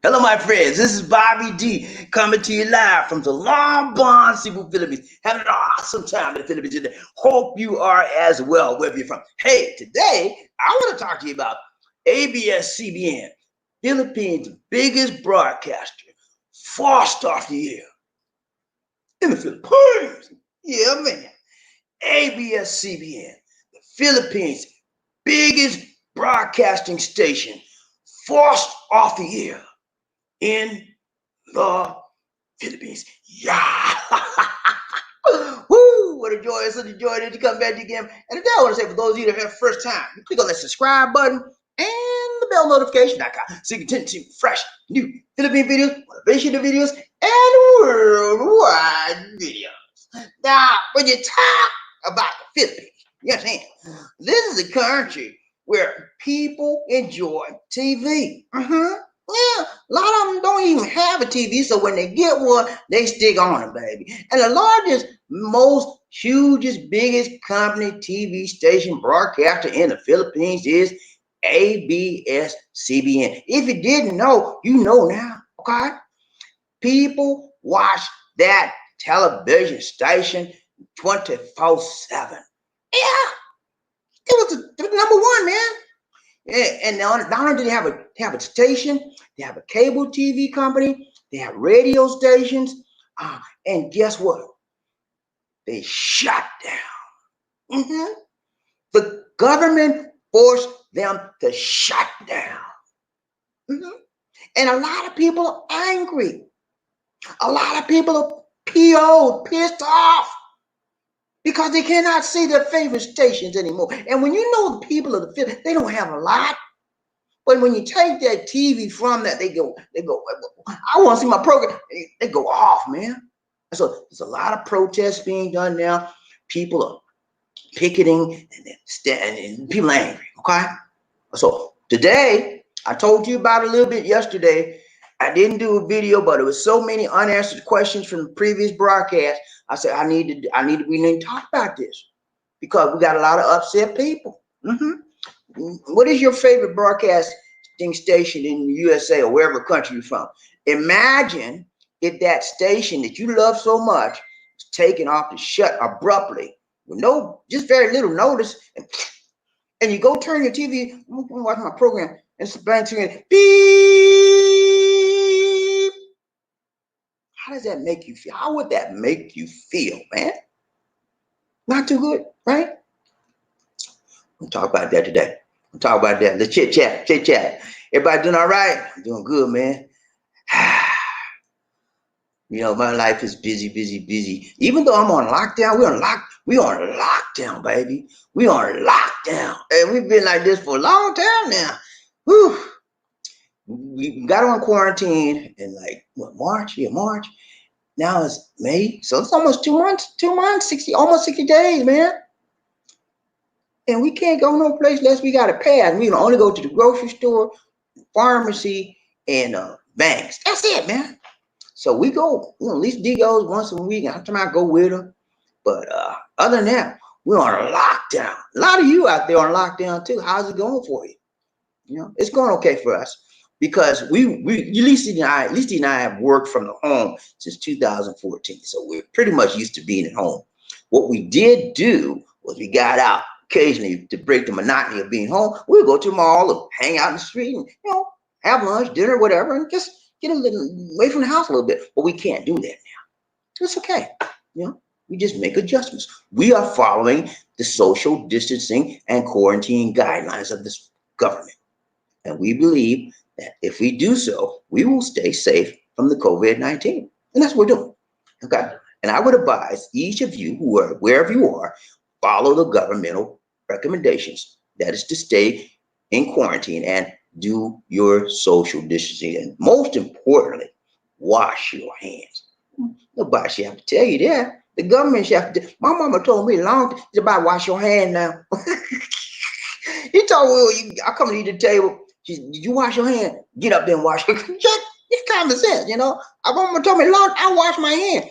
Hello, my friends. This is Bobby D coming to you live from the Lombard, Cebu, Philippines. Having an awesome time in the Philippines today. Hope you are as well, wherever you're from. Hey, today I want to talk to you about ABS-CBN, Philippines' biggest broadcaster, forced off the air in the Philippines. Yeah, man. ABS-CBN, the Philippines' biggest broadcasting station, forced off the air in the Philippines. Yeah. Woo! What a joy. It's such a joy to come back again. And today I want to say, for those of you that have first time, you click on that subscribe button and the bell notification icon so you can continue to see fresh, new Philippine videos, motivational videos, and worldwide videos. Now, when you talk about the Philippines, you understand? This is a country where people enjoy TV. Yeah, a lot of them don't even have a TV, so when they get one, they stick on it, baby. And the largest, most hugest, biggest company TV station broadcaster in the Philippines is ABS-CBN. If you didn't know, you know now, okay? People watch that television station 24/7. Yeah, it was the number one, man. Yeah, and not only do they have a station, they have a cable TV company, they have radio stations, and guess what? They shut down. The government forced them to shut down. And a lot of people are angry. A lot of people are PO'd, pissed off, because they cannot see their favorite stations anymore. And when you know the people of the Philippines, they don't have a lot. But when you take that TV from that, they go, I want to see my program. They go off, man. So there's a lot of protests being done now. People are picketing and people are angry, okay? So today, I told you about it a little bit yesterday. I didn't do a video, but it was so many unanswered questions from the previous broadcast. I said, we need to talk about this because we got a lot of upset people. What is your favorite broadcasting station in the USA or wherever country you're from? Imagine if that station that you love so much was taken off and shut abruptly with just very little notice, and you go turn your TV, I'm gonna watch my program, and it's blank screen, beep. How does that make you feel? How would that make you feel, man? Not too good, right? We'll talk about that today. We'll talk about that. Let's chit chat. Everybody doing all right? I'm doing good, man. You know, my life is busy. Even though I'm on lockdown, we're on lockdown, baby. We on lockdown. And we've been like this for a long time now. Whew. We got on quarantine in like March. Yeah, March. Now it's May. So it's almost 2 months, almost 60 days, man. And we can't go no place unless we got a pass. We can only go to the grocery store, pharmacy, and banks. That's it, man. So we go, at least D goes once a week. I'm trying to go with her. But other than that, we're on a lockdown. A lot of you out there on lockdown too. How's it going for you? You know, it's going okay for us because Lisa and I have worked from the home since 2014. So we're pretty much used to being at home. What we did do was we got out occasionally to break the monotony of being home. We'll go to the mall or hang out in the street and, have lunch, dinner, whatever, and just get a little away from the house a little bit. But we can't do that now. It's okay. We just make adjustments. We are following the social distancing and quarantine guidelines of this government. And we believe that if we do so, we will stay safe from the COVID-19. And that's what we're doing. Okay. And I would advise each of you, wherever you are, follow the governmental recommendations. That is to stay in quarantine and do your social distancing. And most importantly, wash your hands. Nobody should have to tell you that. The government should have to. My mama told me it's about wash your hand now. He told me, I come to eat at the table. She said, did you wash your hand? Get up there and wash your hand. It's common sense, My mama told me, Lord, I wash my hand.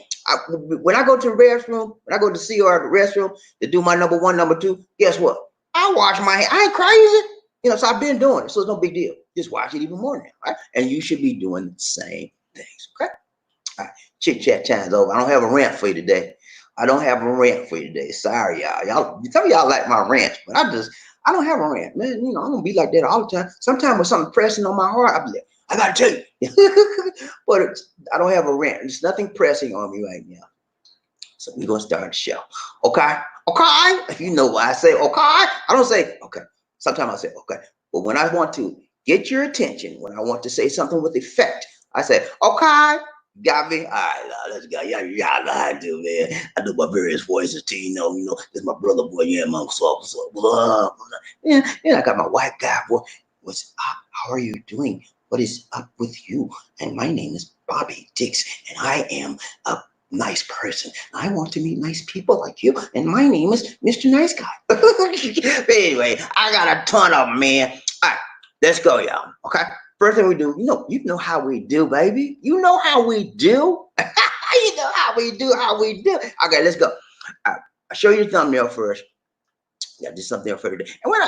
When I go to the restroom, when I go to see her at the restroom to do my number 1, number 2, guess what? I wash my hand. I ain't crazy. So I've been doing it, so it's no big deal. Just watch it even more now, right? And you should be doing the same things, okay? All right, chit chat time's over. I don't have a rant for you today. I don't have a rant for you today. Sorry, y'all. Some of y'all like my rants, but I don't have a rant, man. You know, I'm gonna be like that all the time. Sometimes when something pressing on my heart, I'll be like, I gotta tell you. But I don't have a rant. There's nothing pressing on me right now. So we're gonna start the show. Okay? Okay? If you know why I say okay, I don't say okay. Sometimes I say okay. But when I want to get your attention, when I want to say something with effect, I say, okay, got me? All right, let's go. Y'all know how to do, man. I do my various voices to you know, this is my brother boy, yeah, my so blah, blah. Yeah, I got my white guy boy. What's up? How are you doing? What is up with you? And my name is Bobby Dix, and I am a nice person. I want to meet nice people like you, and my name is Mr. Nice Guy. Anyway, I got a ton of them, man. All right, let's go, y'all. Okay. First thing we do, you know how we do, baby. You know how we do. You know how we do. Okay, let's go. I'll show you the thumbnail first. Yeah, just something for today. And we're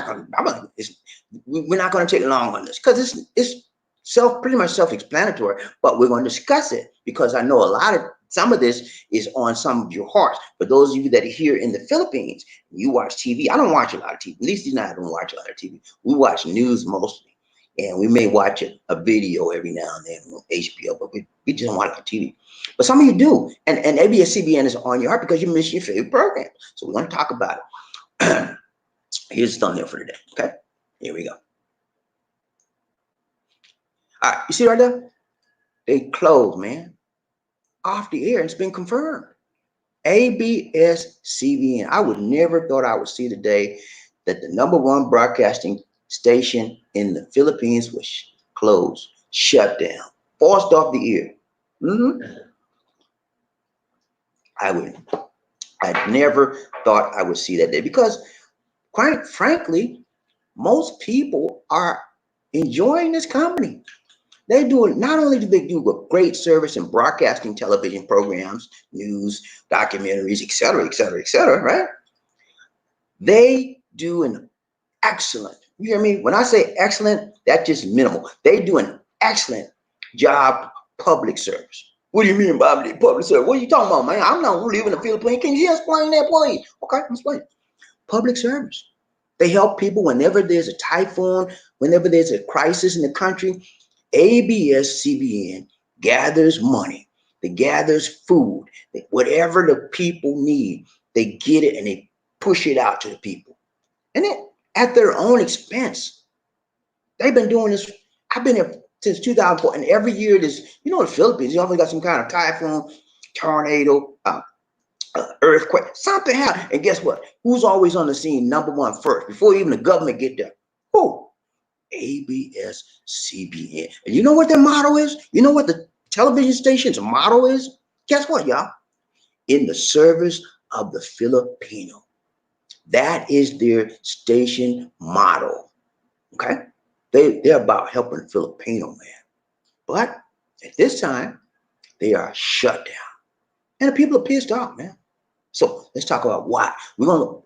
not gonna take long on this because it's pretty much self-explanatory, but we're going to discuss it because I know some of this is on some of your hearts. For those of you that are here in the Philippines, you watch TV. I don't watch a lot of TV. At least I don't watch a lot of TV. We watch news mostly. And we may watch a video every now and then on HBO, but we just don't watch TV. But some of you do. And ABS-CBN is on your heart because you miss your favorite program. So we're going to talk about it. Here's the thumbnail for today. Okay, here we go. All right, you see right there? They closed, man. Off the air. It's been confirmed. ABS-CBN. I would never thought I would see the day that the #1 broadcasting station in the Philippines was closed, shut down, forced off the air. I never thought I would see that day because, quite frankly, most people are enjoying this company. They do it. Not only do they do a great service in broadcasting television programs, news, documentaries, etc., right? They do an excellent, you hear me? When I say excellent, that's just minimal. They do an excellent job public service. What do you mean by public service? What are you talking about, man? I'm not living in the Philippines. Can you explain that, please? Okay, explain. Public service. They help people whenever there's a typhoon, whenever there's a crisis in the country. ABS-CBN gathers money. They gathers food. Whatever the people need, they get it and they push it out to the people. And then at their own expense. They've been doing this. I've been here since 2004, and every year there's, the Philippines, you always got some kind of typhoon, tornado, earthquake, something happened. And guess what? Who's always on the scene #1 first before even the government get there? Who? ABS-CBN. And you know what their motto is? You know what the television station's motto is? Guess what, y'all? In the service of the Filipino. That is their station motto. Okay? They're about helping the Filipino man. But at this time, they are shut down. And the people are pissed off, man. So let's talk about why.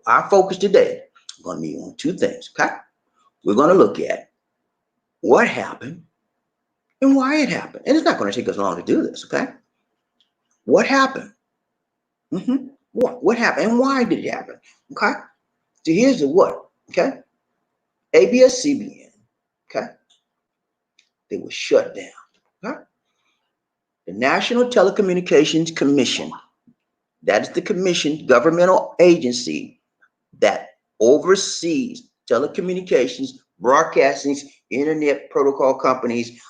Our focus today, we're going to be on two things, okay? We're going to look at what happened and why it happened. And it's not going to take us long to do this, okay? What happened? What happened and why did it happen? Okay? So here's the what, okay? ABS-CBN, okay? They were shut down. Okay? The National Telecommunications Commission, that is the commission, governmental agency that oversees telecommunications, broadcasting, internet protocol companies.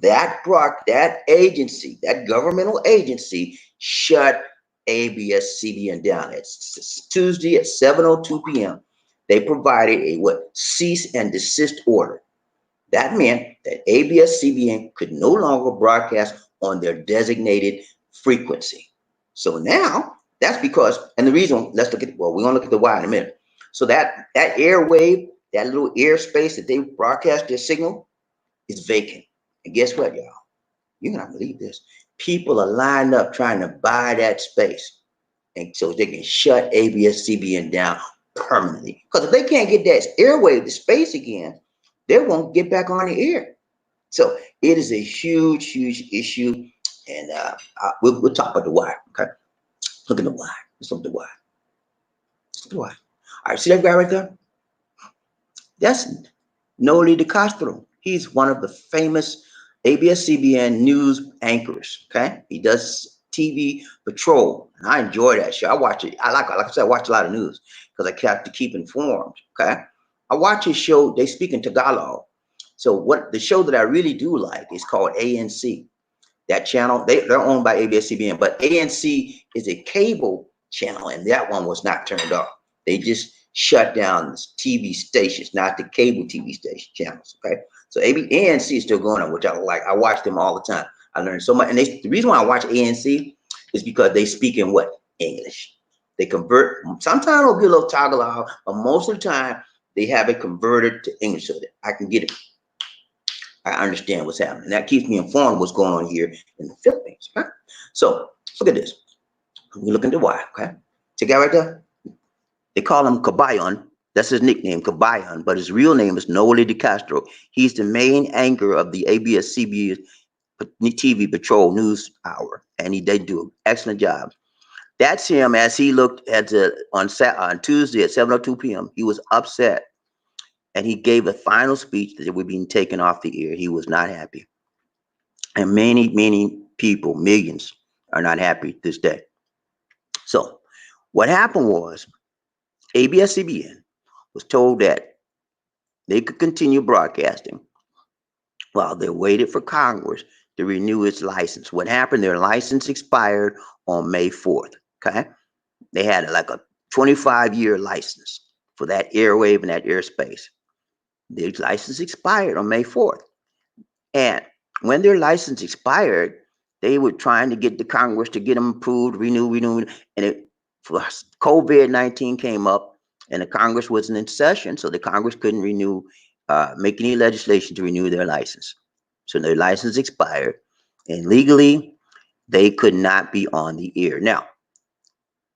That agency, that governmental agency, shut ABS-CBN down. It's Tuesday at 7:02 p.m. They provided a cease and desist order. That meant that ABS-CBN could no longer broadcast on their designated frequency. So now that's because, and the reason, we're going to look at the why in a minute. So that airwave, that little airspace that they broadcast their signal is vacant. And guess what, y'all? You're not gonna believe this. People are lined up trying to buy that space. And so they can shut ABS-CBN down permanently. Because if they can't get that airwave, the space again, they won't get back on the air. So it is a huge, huge issue. And we'll talk about the why. Okay. Look at the why. Let's look at the why. Let's look at the why. All right. See that guy right there? That's Noli de Castro. He's one of the famous ABS-CBN news anchors. Okay. He does TV patrol. And I enjoy that show. I watch it. Like I said, I watch a lot of news because I have to keep informed. Okay. I watch his show. They speak in Tagalog. So what the show that I really do like is called ANC. That channel, they're owned by ABS-CBN, but ANC is a cable channel, and that one was not turned off. They just shut down the TV stations, not the cable TV station channels. Okay, so ANC is still going on, which I like. I watch them all the time. I learned so much, and the reason why I watch ANC is because they speak in what? English. They convert. Sometimes it'll be a little Tagalog, but most of the time they have it converted to English so that I can get it. I understand what's happening. And that keeps me informed of what's going on here in the Philippines. Okay? So look at this. We look into why. Okay, see guy right there. They call him Cabayon. That's his nickname, Cabayon, but his real name is Noli de Castro. He's the main anchor of the ABS-CBN TV Patrol News Hour, and they do an excellent job. That's him as he looked at on Tuesday at 7:02 p.m. He was upset, and he gave a final speech that we're being taken off the air. He was not happy, and many, many people, millions, are not happy this day. So, what happened was ABS-CBN was told that they could continue broadcasting while they waited for Congress to renew its license. What happened? Their license expired on May 4th. Okay, they had like a 25-year license for that airwave and that airspace. Their license expired on May 4th. And when their license expired, they were trying to get the Congress to get them approved, renew, and COVID-19 came up, and the Congress wasn't in session, so the Congress couldn't make any legislation to renew their license. So their license expired, and legally, they could not be on the air. Now,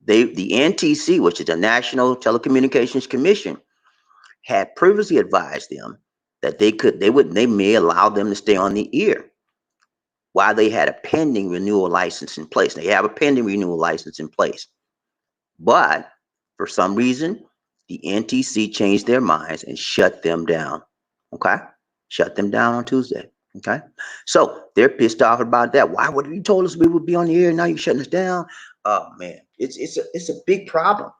the NTC, which is the National Telecommunications Commission, had previously advised them that they may allow them to stay on the air while they had a pending renewal license in place. They have a pending renewal license in place. But for some reason, the NTC changed their minds and shut them down. Okay? Shut them down on Tuesday. Okay? So they're pissed off about that. Why would you told us we would be on the air? Now you're shutting us down. Oh man, it's a big problem.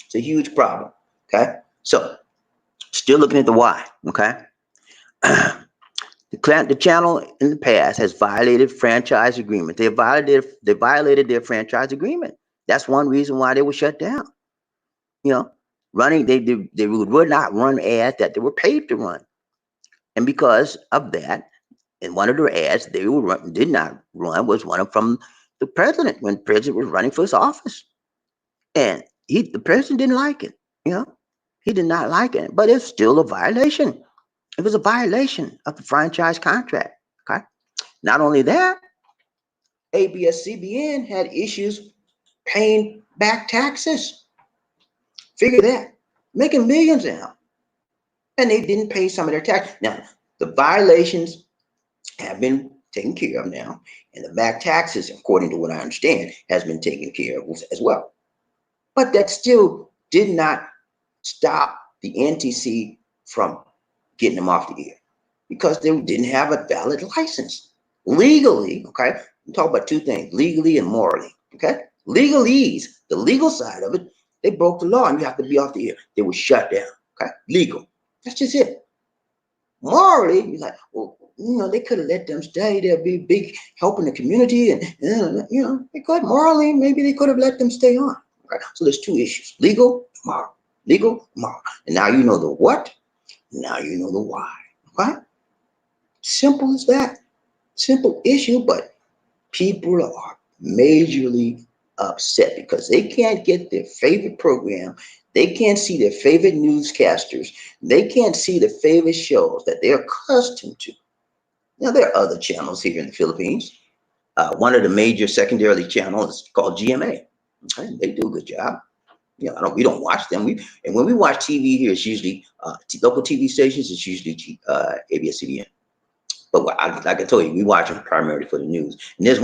It's a huge problem. Okay? So still looking at the why. Okay? The channel in the past has violated franchise agreement. They violated their franchise agreement. That's one reason why they were shut down. You know, they would not run ads that they were paid to run, and because of that, in one of their ads did not run was one from the president when the president was running for his office, and the president didn't like it. You know, he did not like it, but it's still a violation. It was a violation of the franchise contract. Okay. Not only that, ABS-CBN had issues paying back taxes. Figure that. Making millions now. And they didn't pay some of their tax. Now, the violations have been taken care of now. And the back taxes, according to what I understand, has been taken care of as well. But that still did not stop the NTC from getting them off the air because they didn't have a valid license. Legally, okay, we talk about two things, legally and morally, okay? Legalese, the legal side of it, they broke the law and you have to be off the air. They were shut down, okay? Legal, that's just it. Morally, you're like, well, you know, they could have let them stay. They'll be big help in the community and you know, they could morally, maybe they could have let them stay on, okay? So there's two issues, legal, moral, legal, moral. And now you know the what, now you know the why, okay? Simple as that. Simple issue, but people are majorly upset because they can't get their favorite program. They can't see their favorite newscasters. They can't see their favorite shows that they're accustomed to. Now, there are other channels here in the Philippines. One of the major secondarily channels is called GMA. Okay? They do a good job. You know, we don't watch them. And when we watch TV here, it's usually local TV stations. It's usually ABS-CBN. But like I told you, we watch them primarily for the news. And there's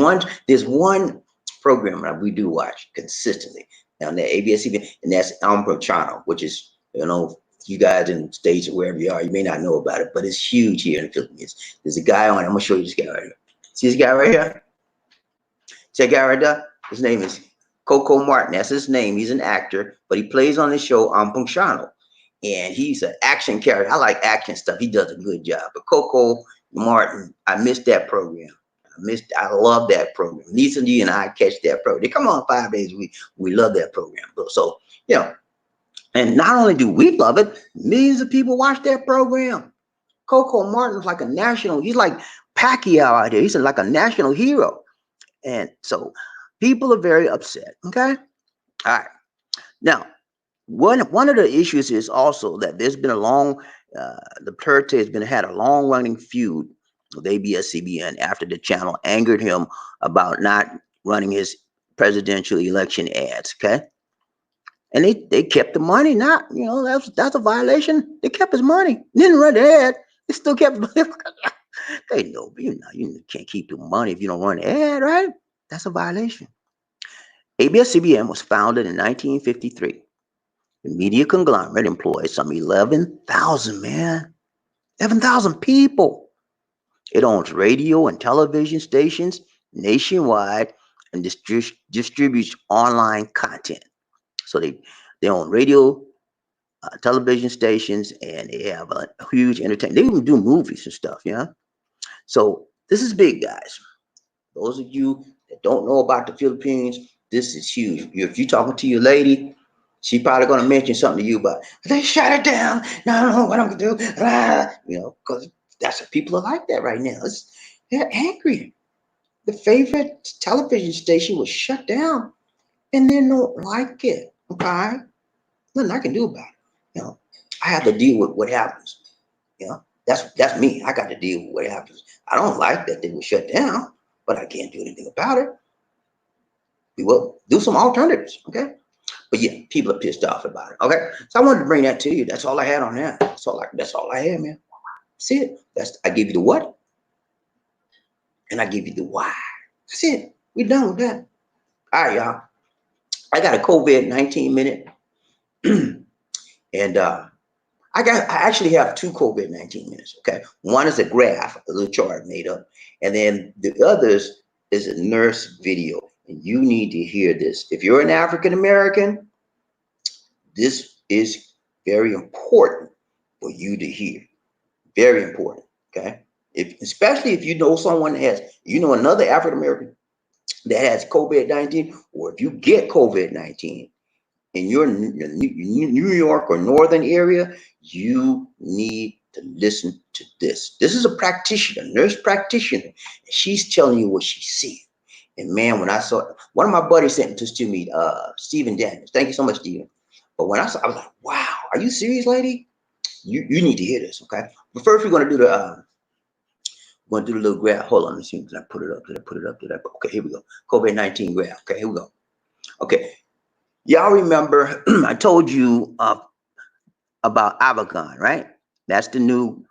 one program that we do watch consistently on the ABS-CBN, and that's Channel, which is, you guys in the States or wherever you are, you may not know about it, but it's huge here in the Philippines. There's a guy on it. I'm gonna show you this guy right here. See this guy right here? See that guy right there? His name is Coco Martin. That's his name. He's an actor, but he plays on the show Channel. And he's an action character. I like action stuff. He does a good job. But Coco Martin, I missed that program. I love that program. Lisa Lee and I catch that program. They come on 5 days a week. We love that program. So, and not only do we love it, millions of people watch that program. Coco Martin's like a national, he's like Pacquiao out there. He's like a national hero. And so people are very upset. Okay. All right. Now, one of the issues is also that there's been Duterte has had a long running feud with ABS-CBN after the channel angered him about not running his presidential election ads. Okay. And they kept the money. Not, that's a violation. They kept his money. Didn't run the ad. They still kept. They know, you can't keep the money if you don't run the ad, right? That's a violation. ABS-CBN was founded in 1953. The media conglomerate employs some 11,000, man. 11,000 people. It owns radio and television stations nationwide and distributes online content. So they own radio, television stations, and they have a huge entertainment. They even do movies and stuff, yeah. So this is big, guys. Those of you that don't know about the Philippines, this is huge. If you're talking to your lady, she probably gonna mention something to you about they shut it down. No, I don't know what I'm gonna do. Because that's what people are like that right now. They're angry. The favorite television station was shut down, and they don't like it. Okay, nothing I can do about it. I have to deal with what happens. That's me. I got to deal with what happens. I don't like that they were shut down, but I can't do anything about it. We will do some alternatives, okay? But yeah, people are pissed off about it. Okay, so I wanted to bring that to you. That's all I had on that. That's all I had, man. See it? I give you the what, and I give you the why. That's it. We're done with that. All right, y'all. I got a COVID-19 minute, and I actually have two COVID-19 minutes. Okay, one is a graph, a little chart made up, and then the others is a nurse video. And you need to hear this. If you're an African American, this is very important for you to hear. Very important. Okay, especially if you know someone that has, another African American that has COVID-19, or if you get COVID-19 in your New York or northern area, you need to listen to this. This is a practitioner, nurse practitioner. And she's telling you what she's seeing. And man, when I saw it, one of my buddies sent this to me, Stephen Daniels. Thank you so much, Stephen. But when I was like, wow, are you serious, lady? You need to hear this, okay? But first, we're going to do the little graph. Hold on, let me see. Did I put it up? Okay, here we go. COVID-19 graph. Okay, here we go. Okay. Y'all remember I told you about Avagon, right? That's the new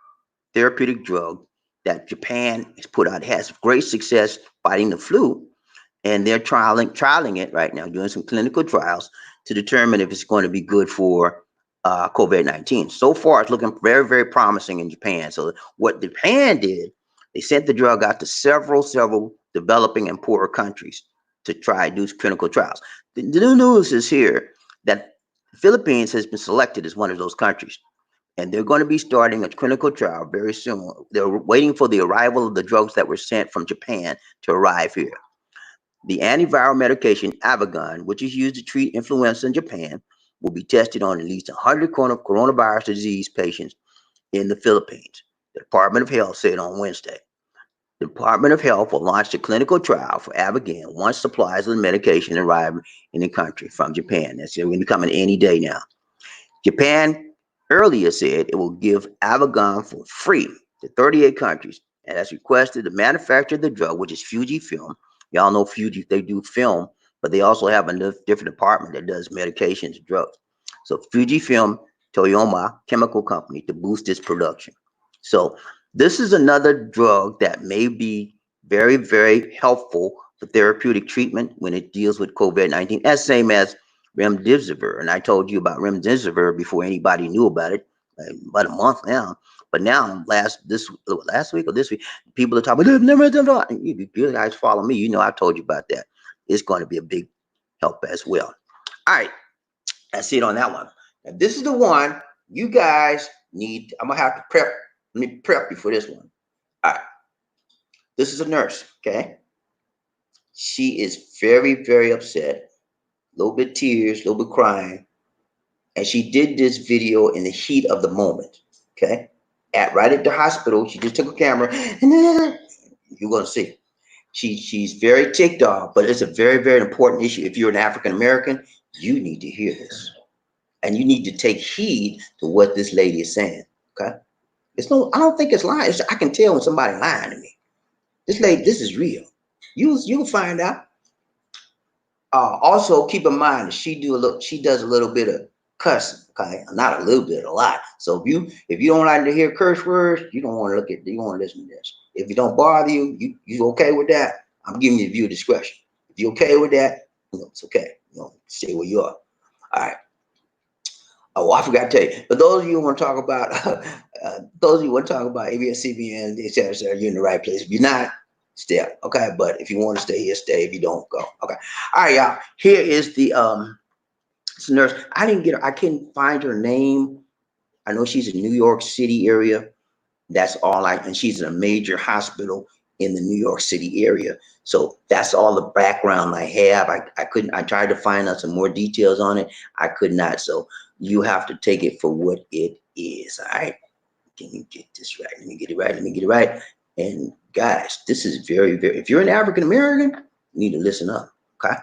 therapeutic drug that Japan has put out. It has great success fighting the flu, and they're trialing it right now, doing some clinical trials to determine if it's going to be good for COVID-19. So far, it's looking very, very promising in Japan. So what Japan did, they sent the drug out to several developing and poorer countries to try to do clinical trials. The new news is here that the Philippines has been selected as one of those countries, and they're going to be starting a clinical trial very soon. They're waiting for the arrival of the drugs that were sent from Japan to arrive here. The antiviral medication Avagon, which is used to treat influenza in Japan, will be tested on at least 100 coronavirus disease patients in the Philippines. The Department of Health said on Wednesday. The Department of Health will launch a clinical trial for Avagon once supplies of the medication arrive in the country from Japan. That's going to be coming any day now. Japan earlier said it will give Avagon for free to 38 countries, and has requested the manufacturer of the drug, which is Fujifilm. Y'all know Fuji, they do film but they also have a different department that does medications and drugs. So Fujifilm Toyoma Chemical Company to boost its production. So this is another drug that may be very, very helpful for therapeutic treatment when it deals with COVID-19, as same as remdesivir. And I told you about remdesivir before anybody knew about it, about a month now. But now, last week or this week, people are talking about, you guys follow me, you know I told you about that. It's going to be a big help as well. All right, that's it on that one. Now, this is the one you guys need. I'm going to have to prep. Let me prep you for this one. All right. This is a nurse, okay? She is very, very upset. A little bit tears, a little bit crying. And she did this video in the heat of the moment, okay? Right at the hospital, she just took a camera. You're going to see. She's very ticked off, but it's a very, very important issue. If you're an African American, you need to hear this. And you need to take heed to what this lady is saying, okay? I don't think it's lying. I can tell when somebody's lying to me. This lady, this is real. You'll find out. Also, keep in mind that she does a little bit of cussing, okay? Not a little bit, a lot. So if you don't like to hear curse words, you don't want to you want to listen to this. If it don't bother you, you okay with that? I'm giving you viewer discretion. If you're okay with that, it's okay. Stay where you are. All right. Oh, I forgot to tell you. For those of you who want to talk about, ABS-CBN, etc., you're in the right place. If you're not, stay up, okay? But if you want to stay here, stay. If you don't, go, okay? All right, y'all. Here is the nurse. I couldn't find her name. I know she's in New York City area. That's all and she's in a major hospital in the New York City area. So that's all the background I have. I tried to find out some more details on it. I could not. So you have to take it for what it is. All right. Can you get this right? Let me get it right. And guys, this is very, very, if you're an African American, you need to listen up. Okay.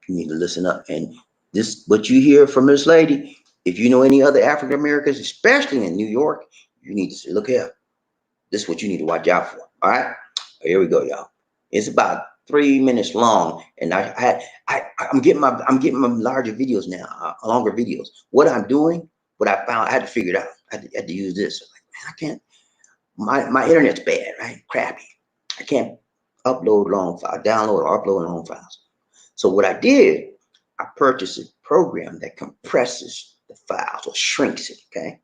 You need to listen up. And this, what you hear from this lady, if you know any other African Americans, especially in New York, you need to say, look here. This is what you need to watch out for. All right. Here we go, y'all. It's about 3 minutes long, and I'm getting my larger videos now, longer videos. What I'm doing, what I found, I had to figure it out. I had to use this. Like, man, I can't. My internet's bad, right? Crappy. I can't upload long files, download or upload long files. So what I did, I purchased a program that compresses the files or shrinks it. Okay,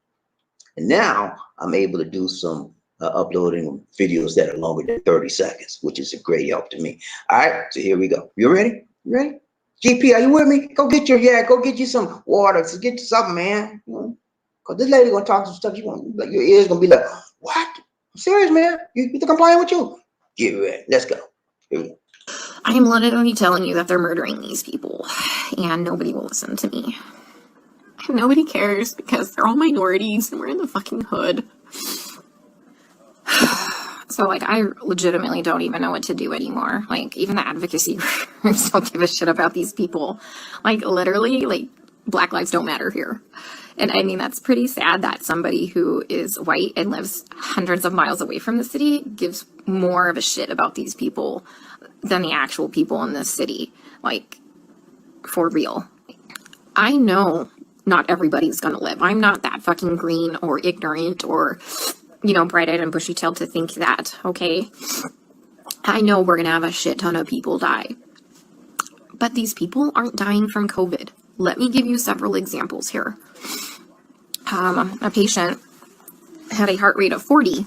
and now I'm able to do some uploading videos that are longer than 30 seconds, which is a great help to me. All right, so here we go. You ready? You ready? GP, are you with me? Go get you some water. So get you something, man. Cause this lady gonna talk some stuff. Your ears gonna be like, what? I'm serious, man. You think I'm playing with you? Get ready. Let's go. Here we go. I am literally telling you that they're murdering these people, and nobody will listen to me. And nobody cares because they're all minorities and we're in the fucking hood. So, like, I legitimately don't even know what to do anymore. Like, even the advocacy groups don't give a shit about these people. Like, literally, like, Black lives don't matter here. And I mean, that's pretty sad that somebody who is white and lives hundreds of miles away from the city gives more of a shit about these people than the actual people in this city. Like, for real. I know not everybody's gonna live. I'm not that fucking green or ignorant or, bright-eyed and bushy-tailed to think that, okay? I know we're gonna have a shit ton of people die. But these people aren't dying from COVID. Let me give you several examples here. A patient had a heart rate of 40,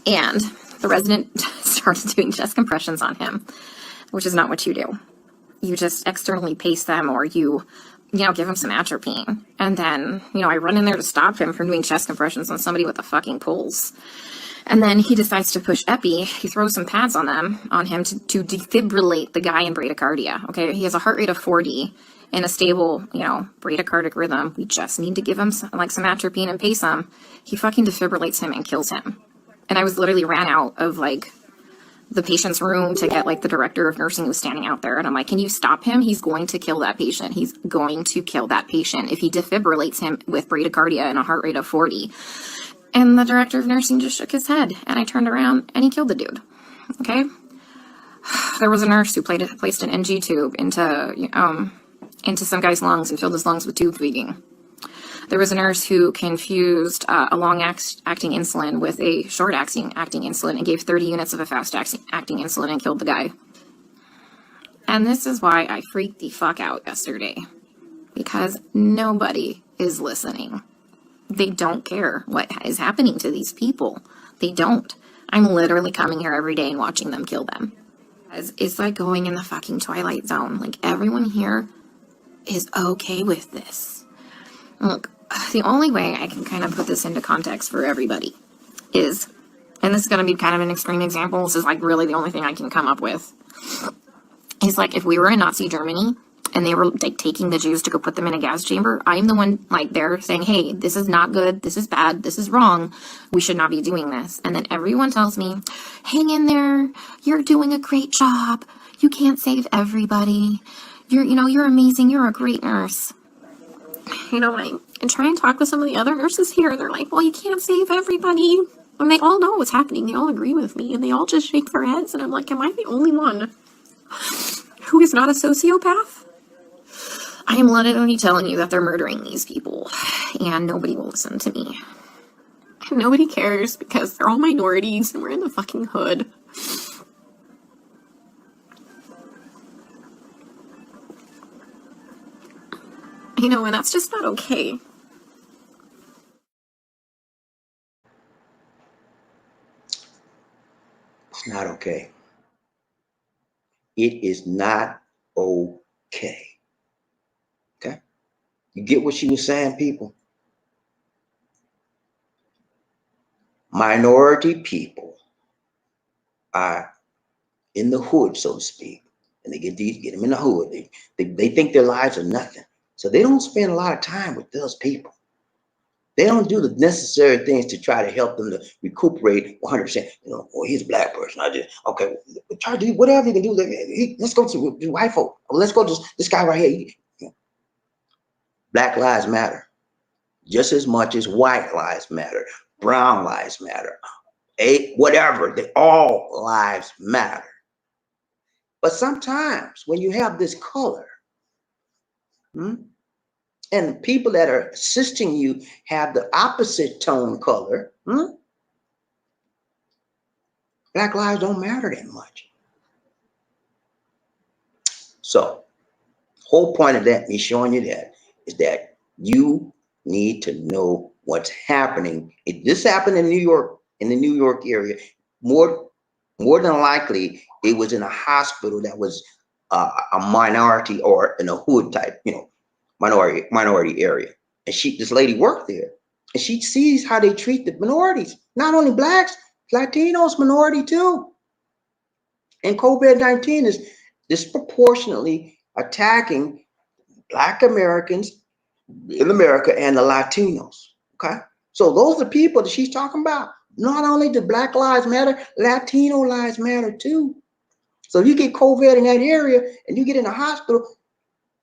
and the resident started doing chest compressions on him, which is not what you do. You just externally pace them, or you give him some atropine. And then, I run in there to stop him from doing chest compressions on somebody with a fucking pulse. And then he decides to push epi. He throws some pads on him to defibrillate the guy in bradycardia. Okay, he has a heart rate of 40 and a stable, bradycardic rhythm. We just need to give him some atropine and pace him. He fucking defibrillates him and kills him. And I was literally ran out of the patient's room to get the director of nursing who was standing out there. And I'm like, can you stop him? He's going to kill that patient. He's going to kill that patient if he defibrillates him with bradycardia and a heart rate of 40. And the director of nursing just shook his head, and I turned around and he killed the dude. Okay. There was a nurse who placed an NG tube into some guy's lungs and filled his lungs with tube feeding. There was a nurse who confused a long-acting insulin with a short-acting insulin and gave 30 units of a fast-acting insulin and killed the guy. And this is why I freaked the fuck out yesterday. Because nobody is listening. They don't care what is happening to these people. They don't. I'm literally coming here every day and watching them kill them. It's like going in the fucking Twilight Zone. Like, everyone here is okay with this. Look, the only way I can kind of put this into context for everybody is, and this is going to be kind of an extreme example, this is like really the only thing I can come up with, is like if we were in Nazi Germany and they were like taking the Jews to go put them in a gas chamber, I'm the one like there saying, hey, this is not good, this is bad, this is wrong, we should not be doing this. And then everyone tells me, hang in there, you're doing a great job, you can't save everybody, you're amazing, you're a great nurse. And try and talk with some of the other nurses here. They're like, well, you can't save everybody. And they all know what's happening. They all agree with me. And they all just shake their heads. And I'm like, am I the only one who is not a sociopath? I am literally telling you that they're murdering these people. And nobody will listen to me. And nobody cares because they're all minorities and we're in the fucking hood. And that's just not okay. It's not okay. It is not okay. Okay? You get what she was saying, people? Minority people are in the hood, so to speak, and they get them in the hood. They think their lives are nothing. So they don't spend a lot of time with those people. They don't do the necessary things to try to help them to recuperate 100%. He's a black person. Okay, try to do whatever you can do. Let's go to white folk. Let's go to this guy right here. Black lives matter just as much as white lives matter, brown lives matter, whatever. All lives matter. But sometimes when you have this color, and the people that are assisting you have the opposite tone color, black lives don't matter that much. So, whole point of that, me showing you that, is that you need to know what's happening. If this happened in New York, in the New York area, more than likely, it was in a hospital that was a minority or in a hood type, minority area. And this lady worked there, and she sees how they treat the minorities, not only blacks, Latinos, minority too. And COVID-19 is disproportionately attacking Black Americans in America and the Latinos. Okay, so those are the people that she's talking about. Not only do Black lives matter, Latino lives matter too. So if you get COVID in that area and you get in a hospital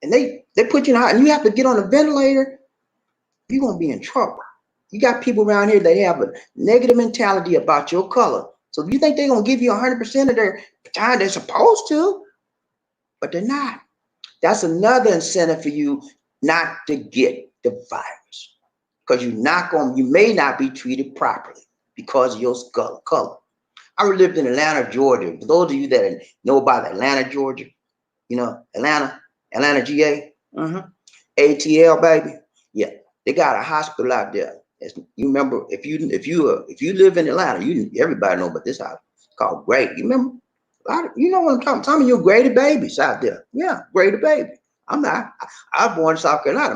and they put you in and you have to get on a ventilator, you're gonna be in trouble. You got people around here that have a negative mentality about your color. So you think they're gonna give you 100% of their time? They're supposed to, but they're not. That's another incentive for you not to get the virus, because you may not be treated properly because of your color. I lived in Atlanta, Georgia. For those of you that know about Atlanta, Georgia, Atlanta, GA, ATL, baby. Yeah, they got a hospital out there. You remember, if you live in Atlanta, everybody know about this hospital. It's called Grady. You remember? You know what I'm talking about? Some of you Grady babies out there. Yeah, Grady baby. I'm not. I was born in South Carolina,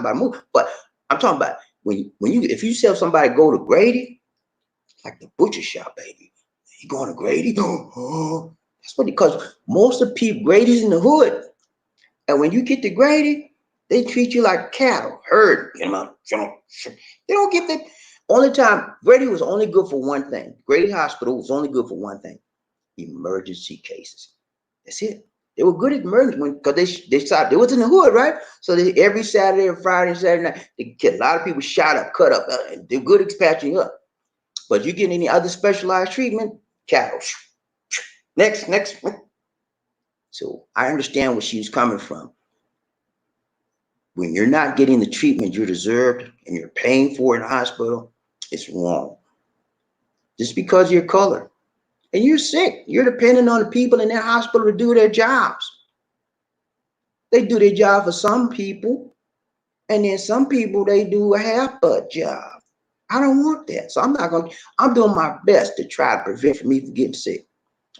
but I'm talking about if you tell somebody go to Grady, like the butcher shop, baby. You going to Grady? Oh, that's what, because most of the people, Grady's in the hood. And when you get to Grady, they treat you like cattle, herd. They don't get that. Only time Grady was only good for one thing. Grady Hospital was only good for one thing: emergency cases. That's it. They were good at emergency because they shot. They was in the hood, right? So every Saturday and Friday and Saturday night, they get a lot of people shot up, cut up, and they're good at dispatching up. But you get any other specialized treatment, cattle. Next. So I understand where she's coming from. When you're not getting the treatment you deserved and you're paying for it in the hospital, it's wrong. Just because you're colored and you're sick, you're dependent on the people in that hospital to do their jobs. They do their job for some people, and then some people, they do a half-butt job. I don't want that. So I'm doing my best to try to prevent me from getting sick.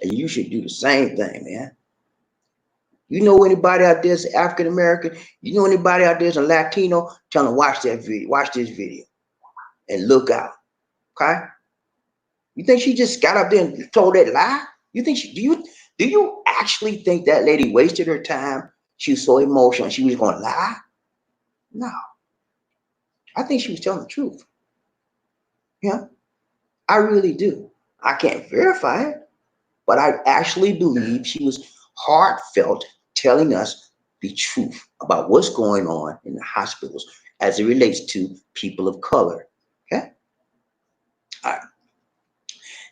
And you should do the same thing, man. You know anybody out there that's African American? You know anybody out there that's a Latino? Tell them watch that video, watch this video, and look out. Okay? You think she just got up there and told that lie? You think do you actually think that lady wasted her time? She was so emotional, she was gonna lie? No. I think she was telling the truth. Yeah, I really do. I can't verify it, but I actually believe she was heartfelt telling us the truth about what's going on in the hospitals as it relates to people of color. Okay? All right.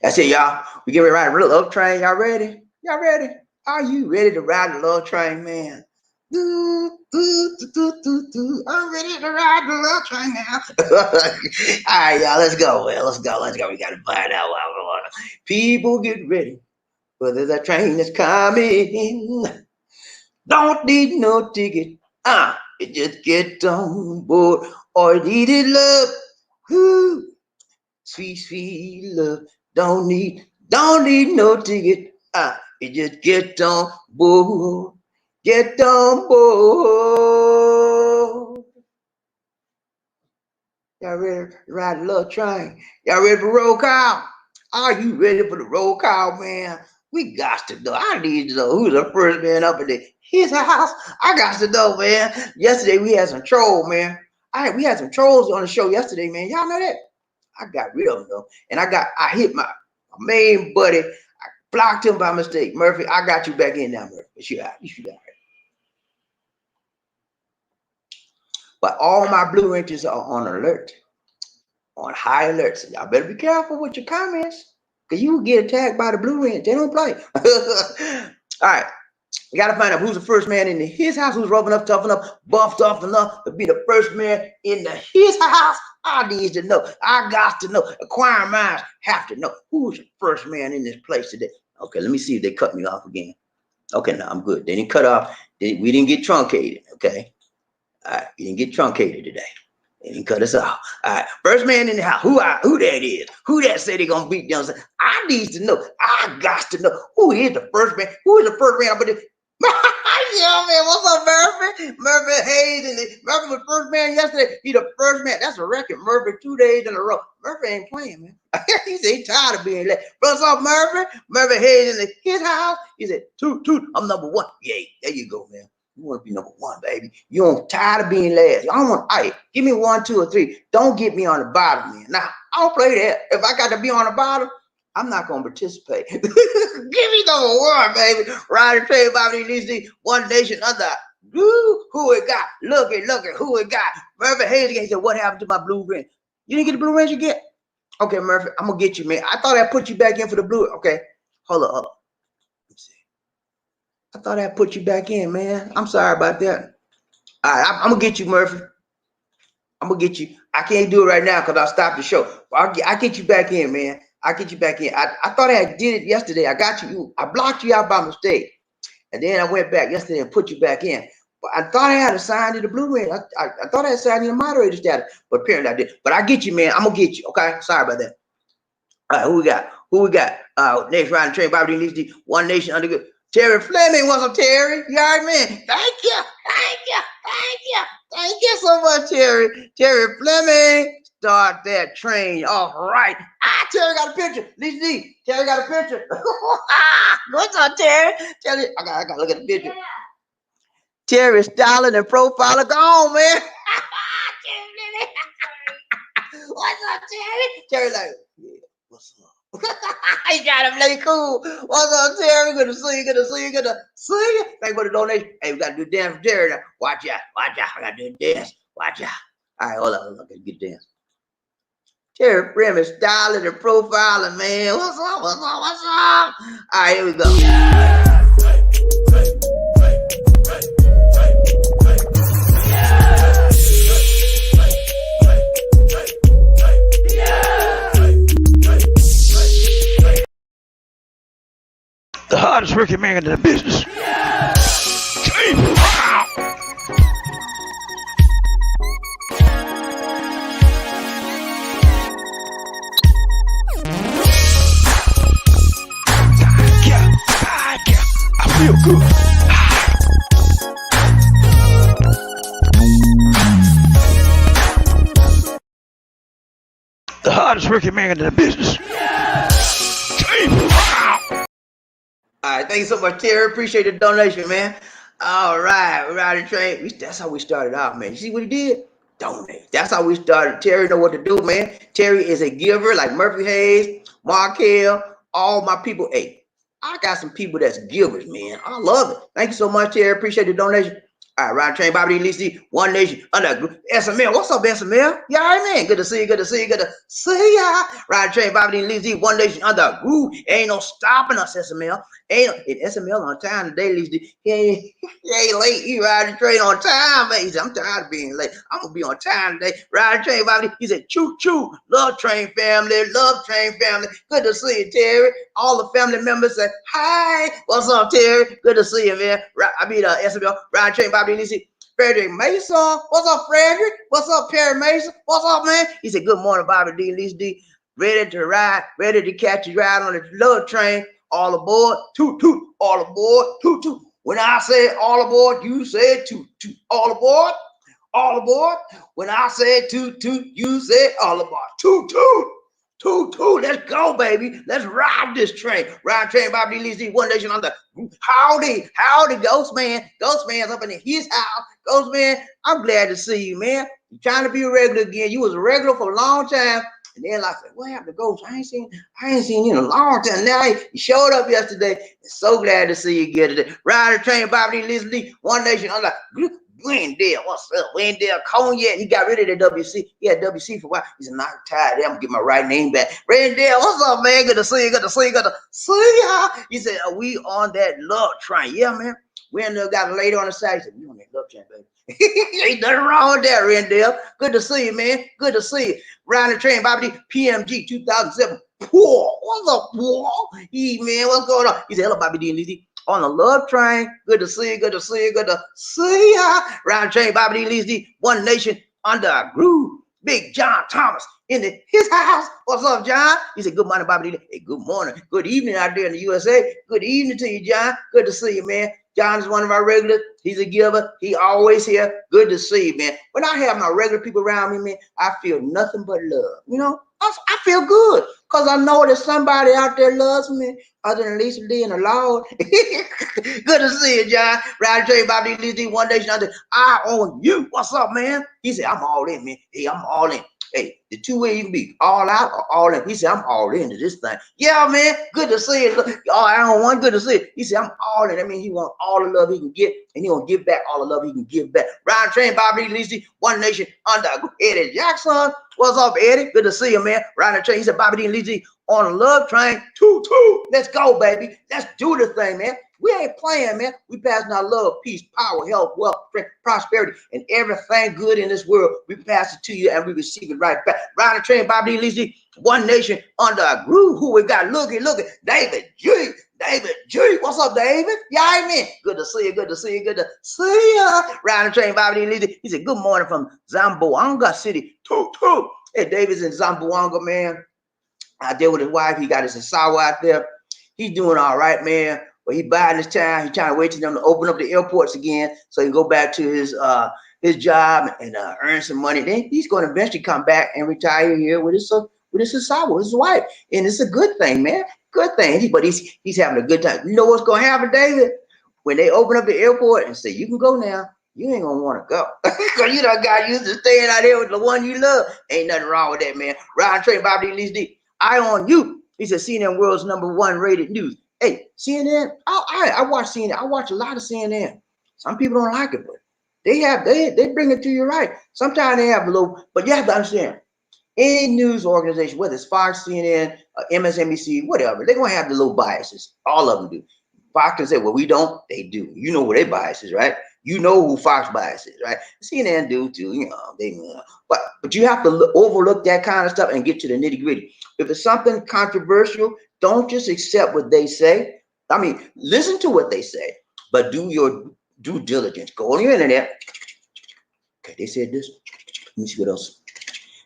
That's it, y'all. We get ready to ride a love train. Y'all ready? Y'all ready? Are you ready to ride the love train, man? I'm ready to ride the love train now. All right, y'all, let's go, man. Let's go. We got to find out what we want. People get ready. Whether the train is coming. Don't need no ticket. You just get on board. Or needed love. Woo. Sweet, sweet love. Don't need no ticket. You just get on board. Get on board. Y'all ready to ride the love train? Y'all ready for roll call? Are you ready for the roll call, man? We got to know. I need to know who's the first man up in his house. I got to know, man. Yesterday we had some trolls, man. We had some trolls on the show yesterday, man. Y'all know that? I got rid of them though, and I hit my main buddy. I blocked him by mistake. Murphy, I got you back in now, Murphy. You should have. But all my blue wrenches are on alert, on high alert. So y'all better be careful with your comments, because you will get attacked by the blue wrench. They don't play. All right. We got to find out who's the first man in his house, who's rough enough, tough enough, buffed up enough to be the first man in his house. I need to know. I got to know. Acquiring minds have to know who's the first man in this place today. Okay, let me see if they cut me off again. Okay, no, I'm good. They didn't cut off. We didn't get truncated. Okay. All right, we didn't get truncated today. They didn't cut us off. All right, first man in the house. Who that is? Who that said they gonna beat them? I need to know. I got to know who is the first man. Who is the first man? Yeah, man, what's up, Murphy? Murphy Hayes, and Murphy was first man yesterday. He the first man. That's a record. Murphy 2 days in a row. Murphy ain't playing, man. He said he tired of being late. What's up, Murphy? Murphy Hayes in his house. He said, toot, I'm number one. Yeah, there you go, man. You want to be number one, baby. You don't tired of being last. I want, give me 1, 2, or 3. Don't get me on the bottom, man. Now, I don't play that. If I got to be on the bottom, I'm not going to participate. Give me number one, baby. Ride the train, Bobby, DC, one nation under. Who it got? Look at who it got. Murphy Hayes said, what happened to my blue wrench? You didn't get the blue wrench again? Okay, Murphy, I'm going to get you, man. I thought I put you back in for the blue. Okay, hold up. Let's see. I thought I put you back in, man. I'm sorry about that. All right, I'm going to get you, Murphy. I'm going to get you. I can't do it right now because I'll stop the show. I'll get you back in, man. I'll get you back in. I thought I did it yesterday. I got you. I blocked you out by mistake. And then I went back yesterday and put you back in. But I thought I had assigned you the blue ring. I thought I assigned you the moderator status. But apparently I did. But I get you, man. I'm going to get you. Okay? Sorry about that. All right, who we got? Next round train, Bobby D. One Nation under good. Terry Fleming. What's up, Terry? You all right, man? Thank you so much, Terry. Terry Fleming. Start that train off right. Terry got a picture. Lisa D. Terry got a picture. What's up, Terry? Terry, I got to look at the picture. Yeah. Terry styling and profiling. Go on, man. What's up, Terry? Terry like, yeah, what's up? He got to play cool. What's up, Terry? Good to see you. Thank you for the donation. Hey, we got to do a dance for Terry now. Watch out. I got to do a dance. Watch out. All right, hold on. Let's get a dance. Terry Fleming styling and profiling, man. What's up? All right, here we go. hardest working man in the business. I feel good. The hardest working man in the business. All right, thank you so much, Terry. Appreciate the donation, man. All right, we're riding train. That's how we started out, man. You see what he did? Donate. That's how we started. Terry know what to do, man. Terry is a giver, like Murphy Hayes, Markel, all my people. Hey, I got some people that's givers, man. I love it. Thank you so much, Terry. Appreciate the donation. All right, riding train, Bobby D. One Nation under SML. What's up, SML? Yeah, all right, man. Good to see you. Good to see you. Good to see ya. Riding train, Bobby D. One Nation under groove. Ain't no stopping us, SML. Ain't SML on time today, Lizzie. He ain't late. He riding the train on time, man. He said, I'm tired of being late. I'm gonna be on time today. Riding train, Bobby. He said, choo choo. Love train family. Love train family. Good to see you, Terry. All the family members say, hi. What's up, Terry? Good to see you, man. SML. Riding train, Bobby. Lizzie. Frederick Mason. What's up, Frederick? What's up, Perry Mason? What's up, man? He said, good morning, Bobby D. Lizzie. Ready to ride. Ready to catch a ride on the love train. All aboard, toot toot, all aboard, toot toot. When I say all aboard, you say toot toot. All aboard, all aboard. When I say toot toot, you say all aboard. Toot toot, toot toot. Let's go, baby. Let's ride this train. Ride train, Bobby Lee Z, One Nation under. Howdy, howdy, Ghost Man. Ghost Man's up in his house. Ghost Man, I'm glad to see you, man. You're trying to be a regular again. You was a regular for a long time. And then I said, what happened to Ghost? I ain't seen you in a long time. Now he showed up yesterday. So glad to see you again today. Ride the train, Bobby Lee, One Nation. I'm like, Wendell, what's up? Wendell Cognac. He got rid of the WC. He had WC for a while. He said, not tired. I'm gonna get my right name back. Wendell, what's up, man? Good to see you. Good to see you. Good to see ya. He said, are we on that love train? Yeah, man. Wendell got a lady on the side. He said, we on that love train, baby. Ain't nothing wrong with that, Rendell. Good to see you, man. Good to see you. Riding the train, Bobby D, PMG 2007. Paul, what's up, Paul? He, man, what's going on? He said, hello, Bobby D and Lizzie. On the love train. Good to see you. Good to see you. Good to see ya. Riding the train, Bobby D, Lizzie. One Nation under a groove. Big John Thomas in his house. What's up, John? He said, good morning, Bobby D. Hey, good morning. Good evening out there in the USA. Good evening to you, John. Good to see you, man. John is one of our regulars. He's a giver. He always here. Good to see you, man. When I have my regular people around me, man, I feel nothing but love. You know, I feel good because I know that somebody out there loves me other than Lisa D and the Lord. Good to see you, John. Ride train, Bobby Lisa D, One Nation under. I own you. What's up, man? He said, I'm all in, man. Hey, I'm all in. Hey, the two way you can be all out or all in. He said, I'm all into this thing. Yeah, man. Good to see you. Oh, I don't want good to see you. He said, I'm all in. I mean, he wants all the love he can get, and he gonna give back all the love he can give back. Ryan Train, Bobby Lizzie, One Nation under Eddie Jackson. What's up, Eddie? Good to see you, man. Ryan Train. He said, Bobby D. Lizzie on the love train. Toot toot. Let's go, baby. Let's do the thing, man. We ain't playing, man. We passing our love, peace, power, health, wealth, prosperity, and everything good in this world. We pass it to you and we receive it right back. Ride the train, Bobby D. Lizzie, One Nation under a groove. Who we got? Look at David G. David G. What's up, David? Yeah, amen. Good to see you. Good to see you. Good to see you. Ride the train, Bobby D. Lizzie. He said, good morning from Zamboanga City. Toot toot. Hey, David's in Zamboanga, man. Out there with his wife. He got his Sawa out there. He's doing all right, man. But he buying his time. He's trying to wait till them to open up the airports again so he can go back to his job and earn some money. Then he's going to eventually come back and retire here with his Sawa, with his wife. And it's a good thing, man. Good thing. But he's having a good time. You know what's going to happen, David? When they open up the airport and say, you can go now, you ain't going to want to go. Because you done got used to staying out there with the one you love. Ain't nothing wrong with that, man. Ryan Trey, Bobby Lee, I on you. He said, CNN World's #1 rated news. Hey, CNN, I watch CNN. I watch a lot of CNN. Some people don't like it, but they bring it to you right. Sometimes they have a little, but you have to understand, any news organization, whether it's Fox, CNN, MSNBC, whatever, they're gonna have the little biases. All of them do. Fox can say, well, we don't, they do. You know where their bias is, right? You know who Fox bias is, right? CNN do too, you know, but you have to overlook that kind of stuff and get to the nitty-gritty. If it's something controversial, don't just accept what they say. I mean, listen to what they say, but do your due diligence. Go on your internet. Okay, they said this. Let me see what else.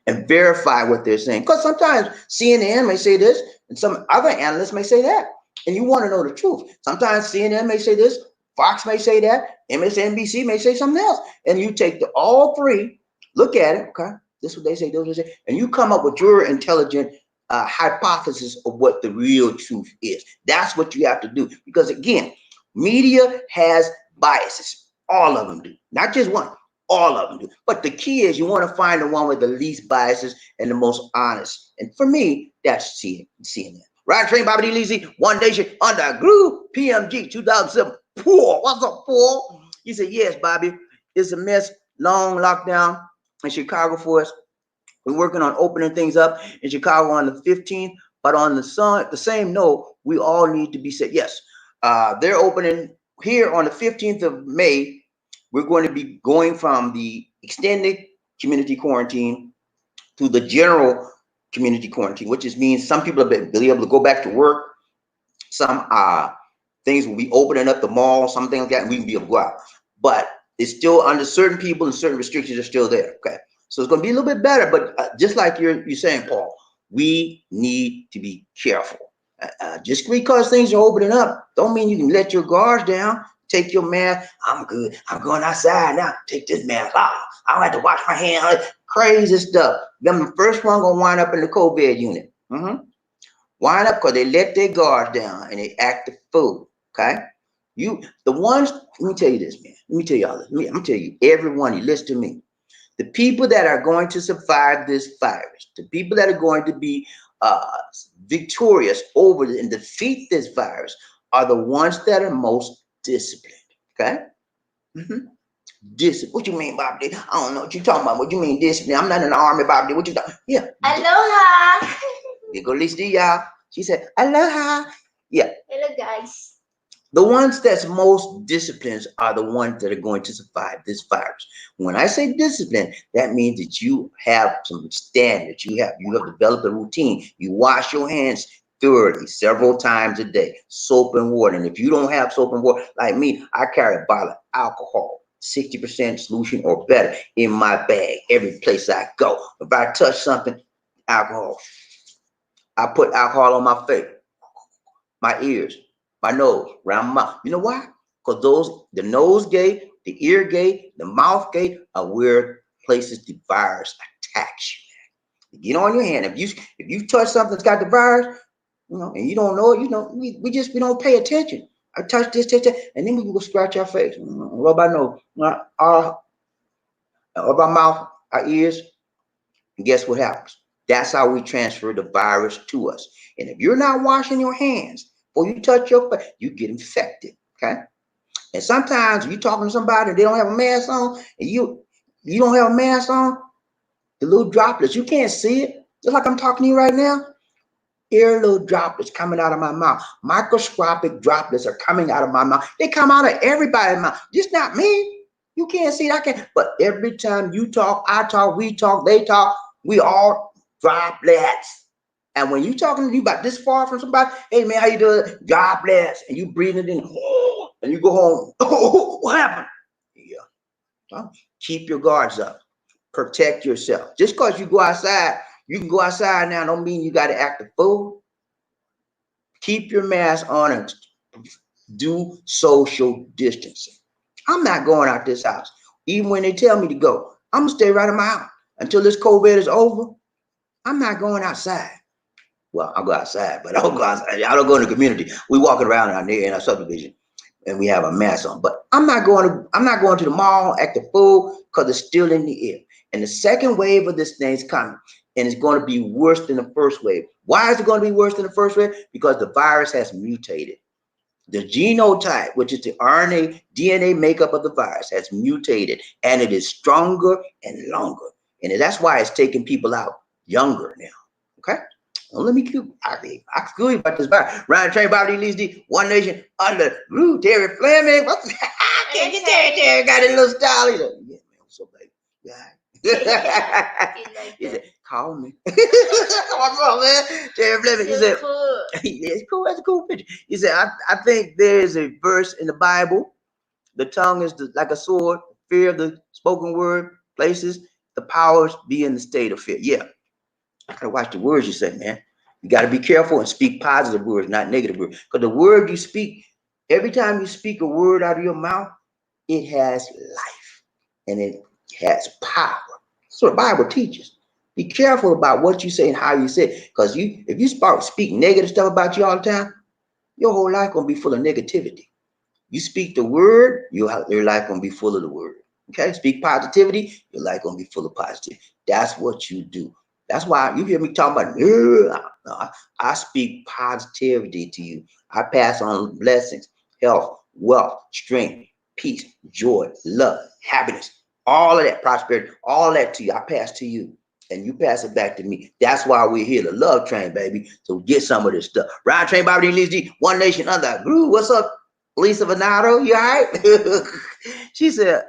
And verify what they're saying. Because sometimes CNN may say this, and some other analysts may say that. And you want to know the truth. Sometimes CNN may say this, Fox may say that, MSNBC may say something else. And you take all three, look at it, okay? This is what they say, this is what they say, and you come up with your intelligent hypothesis of what the real truth is. That's what you have to do. Because again, media has biases. All of them do. Not just one. All of them do. But the key is you want to find the one with the least biases and the most honest. And for me, that's CNN. Ryan Train, Bobby D. Leezy, One Nation, Under Groove, PMG 2007. Paul, what's up, Paul? He said, yes, Bobby, it's a mess. Long lockdown in Chicago for us. We're working on opening things up in Chicago on the 15th. But on the same note, we all need to be said. Yes, they're opening here on the 15th of May. We're going to be going from the extended community quarantine to the general community quarantine, which means some people will be able to go back to work. Some things will be opening up the mall, something like that, and we can be able to go out. But it's still under certain people and certain restrictions are still there. Okay, so it's going to be a little bit better. But just like you're saying, Paul, we need to be careful. Just because things are opening up, don't mean you can let your guards down. Take your mask. I'm good. I'm going outside now. Take this mask off. I don't have to wash my hands. Crazy stuff. Them the first one gonna wind up in the COVID unit. Wind up because they let their guards down and they act the fool. Okay. The ones. Let me tell you this, man. Let me tell y'all this. I'm gonna tell you, everyone. You listen to me. The people that are going to survive this virus, the people that are going to be victorious over and defeat this virus, are the ones that are most disciplined. Okay. Discipline. What you mean, Bob D? I don't know what you talking about. What you mean discipline? I'm not in the army, Bob D. What you talking? Yeah. Aloha. You go listen to y'all. She said, aloha. Yeah. Hello, guys. The ones that's most disciplined are the ones that are going to survive this virus. When I say discipline, that means that you have some standards. You have developed a routine. You wash your hands thoroughly several times a day, soap and water. And if you don't have soap and water, like me, I carry a bottle of alcohol, 60% solution or better, in my bag every place I go. If I touch something, alcohol. I put alcohol on my face, my ears, my nose, around my mouth. You know why? Because the nose gate, the ear gate, the mouth gate are where places the virus attacks you. Get on your hand. If you touch something that's got the virus, and you don't know it, we don't pay attention. I touch this, and then we go scratch our face, rub our nose, rub our mouth, our ears, and guess what happens? That's how we transfer the virus to us. And if you're not washing your hands before you touch your face, you get infected. Okay. And sometimes you're talking to somebody and they don't have a mask on, and you don't have a mask on, the little droplets, you can't see it. Just like I'm talking to you right now. Air little droplets coming out of my mouth. Microscopic droplets are coming out of my mouth. They come out of everybody's mouth. Just not me. You can't see it. I can't. But every time you talk, I talk, we talk, they talk, we all droplets. And when you talking to you about this far from somebody, hey man, how you doing? Droplets. And you breathe it in, and you go home. Oh, what happened? Yeah. So keep your guards up. Protect yourself. Just because you go outside, you can go outside now, don't mean you got to act a fool. Keep your mask on and do social distancing. I'm not going out this house. Even when they tell me to go, I'm going to stay right in my house until this COVID is over. I'm not going outside. Well, I'll go outside, but I don't go outside. I don't go in the community. We walking around out there in our subdivision and we have a mask on. But I'm not going to the mall, act a fool, because it's still in the air. And the second wave of this thing is coming. And it's going to be worse than the first wave. Why is it going to be worse than the first wave? Because the virus has mutated. The genotype, which is the RNA, DNA makeup of the virus, has mutated, and it is stronger and longer. And that's why it's taking people out younger now. Okay? Well, let me I school you about this virus. Ryan Train, Bobby D. Leezy, One Nation, Under Groove, Terry Fleming. What's can't get Terry got a little style. Yeah, man, what's up, baby? Yeah. He said, call me. What's wrong, man? Terry Fleming. He said, It's cool. That's a cool picture. He said, I think there is a verse in the Bible. The tongue is like a sword. Fear of the spoken word places the powers be in the state of fear. Yeah, I gotta watch the words you say, man. You gotta be careful and speak positive words, not negative words. Because the word you speak, every time you speak a word out of your mouth, it has life and it has power. That's what the Bible teaches. Be careful about what you say and how you say it. Because if you speak negative stuff about you all the time, your whole life gonna be full of negativity. You speak the word, your life gonna be full of the word. Okay, speak positivity, your life gonna be full of positivity. That's what you do. That's why you hear me talking about. No, I speak positivity to you. I pass on blessings, health, wealth, strength, peace, joy, love, happiness, all of that prosperity, all that to you. I pass to you, and you pass it back to me. That's why we're here, the love train, baby. So get some of this stuff. Ride train, Bobby Lee, One Nation Under Groove. What's up? Lisa Venado, you all right? She said,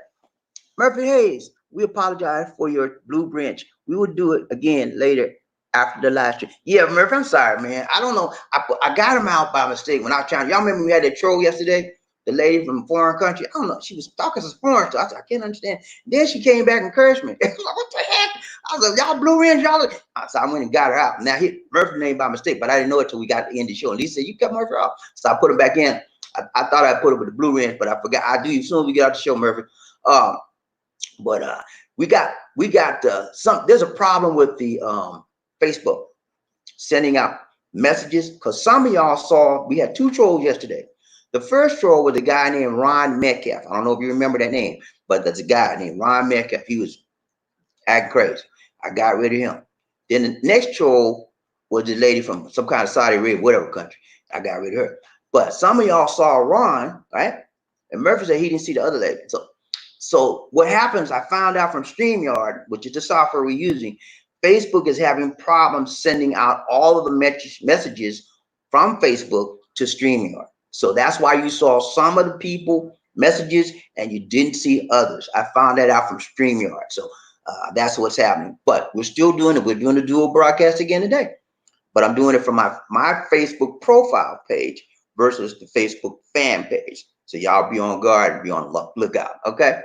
Murphy Hayes, we apologize for your blue branch. We will do it again later after the live stream. Yeah, Murphy, I'm sorry, man. I don't know. I got him out by mistake when I was trying. Y'all remember we had that troll yesterday? The lady from a foreign country. I don't know. She was talking some foreign stuff. I said, I can't understand. Then she came back and cursed me. I was like, what the heck? I was like, y'all blue range, y'all. So I went and got her out. Now, hit Murphy's name by mistake, but I didn't know it till we got to end the show. And Lisa said, you cut Murphy off. So I put him back in. I thought I put it with the blue ranch, but I forgot. I do as soon as we get out the show, Murphy. But we got there's a problem with the Facebook sending out messages, because some of y'all saw we had two trolls yesterday. The first troll was a guy named Ron Metcalf. I don't know if you remember that name, but there's a guy named Ron Metcalf. He was acting crazy. I got rid of him. Then the next troll was the lady from some kind of Saudi Arabia, whatever country. I got rid of her. But some of y'all saw Ron, right? And Murphy said he didn't see the other lady. So what happens, I found out from StreamYard, which is the software we're using, Facebook is having problems sending out all of the messages from Facebook to StreamYard. So that's why you saw some of the people messages and you didn't see others. I found that out from StreamYard. So that's what's happening. But we're still doing it. We're doing a dual broadcast again today. But I'm doing it from my Facebook profile page versus the Facebook fan page. So y'all be on guard and be on the lookout. Okay?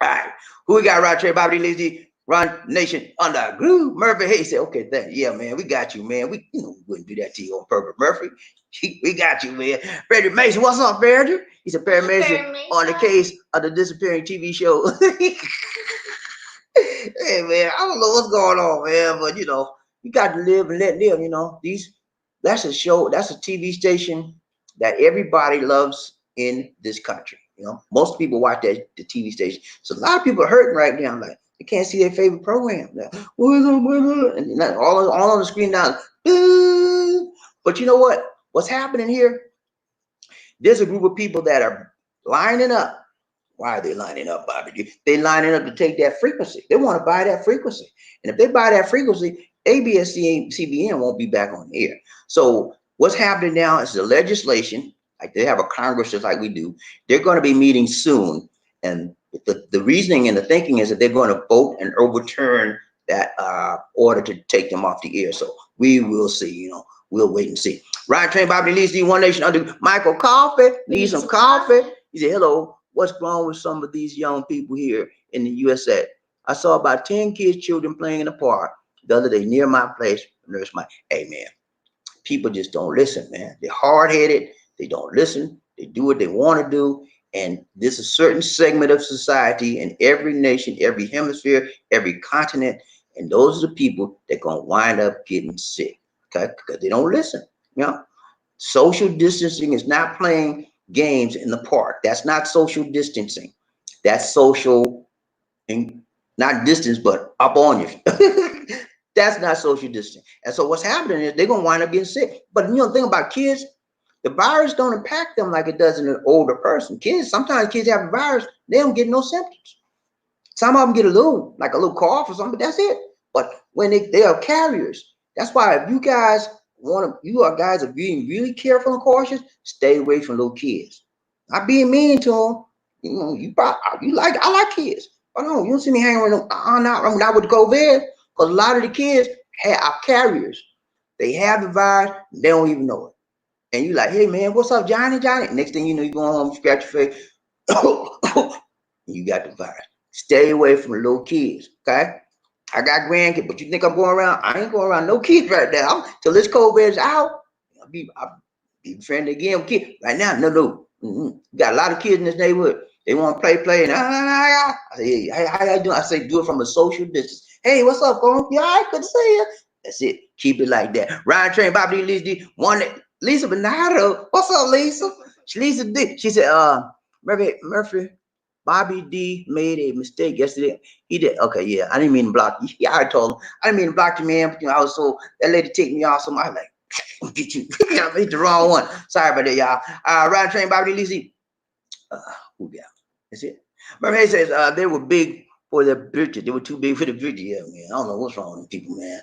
All right. Who we got? Right here, Bobby Lazy. Run Nation Under Groove. Murphy Hayes said, okay, thank you. Yeah, man, we got you, man. We wouldn't do that to you on purpose, Murphy. We got you, man. Freddie Mason, what's up, Freddie? He said, Perry Mason on the case of the disappearing TV show. Hey, man, I don't know what's going on, man, but you got to live and let live. That's a show, that's a TV station that everybody loves in this country. Most people watch the TV station. So a lot of people are hurting right now, like they can't see their favorite program. Like, and all on the screen now. But you know what? What's happening here? There's a group of people that are lining up. Why are they lining up, Bobby? They're lining up to take that frequency. They want to buy that frequency. And if they buy that frequency, ABS-CBN won't be back on the air. So what's happening now is the legislation, like they have a Congress just like we do. They're going to be meeting soon. And the reasoning and the thinking is that they're going to vote and overturn that order to take them off the air. So we will see, we'll wait and see. Ryan Train, Bobby Lee, One Nation Under Michael Coffee. Need some coffee. He said, hello. What's wrong with some of these young people here in the USA? I saw about 10 children playing in the park the other day near my place. Hey, man, people just don't listen, man. They're hard-headed. They don't listen. They do what they want to do. And there's a certain segment of society in every nation, every hemisphere, every continent. And those are the people that are going to wind up getting sick, okay? Because they don't listen. Social distancing is not playing games in the park. That's not social distancing. That's social, not distance, but up on you. That's not social distancing. And so what's happening is they're going to wind up getting sick. But the thing about kids, the virus don't impact them like it does in an older person. Sometimes kids have a virus, they don't get no symptoms. Some of them get a little cough or something, but that's it. But when they are carriers, that's why if you guys guys are being really careful and cautious, stay away from little kids. Not being mean to them. I like kids. But no, you don't see me hanging with them. Not with COVID, because a lot of the kids are carriers. They have the virus, they don't even know it. And you like, hey man, what's up, Johnny? Next thing you know, you go home, scratch your face. You got the virus. Stay away from little kids, okay? I got grandkids, but you think I'm going around? I ain't going around no kids right now. Till this COVID is out, I'll be friendly again with kids. Right now, no. Got a lot of kids in this neighborhood. They want to play, and I say, hey, how y'all doing? I say, do it from a social distance. Hey, what's up, Colin? You all right? Good to see you. That's it. Keep it like that. Ryan Train, Bobby Lisa, Lisa Bernardo. What's up, Lisa? Lisa D. She said, Murphy, Bobby D made a mistake yesterday. He did. Okay, yeah. I didn't mean to block you. Yeah, I told him. I didn't mean to block you, man. But, I was so, that lady take me off. So I was like, get you. I hit the wrong one. Sorry about that, y'all. Ryan Train, Bobby Lisa. Who got? That's it. Remember, he says they were big for the bridges. They were too big for the bridges. Yeah, man. I don't know what's wrong with people, man.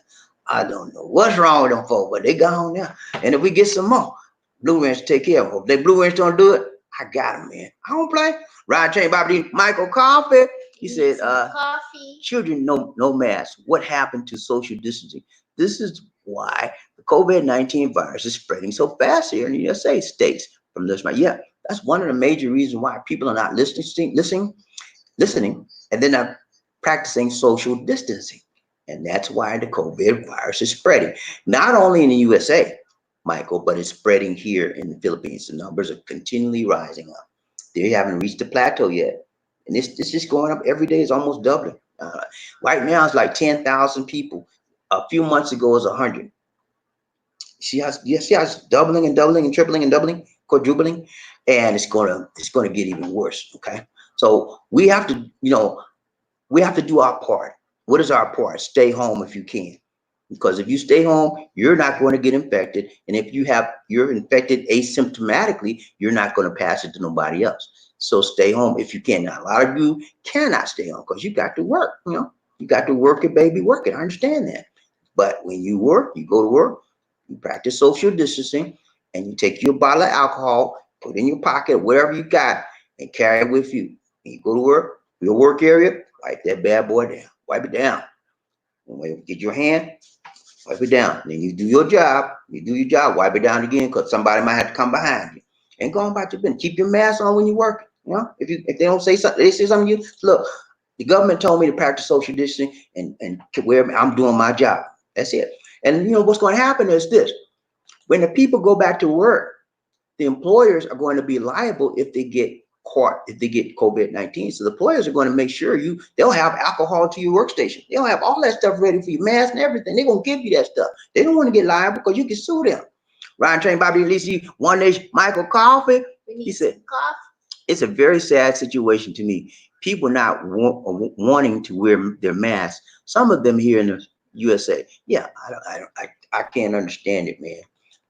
I don't know what's wrong with them folks, but they gone now. And if we get some more, Blue Ranch take care of them. If they Blue Ranch don't do it, I got them, man. I don't play. Ryan Chain, Bobby, Michael Coffee. He said, coffee. Children, no mask. What happened to social distancing? This is why the COVID-19 virus is spreading so fast here in the USA states. From this, yeah, that's one of the major reasons why people are not listening, and they're not practicing social distancing. And that's why the COVID virus is spreading, not only in the USA, Michael, but it's spreading here in the Philippines. The numbers are continually rising up. They haven't reached the plateau yet. And it's just going up every day. It's almost doubling. Right now, it's like 10,000 people. A few months ago, it was 100. See how it's doubling and doubling and tripling and doubling, quadrupling, and it's gonna get even worse. Okay, so we have to, we have to do our part. What is our part? Stay home if you can, because if you stay home, you're not going to get infected, and if you're infected asymptomatically, you're not going to pass it to nobody else. So stay home if you can. Now, a lot of you cannot stay home because you got to work. You got to work it, baby, work it. I understand that, but when you work, you go to work. You practice social distancing, and you take your bottle of alcohol, put it in your pocket, whatever you got, and carry it with you. When you go to work, your work area, wipe that bad boy down. Wipe it down. When you get your hand, wipe it down. Then you do your job. Wipe it down again, because somebody might have to come behind you. And go on about your business. Keep your mask on when you work. If they don't say something, they say something to you. Look, the government told me to practice social distancing and to where I'm doing my job. That's it. And what's going to happen is this: when the people go back to work, the employers are going to be liable if they get caught, if they get COVID-19. So the employers are going to make sure they'll have alcohol to your workstation. They'll have all that stuff ready for your mask and everything. They're going to give you that stuff. They don't want to get liable because you can sue them. Ryan Train, Bobby Lisa, One Nation, Michael Coffee. He said, it's a very sad situation to me. People not wanting to wear their masks. Some of them here in the USA. Yeah, I can't understand it, man.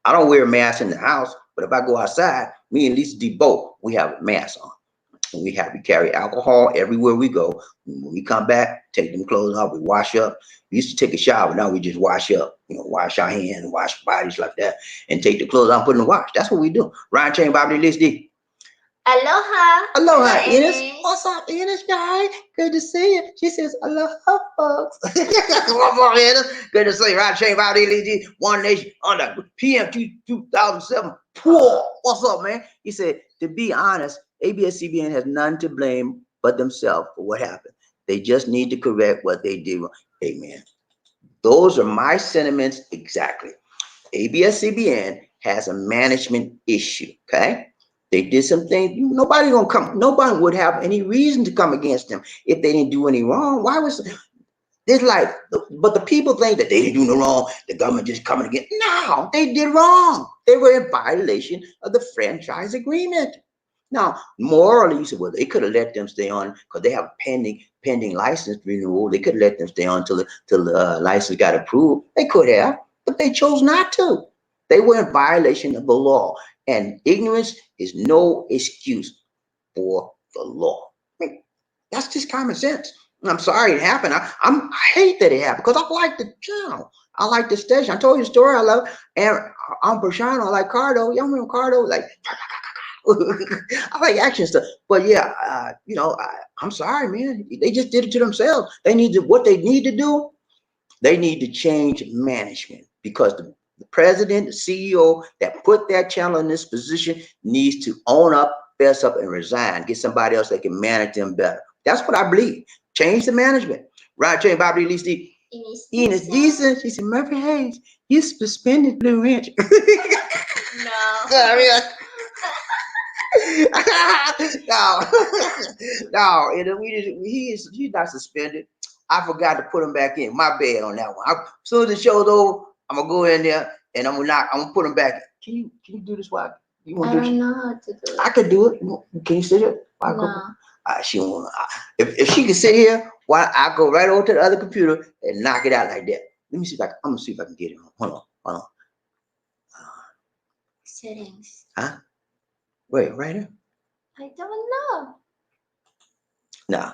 I don't wear a mask in the house, but if I go outside, me and Lisa D both, we have a mask on. And we carry alcohol everywhere we go. When we come back, take them clothes off, we wash up. We used to take a shower, now we just wash up, wash our hands, wash bodies like that, and take the clothes off, put in the wash. That's what we do. Ryan Chain, Bobby Lisa D. Aloha. Aloha, Ines. What's up, Ines, guy? Good to see you. She says, aloha, folks. What's up, Ines? Good to see you. Right, Shane, Bobby, LED, One Nation, on the PM 2007. What's up, man? He said, to be honest, ABS-CBN has none to blame but themselves for what happened. They just need to correct what they did. Amen. Those are my sentiments exactly. ABS-CBN has a management issue, okay? They did some things. Nobody would have any reason to come against them if they didn't do any wrong. Why was it's like, but the people think that they didn't do no wrong. The government just coming against. No, they did wrong. They were in violation of the franchise agreement. Now, morally, you said, well, they could have let them stay on because they have pending license renewal. They could let them stay on till the license got approved. They could have, but they chose not to. They were in violation of the law. And ignorance is no excuse for the law. I mean, that's just common sense. I'm sorry it happened. I hate that it happened because I like the channel. I like the station. I told you the story. I love, and I'm Brashano. I like Cardo. Y'all remember Cardo? Like, I like action stuff. But yeah, I'm sorry, man. They just did it to themselves. What they need to do. They need to change management because The president, the CEO that put that channel in this position needs to own up, fess up, and resign. Get somebody else that can manage them better. That's what I believe. Change the management. Right, change Bobby released the Enos decent. She said, Murphy Hayes, you suspended Blue Ranch. No. Sorry. No, no, he's not suspended. I forgot to put him back in. My bad on that one. As soon as the show's over, I'm gonna go in there and I'm gonna put him back. Can you do this? Why? You want I to do don't this? know how to do it. I could do it. Can you sit here? No. She won't. If she can sit here, why I go right over to the other computer and knock it out like that. Let me see if I'm gonna see if I can get it. Hold on. Settings. Huh? Wait, right here. I don't know. Nah.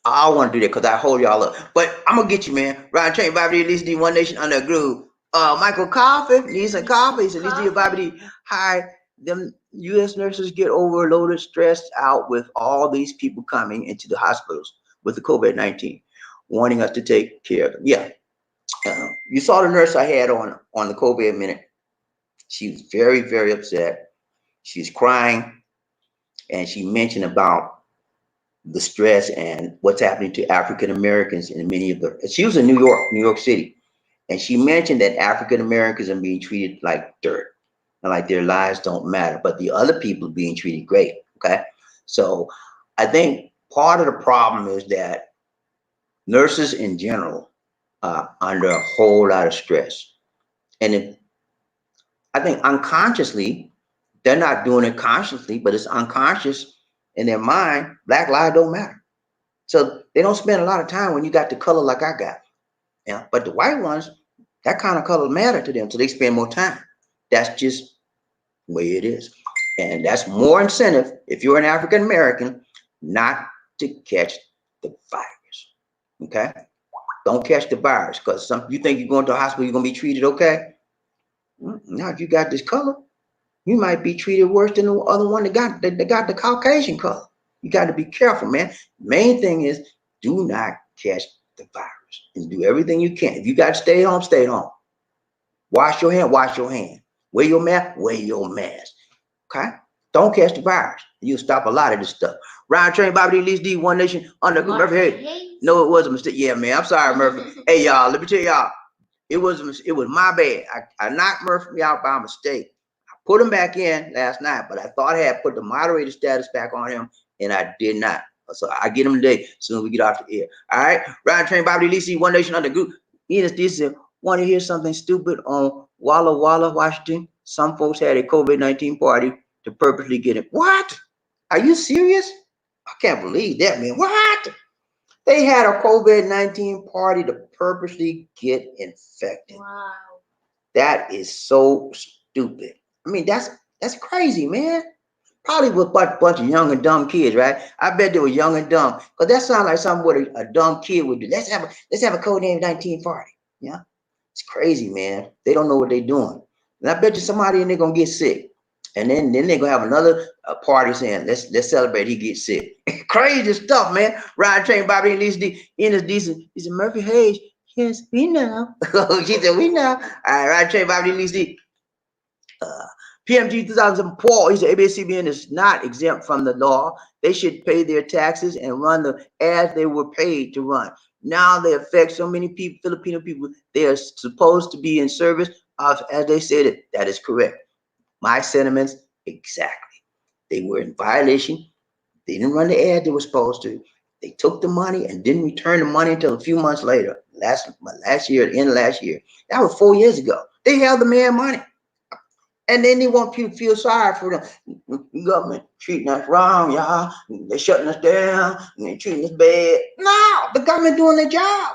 I want to do that because I hold y'all up. But I'm gonna get you, man. Ryan Train, Bobby D, at least D, One Nation Under a Groove. Michael Coffee needs some coffee. He said, at least D, Bobby D. Hi, them U.S. nurses get overloaded, stressed out with all these people coming into the hospitals with the COVID-19, wanting us to take care of them. Yeah. You saw the nurse I had on the COVID minute. She was very, very upset. She's crying, and she mentioned about the stress and what's happening to African Americans in many of the. She was in New York City, and she mentioned that African Americans are being treated like dirt and like their lives don't matter, but the other people are being treated great. Okay, so I think part of the problem is that nurses in general are under a whole lot of stress, and I think unconsciously they're not doing it consciously, but it's unconscious in their mind. Black lives don't matter. So they don't spend a lot of time when you got the color like I got. Yeah. But the white ones, that kind of color matter to them. So they spend more time. That's just the way it is. And that's more incentive if you're an African American not to catch the virus. Okay? Don't catch the virus because you think you're going to the hospital, you're gonna be treated okay. Now if you got this color, you might be treated worse than the other one that got the Caucasian color. You got to be careful, man. Main thing is do not catch the virus and do everything you can. If you got to stay home, stay home. Wash your hand, wash your hand. Wear your mask, wear your mask. Okay? Don't catch the virus. You'll stop a lot of this stuff. Ryan Train, Bobby D, Least D, One Nation, Under Murphy. Hey, no, it was a mistake. Yeah, man. I'm sorry, Murphy. Hey, y'all, let me tell y'all. It was my bad. I knocked Murphy out by mistake. Put him back in last night, but I thought I had put the moderator status back on him, and I did not. So I get him today as soon as we get off the air. All right. Ryan Train, Bobby Lee, One Nation Under Group. This want to hear something stupid on Walla Walla, Washington? Some folks had a COVID-19 party to purposely get it. What? Are you serious? I can't believe that, man. What? They had a COVID-19 party to purposely get infected. Wow. That is so stupid. I mean, that's crazy, man. Probably with a bunch of young and dumb kids, right? I bet they were young and dumb. Because that sounds like something what a dumb kid would do. Let's have a COVID-19 party. Yeah. It's crazy, man. They don't know what they're doing. And I bet you somebody in there gonna get sick. And then they're gonna have another party saying, let's celebrate he gets sick. Crazy stuff, man. Ryan Train, Bobby and Lisa in is decent. He said, Murphy Hayes, yes, we know. She said, we know. All right, Ryan Train, Bobby and Lisa. PMG 2004, he said ABS-CBN is not exempt from the law. They should pay their taxes and run the ads they were paid to run. Now they affect so many people, Filipino people. They are supposed to be in service of, as they said, that is correct. My sentiments, exactly. They were in violation. They didn't run the ad they were supposed to. They took the money and didn't return the money until a few months later. Last year, the end of last year. That was 4 years ago. They held the man money. And then they want people to feel sorry for them. The government treating us wrong, y'all. They're shutting us down. And they're treating us bad. No, the government doing their job.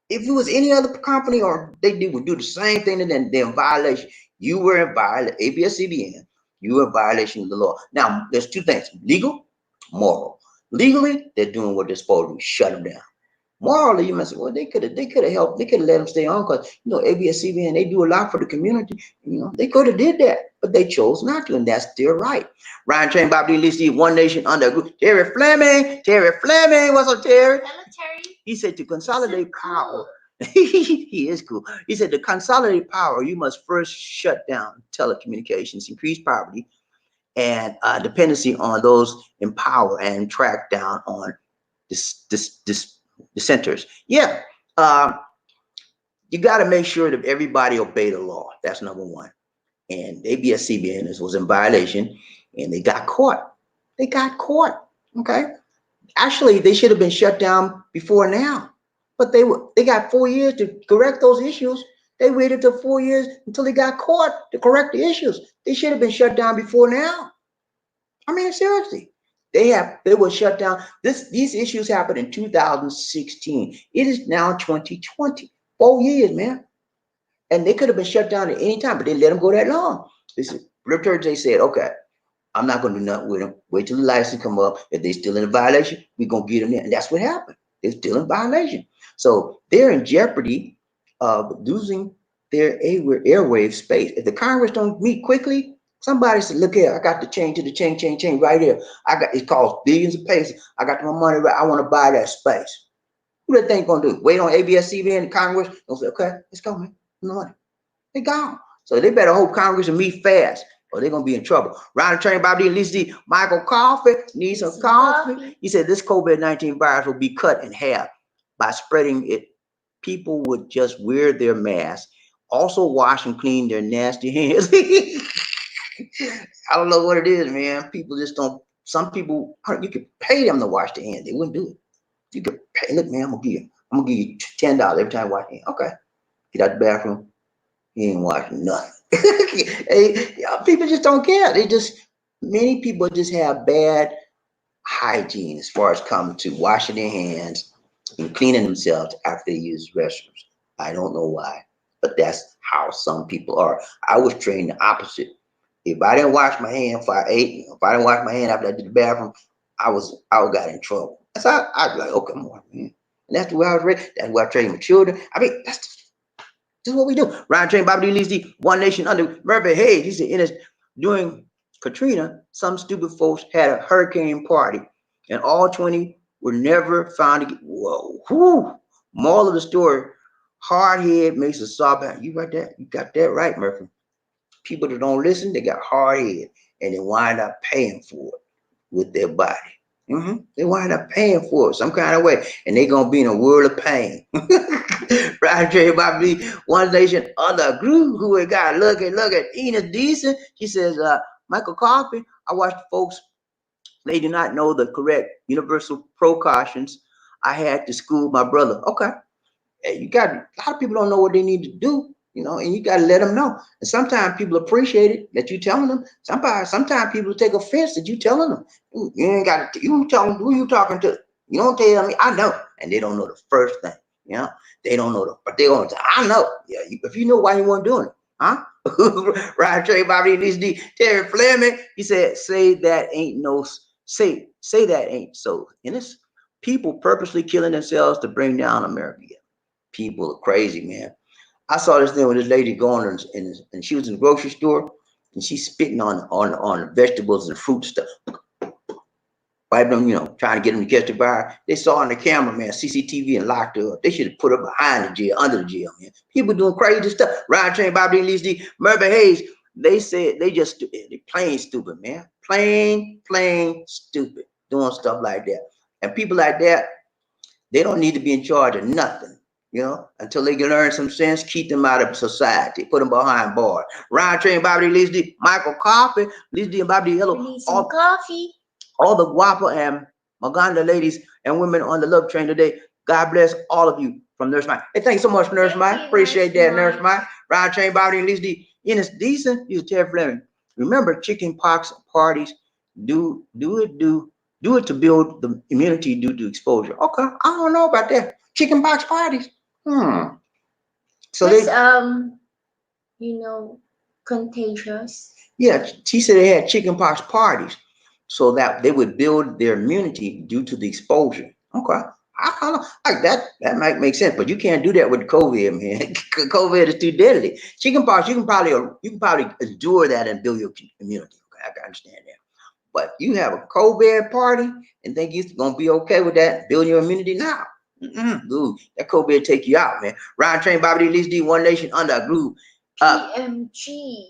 If it was any other company or they would do the same thing, then they're in violation. You were in violation, ABS-CBN. You were in violation of the law. Now, there's two things: legal, moral. Legally, they're doing what they're supposed to do. Shut them down. Morally, you must say, well, they could have helped. They could have let them stay on because, ABS-CBN, they do a lot for the community. They could have did that, but they chose not to, and that's their right. Ryan Train, Bob D. Lee, Steve, One Nation Under a Group. Terry Fleming, what's up, Terry? Hello, Terry. He said to consolidate power He is cool. He said to consolidate power, you must first shut down telecommunications, increase poverty and dependency on those in power, and track down on this dissenters. Yeah, uh, you got to make sure that everybody obey the law. That's number one. And ABS-CBN was in violation, and they got caught. They got caught. Okay. Actually, they should have been shut down before now, but they got 4 years to correct those issues. They waited till 4 years until they got caught to correct the issues. They should have been shut down before now. I mean, seriously, they were shut down. These issues happened in 2016. It is now 2020. 4 years, man, and they could have been shut down at any time, but they let them go that long. They said, okay, I'm not going to do nothing with them. Wait till the license come up. If they're still in a violation, we're going to get them in. And that's what happened. They're still in violation. So they're in jeopardy of losing their airwave space. If the Congress don't meet quickly, somebody said, look here, I got the chain to the chain right here. It costs billions of pesos. I got my money right. I want to buy that space. Who they think going to do? Wait on ABS-CBN and Congress? They'll say, okay, let's go, man. No money. They gone. So they better hope Congress will meet fast, or they're gonna be in trouble. Round the train, Bobby, at least the Michael Coffee needs some coffee. He said this COVID-19 virus will be cut in half by spreading it. People would just wear their masks, also wash and clean their nasty hands. I don't know what it is, man. People just don't. Some people, you could pay them to wash their hands. They wouldn't do it. You could pay. Look, man, I'm gonna give you $10 every time you wash your hands. Okay, get out the bathroom. He ain't watching nothing. People just don't care. Many people just have bad hygiene as far as coming to washing their hands and cleaning themselves after they use restrooms. I don't know why, but that's how some people are. I was trained the opposite. If I didn't wash my hand before I ate, if I didn't wash my hand after I did the bathroom, I got in trouble. So I'd be like, okay, come on, man. And that's the way I was raised. That's why I trained my children. I mean, this is what we do. Ryan Train, Bobby Lee, One Nation Under Murphy Hayes. He said, during Katrina, some stupid folks had a hurricane party, and all 20 were never found again. Whoa, whoo. Moral of the story: hard head makes a soft hand. You got that? You got that right, Murphy. People that don't listen, they got hard head, and they wind up paying for it with their body. They wind up paying for it some kind of way, and they're gonna be in a world of pain. Right, Trey, Bobby, One Nation Under Group, who we got? Look at Enos Decent. She says, Michael Coffey, I watched folks, they do not know the correct universal precautions. I had to school my brother. Okay. Hey, a lot of people don't know what they need to do, and you got to let them know. And sometimes people appreciate it that you telling them. Sometimes people take offense that you telling them. You ain't got to. You telling who you talking to. You don't tell me. I know, and they don't know the first thing. They don't know but they gonna say, I know. Yeah, if you know why you weren't doing it, huh? Right, Trey Bobby D. Terry Fleming. He said, say that ain't so. And it's people purposely killing themselves to bring down America. People are crazy, man. I saw this thing with this lady going and she was in the grocery store and she's spitting on the vegetables and fruit stuff. Wiping them, trying to get them to catch the fire. They saw on the camera, man, CCTV, and locked her up. They should have put her behind the jail, under the jail, man. People doing crazy stuff. Ryan Train, Bobby Lee, Murphy Hayes. They said they just they plain stupid, man. Plain stupid, doing stuff like that. And people like that, they don't need to be in charge of nothing. Until they can learn some sense, keep them out of society, put them behind bars. Ryan Train, Bobby Lee, Michael Coffey, Lee and Bobby Yellow. Coffee. All the Guapa and Maganda ladies and women on the love train today. God bless all of you from Nurse Mike. Hey, thanks so much, Nurse Mike. Appreciate that, Nurse Mike. Ryan Train, Bobby Lee, Enos Decent. You Terry Fleming. Remember, chicken pox parties do it to build the immunity due to exposure. Okay, I don't know about that. Chicken pox parties. So contagious. Yeah, she said they had chicken pox parties so that they would build their immunity due to the exposure. Okay, I like that. That might make sense, but you can't do that with COVID, man. COVID is too deadly. Chicken pox, you can probably endure that and build your immunity. Okay, I can understand that. But you have a COVID party and think you're gonna be okay with that, build your immunity now. Dude, that COVID take you out, man. Ryan Train, Bobby D, at least D, One Nation under a group. PMG.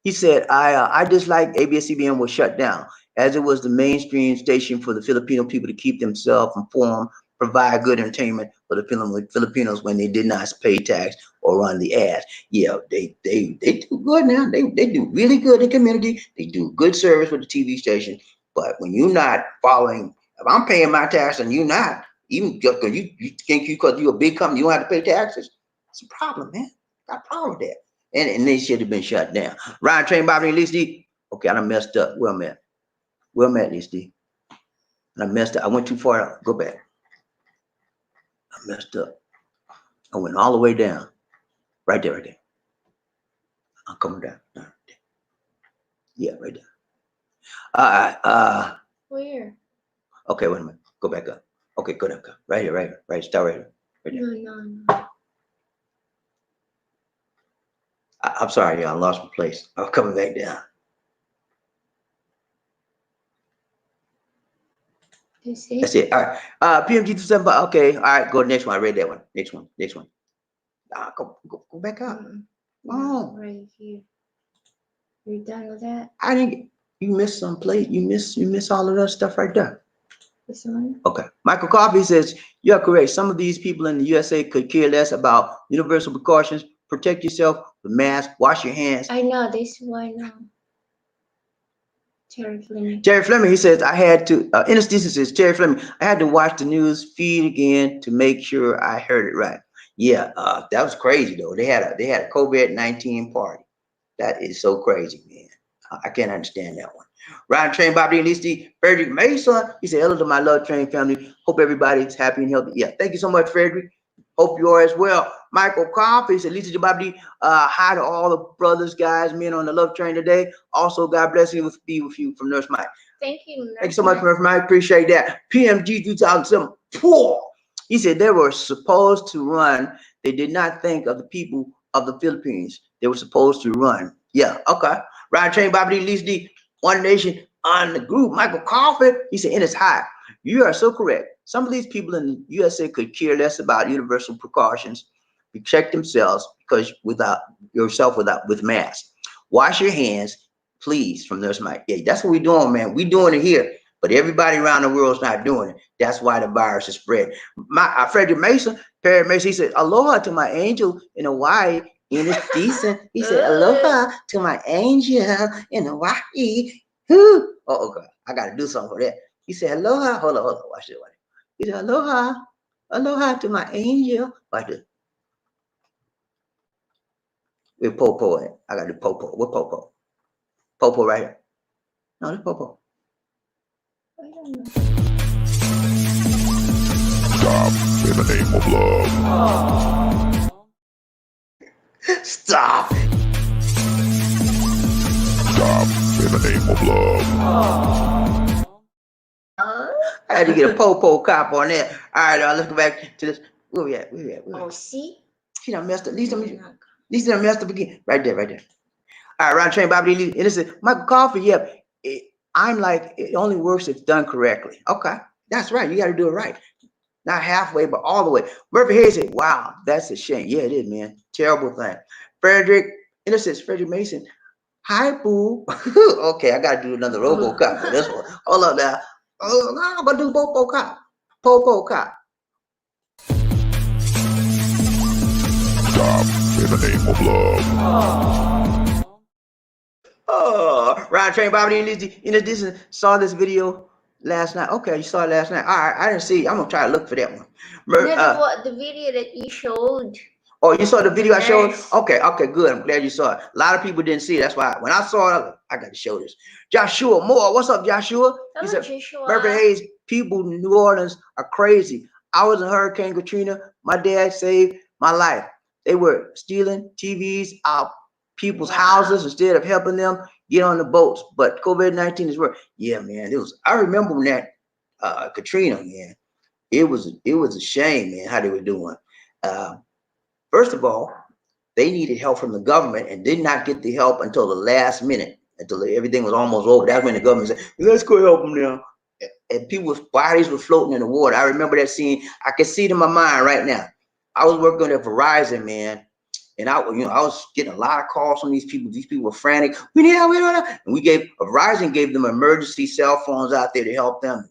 He said, I dislike ABS-CBN was shut down as it was the mainstream station for the Filipino people to keep themselves informed, provide good entertainment for the Filipinos when they did not pay tax or run the ads. Yeah, they do good now. They do really good in the community. They do good service with the TV station. But when you're not following, if I'm paying my tax and you're not, even just because you think because you're a big company, you don't have to pay taxes, it's a problem, man. Got a problem with that. And they should have been shut down. Ryan Train, Bobby, at least D. Okay, I done messed up. Where I'm at? Where I'm at, at least D. And I messed up. I went too far. Go back. I messed up. I went all the way down. Right there, right there. I'm coming down. Right there. Yeah, right there. Where? Okay, wait a minute. Go back up. Okay, go down. Right here, right here. Right, start right here. Right there. No. I'm sorry, y'all. I lost my place. I'm coming back down. That's it. All right. PMG 27. Okay. All right. Go to the next one. I read that one. Next one. Go back up. Oh, right here. You're done with that? I didn't. You missed some plate. You miss all of that stuff right there. This one? Okay. Michael Coffey says you're correct. Some of these people in the USA could care less about universal precautions. Protect yourself with mask. Wash your hands. I know this one. Terry Fleming, he says, I had to, anesthesia says, Terry Fleming, I had to watch the news feed again to make sure I heard it right. Yeah, that was crazy though. They had a COVID-19 party. That is so crazy, man. I can't understand that one. Ryan Train, Bobby, at least the Frederick Mason, he said, hello to my Love Train family. Hope everybody's happy and healthy. Yeah, thank you so much, Frederick. Hope you are as well. Michael Coffey said, Lisa Jababdi, hi to all the brothers, guys, men on the Love Train today. Also, God bless you, be with you from Nurse Mike. Thank you. Thank you so much, Nurse Mike. Appreciate that. PMG 2007. He said they were supposed to run. They did not think of the people of the Philippines. They were supposed to run. Yeah, okay. Ryan Train, Bobby, at least the One Nation on the group. Michael Coffey, he said, it is high. You are so correct. Some of these people in the USA could care less about universal precautions. Protect themselves with masks. Wash your hands, please, from Nurse Mike. Yeah, that's what we're doing, man. We're doing it here, but everybody around the world's not doing it. That's why the virus is spread. Frederick Mason, Perry Mason, he said, aloha to my angel in Hawaii. And it's decent. He said, aloha to my angel in Hawaii. Oh, okay. I got to do something for that. He said, aloha. Hold on. Watch this. He said, aloha to my angel. Watch this. With Popo in. I got to do Popo. What Popo? Popo right here. No, this Popo. I don't know. Stop in the name of love. Stop. Stop in the name of love. I had to get a Popo cop on that. All right, let's go back to this. Where we at? Oh, see? She done messed up. At least done messed up again. Right there. All right, Ron Train, Bobby Lee. And listen, Michael Coffey, yeah. I'm like, it only works if done correctly. Okay, that's right. You got to do it right. Not halfway, but all the way. Murphy Hayes said, wow, that's a shame. Yeah, it is, man. Terrible thing. Frederick, Innocence, Frederick Mason. Hi, boo. Okay, I got to do another RoboCop for this one. Hold up now. Oh, no, I'm going to do Popo Cop. Stop in the name of love. Oh, Ryan Train, Bobby, and saw this video last night. Okay, you saw it last night. All right, I didn't see it. I'm going to try to look for that one. The video that you showed. Oh, you saw the video I showed? Yes. Okay, good. I'm glad you saw it. A lot of people didn't see it. That's why when I saw it, I got to show this. Joshua Moore, what's up, Joshua? He said, Murphy Hayes, people in New Orleans are crazy. I was in Hurricane Katrina. My dad saved my life. They were stealing TVs out people's houses instead of helping them get on the boats. But COVID-19 is worse. Yeah, man. I remember when that Katrina, man. It was a shame, man, how they were doing. First of all, they needed help from the government and did not get the help until the last minute, until everything was almost over. That's when the government said, let's go help them now. and people's bodies were floating in the water. I remember that scene. I can see it in my mind right now. I was working at Verizon, man, and I was getting a lot of calls from these people. These people were frantic. We need help. We don't know. And Verizon gave them emergency cell phones out there to help them.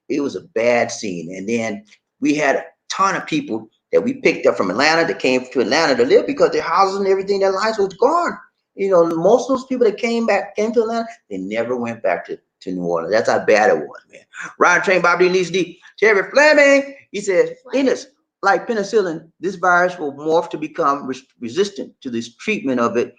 It was a bad scene. And then we had a ton of people that we picked up from Atlanta that came to Atlanta to live because their houses and everything, their lives was gone. Most of those people that came to Atlanta, they never went back to New Orleans. That's how bad it was, man. Ryan Train, Bobby Lees D. Terry Fleming, he says, Enos, like penicillin, this virus will morph to become resistant to this treatment of it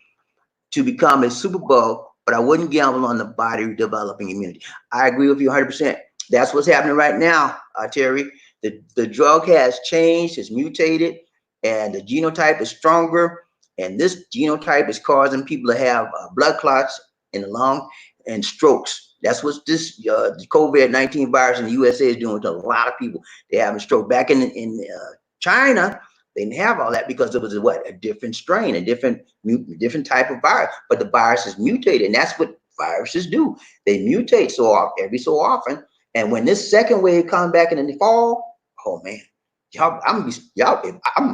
to become a superbug, but I wouldn't gamble on the body developing immunity. I agree with you 100%. That's what's happening right now, Terry. The drug has changed, it's mutated, and the genotype is stronger. And this genotype is causing people to have blood clots in the lung and strokes. That's what this COVID-19 virus in the USA is doing to a lot of people. They're having stroke. Back in China, they didn't have all that because it was a different strain, a different type of virus. But the virus is mutated, and that's what viruses do. They mutate every so often. And when this second wave comes back in the fall, oh man, I'm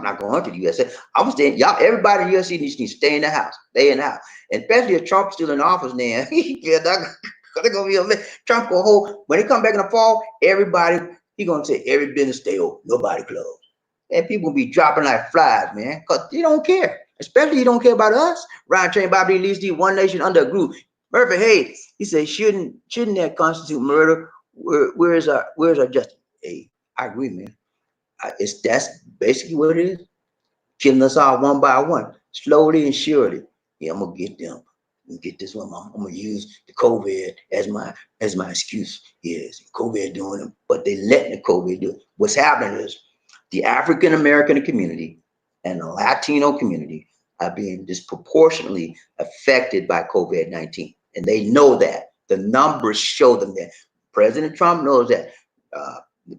not going to the USA. I'm staying. Y'all, everybody in the USA needs to stay in the house. Stay in the house, and especially if Trump's still in office now. They're gonna be a Trump will hold when he come back in the fall. Everybody, he gonna say every business stay open, nobody closed, and people be dropping like flies, man, because they don't care. Especially you don't care about us. Ryan Train, Bobby Lee, D, One Nation under a group. Murphy Hayes, he said, shouldn't that constitute murder? Where's our justice? Hey, I agree, man. That's basically what it is. Killing us all one by one, slowly and surely. Yeah, I'm gonna get them. Get this one. I'm gonna use the COVID as my excuse. Yes, COVID doing it, but they letting the COVID do it. What's happening is the African American community and the Latino community are being disproportionately affected by COVID-19, and they know that. The numbers show them that. President Trump knows that.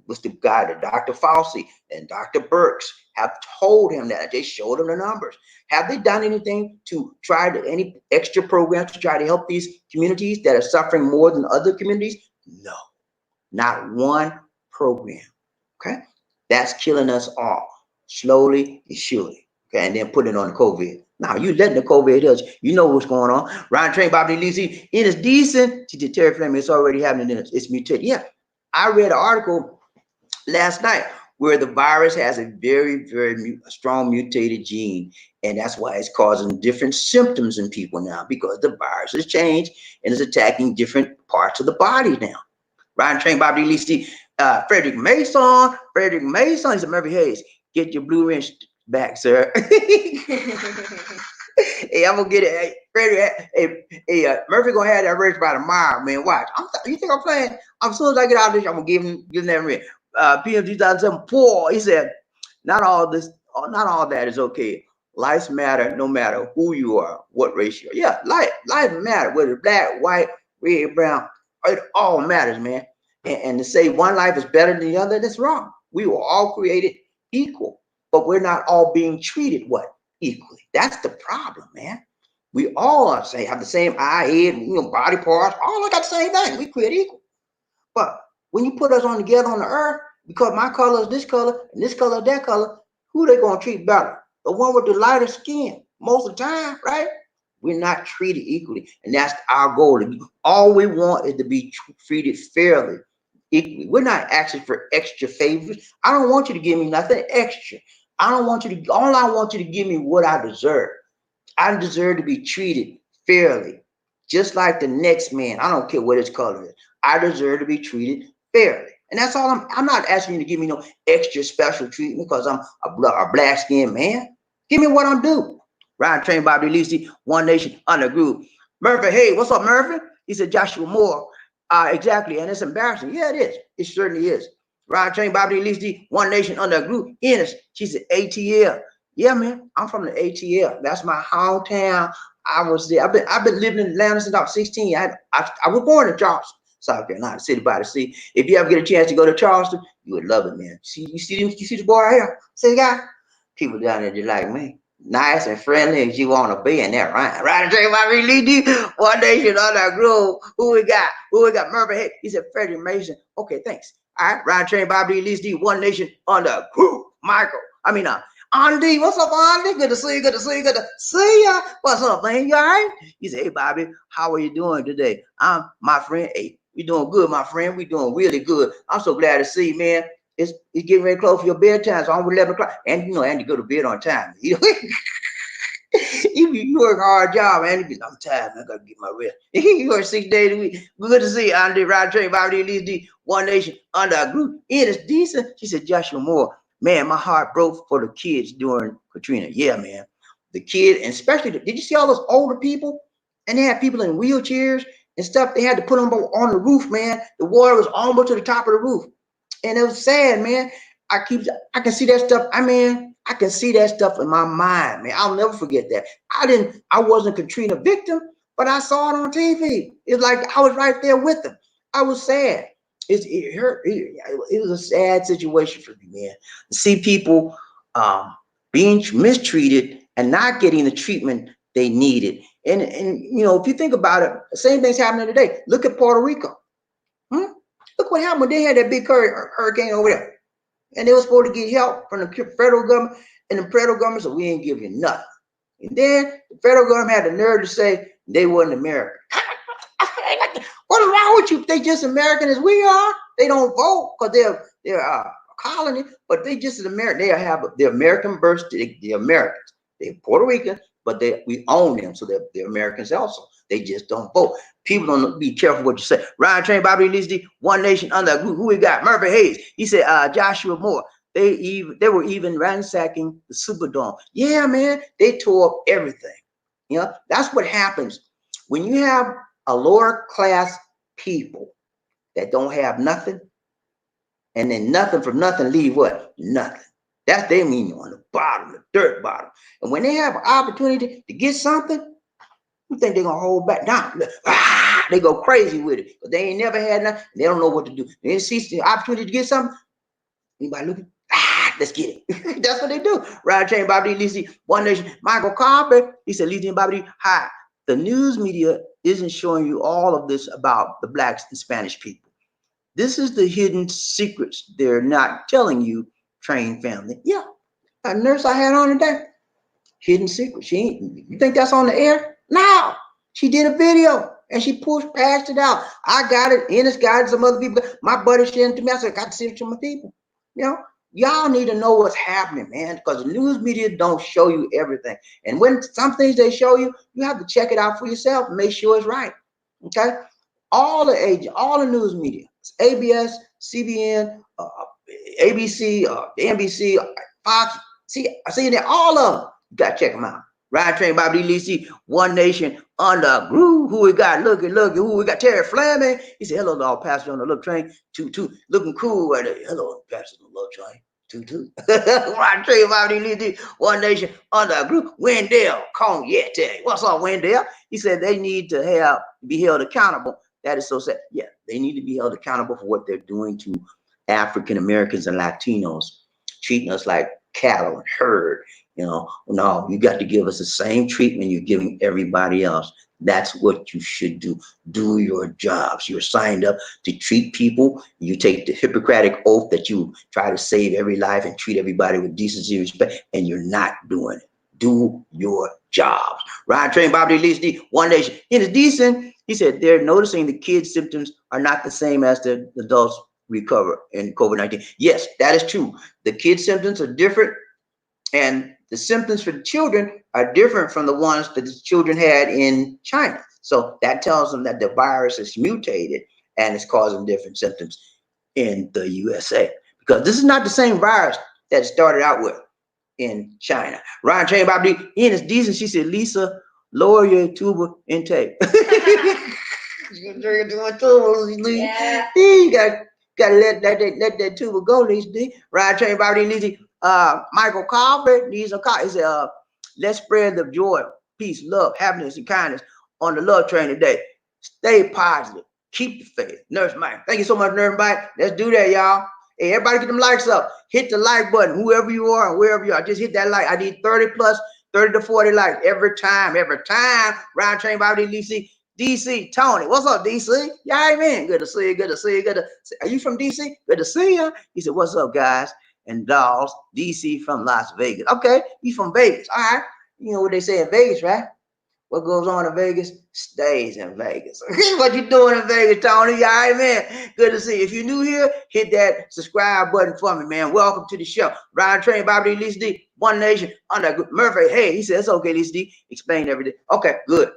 What's the guy, the Dr. Fauci and Dr. Birx have told him that. They showed him the numbers. Have they done anything to any extra programs to try to help these communities that are suffering more than other communities? No, not one program. Okay, that's killing us all slowly and surely. Okay, and then put it on COVID. Now you letting the COVID touch. You know what's going on. Ryan Train, Bobby Lisi, it is decent to Terry Fleming. It's already happening. It's mutated. Yeah, I read an article last night where the virus has a very, very strong mutated gene, and that's why it's causing different symptoms in people now, because the virus has changed and is attacking different parts of the body now. Ryan Train, Bobby Lee, Steve, Frederick Mason, he said, Murphy Hayes, get your blue wrench back, sir. Hey, I'm gonna get it. Hey, Frederick, Murphy gonna have that wrench by tomorrow, man. Watch. You think I'm playing? As soon as I get out of this, I'm gonna give him that wrench. PM 2007, Paul, he said, not all that is okay. Lives matter no matter who you are, what race you are. Yeah, life matter, whether it's black, white, red, brown, it all matters, man. And to say one life is better than the other, that's wrong. We were all created equal, but we're not all being treated equally. That's the problem, man. We all have the same eye, head, body parts, all got the same thing. We create equal. But when you put us on together on the earth, because my color is this color and this color is that color, who they gonna treat better? The one with the lighter skin, most of the time, right? We're not treated equally, and that's our goal. All we want is to be treated fairly, equally. We're not asking for extra favors. I don't want you to give me nothing extra. All I want you to give me what I deserve. I deserve to be treated fairly, just like the next man. I don't care what his color is. I deserve to be treated fairly. And that's all. I'm not asking you to give me no extra special treatment because I'm a black skinned man. Give me what I'm due. Ryan Train, Bobby Lisi, One Nation, under group. Murphy, hey, what's up, Murphy? He said, Joshua Moore. Exactly, and it's embarrassing. Yeah, it is. It certainly is. Ryan Train, Bobby Lisi, One Nation, under group. Ennis, she said, ATL. Yeah, man, I'm from the ATL. That's my hometown. I was there. I've been living in Atlanta since I was 16. I was born in Charleston, South Carolina, city by the sea. If you ever get a chance to go to Charleston, you would love it, man. You see the boy right here? See the guy? People down there just like me. nice and friendly as you want to be in there, right? Right, Jay, my lead one nation under a groove. Who we got? Who we got? Murphy. Hey, he said Freddie Mason. Okay, thanks. All right, Ryan Train, Bobby Lee, D, one nation under a groove. Michael. Andy, what's up, Andy? Good to see you. Good to see you. Good to see ya. What's up, man? You all right? He said, hey, Bobby, how are you doing today? I'm my friend. Hey, we doing good, my friend. We doing really good. I'm so glad to see you, man. It's getting very close for your bedtime, so I'm 11 o'clock. And you know, Andy go to bed on time. You work a hard job, Andy. I'm tired, man. I gotta get my rest. You work 6 days a week. Good to see you, Andy. Ride train, Bobby Lee, one nation under a group. It is decent. She said, Joshua Moore. Man, my heart broke for the kids during Katrina. Yeah, man. The kid, and especially, did you see all those older people? And they had people in wheelchairs and stuff. They had to put them on the roof, man. The water was almost to the top of the roof. And it was sad, man. I can see that stuff. I can see that stuff in my mind, man. I'll never forget that. I wasn't a Katrina victim, but I saw it on TV. It's like I was right there with them. I was sad. It hurt. It was a sad situation for me, man. To see people being mistreated and not getting the treatment they needed. And you know, if you think about it, the same thing's happening today. Look at Puerto Rico. Look what happened when they had that big hurricane over there. And they were supposed to get help from the federal government. And the federal government said, we ain't give you nothing. And then the federal government had the nerve to say they wasn't American. What's wrong with you? They just American as we are. They don't vote because they're a colony, but they just as American. They have the American birth. They're Americans. They're Puerto Rican, but we own them, so they're Americans also. They just don't vote. People don't be careful what you say. Ryan Train, Bobby Lee, one nation under a group. Who we got? Murphy Hayes. He said Joshua Moore. They were even ransacking the Superdome. Yeah, man, they tore up everything. You know, that's what happens when you have a lower class people that don't have nothing, and then nothing from nothing leave what? Nothing. That's they mean on the bottom, the dirt bottom. And when they have an opportunity to get something, you think they're gonna hold back down? They go crazy with it, but they ain't never had nothing. They don't know what to do. They see the opportunity to get something. Anybody looking? Let's get it. That's what they do. Ride Train, Bobby Lee, one nation. Michael Carper, he said, Lee and Bobby, hi. The news media isn't showing you all of this about the blacks and Spanish people. This is the hidden secrets they're not telling you, Train family. Yeah, a nurse I had on today. Hidden secret. You think that's on the air? No. She did a video and she passed it out. I got it. Ennis got it. Some other people. My buddy shared it to me. I said, I got to send it to my people. You know, y'all need to know what's happening, man, because the news media don't show you everything. And when some things they show you, you have to check it out for yourself and make sure it's right. Okay? All the agents, all the news media, ABS, CBN, ABC, NBC, Fox, CNN, all of them. You got to check them out. Ride Train, Bobby Lee, one nation under groove. Who we got? Look, who we got? Terry Fleming. He said, hello, dog, passenger on the little train. Two, looking cool right there. Hello, passenger on the little train. Two. Ride Train, Bobby Lee, one nation under groove. Wendell, Congressional. What's up, Wendell? He said they need to be held accountable. That is so sad. Yeah, they need to be held accountable for what they're doing to African Americans and Latinos, treating us like cattle and herd. You know, no, you got to give us the same treatment you're giving everybody else. That's what you should do. Do your jobs. You're signed up to treat people. You take the Hippocratic oath that you try to save every life and treat everybody with decency and respect, and you're not doing it. Do your jobs. Ryan Train, Bobby Lee, one nation. It is decent. He said they're noticing the kids' symptoms are not the same as the adults recover in COVID-19. Yes, that is true. The kids' symptoms are different, and the symptoms for the children are different from the ones that the children had in China. So that tells them that the virus is mutated and it's causing different symptoms in the USA, because this is not the same virus that it started out with in China. Ryan Train, Bobby, Ian is decent. She said, Lisa, lower your tuba intake. You're doing tubas, yeah. You gotta let that tuba go, Lisa. Ryan Train, Bobby, Lisa. Michael Carver needs a car. He said, let's spread the joy, peace, love, happiness, and kindness on the love train today. Stay positive. Keep the faith. Nurse Mike. Thank you so much, Nurse Mike. Let's do that, y'all. Hey, everybody get them likes up. Hit the like button, whoever you are and wherever you are. Just hit that like. I need 30 plus 30 to 40 likes every time. Round train Bobby DC, Tony. What's up, DC? Yeah, man. Good to see you. Good to see you. Good to see. Are you from DC? Good to see you. He said, what's up, guys and dolls? DC from Las Vegas. Okay, you from Vegas. All right. You know what they say in Vegas, right? What goes on in Vegas stays in Vegas. What you doing in Vegas, Tony? All right, man. Good to see you. If you're new here, hit that subscribe button for me, man. Welcome to the show. Ryan Train, Bobby D, Lisa D, One Nation, under Murphy. Hey, he says, okay, Lisa D, explain everything. Okay, good.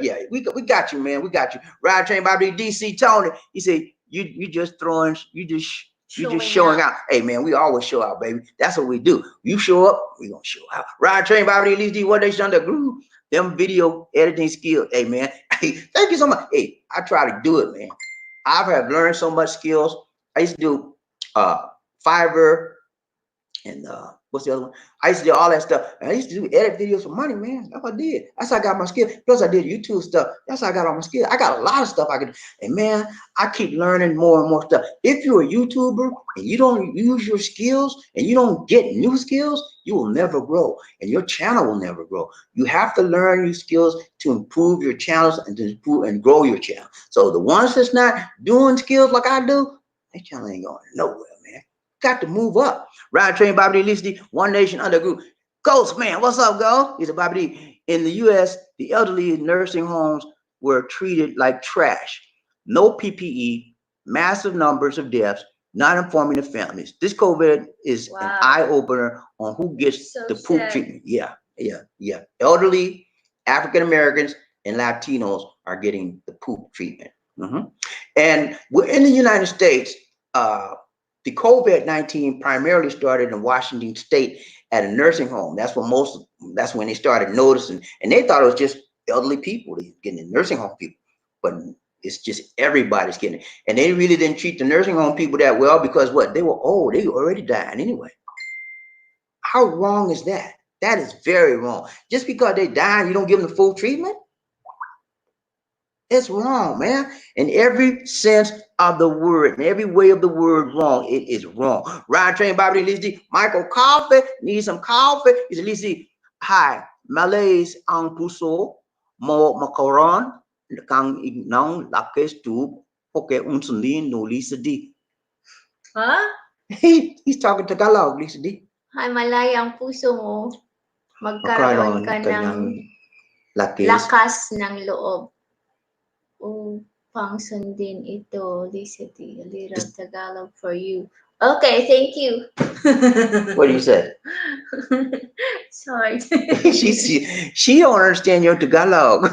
Yeah, we got you, man. We got you. Ryan Train, Bobby D, DC, Tony. He said, you just throwing, you just showing out. Hey, man, we always show out, baby. That's what we do. You show up, we gonna show out. Ryan Train, Bobby D, Lisa D, One Nation, under Groove. Them video editing skills, hey man. Hey, thank you so much. Hey, I try to do it, man. I have learned so much skills. I used to do Fiverr and what's the other one? I used to do all that stuff. And I used to do edit videos for money, man. That's what I did. That's how I got my skill. Plus, I did YouTube stuff. That's how I got all my skills. I got a lot of stuff I can do. And man, I keep learning more and more stuff. If you're a YouTuber and you don't use your skills and you don't get new skills, you will never grow. And your channel will never grow. You have to learn new skills to improve your channels and to improve and grow your channel. So the ones that's not doing skills like I do, that channel ain't going nowhere, man. Got to move up. Ride Train, Bobby D, Lisa D, One Nation under Group. Ghost man, what's up, Go? He's a Bobby D. In the U.S., the elderly in nursing homes were treated like trash. No PPE, massive numbers of deaths, not informing the families. This COVID is an eye-opener on who gets the poop treatment. Yeah. Elderly, African Americans, and Latinos are getting the poop treatment. And we're in the United States. The COVID-19 primarily started in Washington State at a nursing home. That's when they started noticing, and they thought it was just elderly people getting the nursing home people, but it's just everybody's getting it. And they really didn't treat the nursing home people that well because what? They were old. They were already dying anyway. How wrong is that? That is very wrong. Just because they dying, you don't give them the full treatment? It's wrong, man. In every sense of the word, in every way of the word wrong, it is wrong. Ryan Train, Bobby Lizzie, Michael Coffee, need some coffee. He's Lizzie. Hi, Malays ang puso mo makaron kang ignong lakes tu okay unsundin no Lisa D. Huh? He's talking Tagalog, Lisa D. Hi, Malay ang puso mo. Magkaroon ka ng lakas ng loob. Upang sundin ito, Lisa D. A little Tagalog for you. Okay, thank you. What do you say? Sorry. she don't understand your Tagalog.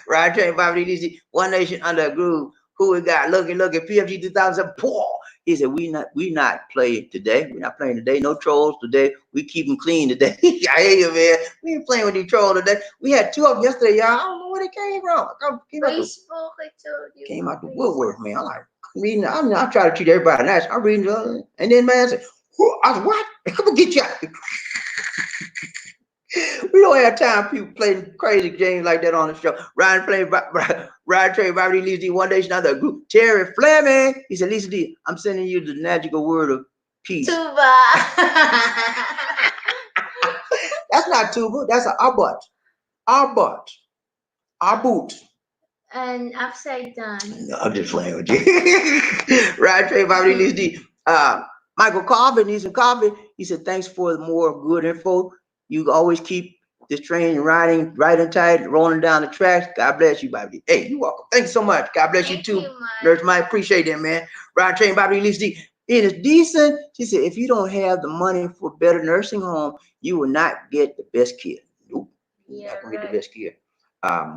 Right, Train, Bobby Lizzie, One Nation under a Groove. Who we got? Looking, PFG 2000. Paul. He said, we not playing today. We're not playing today. No trolls today. We keep them clean today. I hear you, man. We ain't playing with these trolls today. We had 2 of them yesterday, y'all. I don't know where they came from. Facebook, I told you. Came out the woodwork, man. I'm like, reading. I try to treat everybody nice. I'm reading, and then man said, I said, what? Come on, get you out. We don't have time people playing crazy games like that on the show. Ryan Train, Bobby Lisa D, One Nation under a Group. Terry Fleming. He said, Lisa D, I'm sending you the magical word of peace. Tuba. That's not tuba. That's an abut. Abut. And upside down. No, I'm just playing with you. Ryan Train, Bobby Lisa D. Michael Coffee needs some coffee. He said, thanks for the more good info. You always keep this train riding right and tight, rolling down the tracks. God bless you, Bobby. Hey, you're welcome. Thank you so much. God bless you too. Nurse Mike, appreciate that, man. Ride Train, Bobby Lisa. It is decent. She said, if you don't have the money for a better nursing home, you will not get the best care. Nope. You're not gonna get the best care.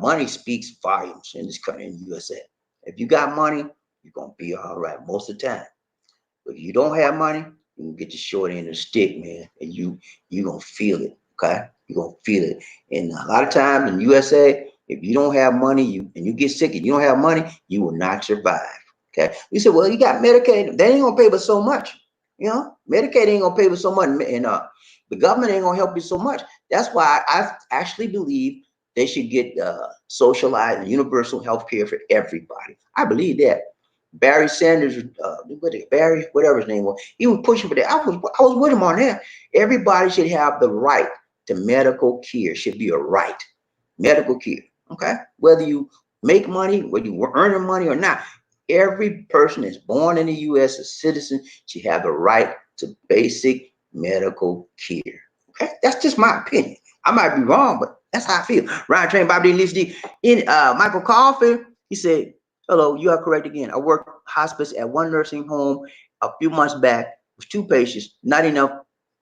Money speaks volumes in this country, in the USA. If you got money, you're gonna be all right most of the time. But if you don't have money, you can get the short end of the stick, man, and you gonna feel it. Okay, you're gonna feel it. And a lot of times in USA, if you don't have money, and you get sick and you don't have money, you will not survive. Okay, you said, well, you got Medicaid, they ain't gonna pay but so much. You know, Medicaid ain't gonna pay but so much, and the government ain't gonna help you so much. That's why I actually believe they should get socialized and universal health care for everybody. I believe that. Barry Sanders, Barry, whatever his name was, he was pushing for that. I was with him on that. Everybody should have the right to medical care should be a right. Medical care, okay? Whether you make money, whether you were earning money or not, every person that's born in the U.S. a citizen should have the right to basic medical care. Okay, that's just my opinion. I might be wrong, but that's how I feel. Ryan Train, Bobby Lee D. In Michael Caulfield, he said, "Hello, you are correct again. I worked hospice at one nursing home a few months back with 2 patients. Not enough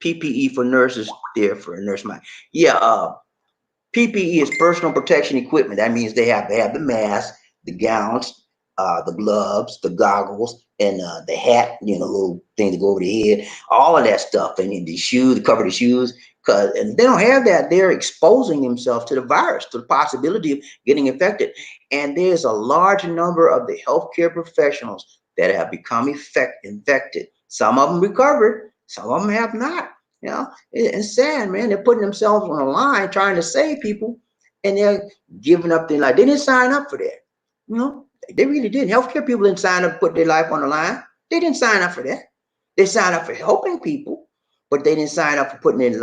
PPE for nurses there for a nurse mind. Yeah, PPE is personal protection equipment. That means they have the mask, the gowns, the gloves, the goggles, and the hat, you know, little thing to go over the head, all of that stuff, and the shoes to cover the shoes. And they don't have that. They're exposing themselves to the virus, to the possibility of getting infected. And there's a large number of the healthcare professionals that have become infected. Some of them recovered, some of them have not. You know, it's sad, man. They're putting themselves on the line trying to save people, and they're giving up their life. They didn't sign up for that. You know, they really didn't. Healthcare people didn't sign up to put their life on the line. They didn't sign up for that. They signed up for helping people, but they didn't sign up for putting their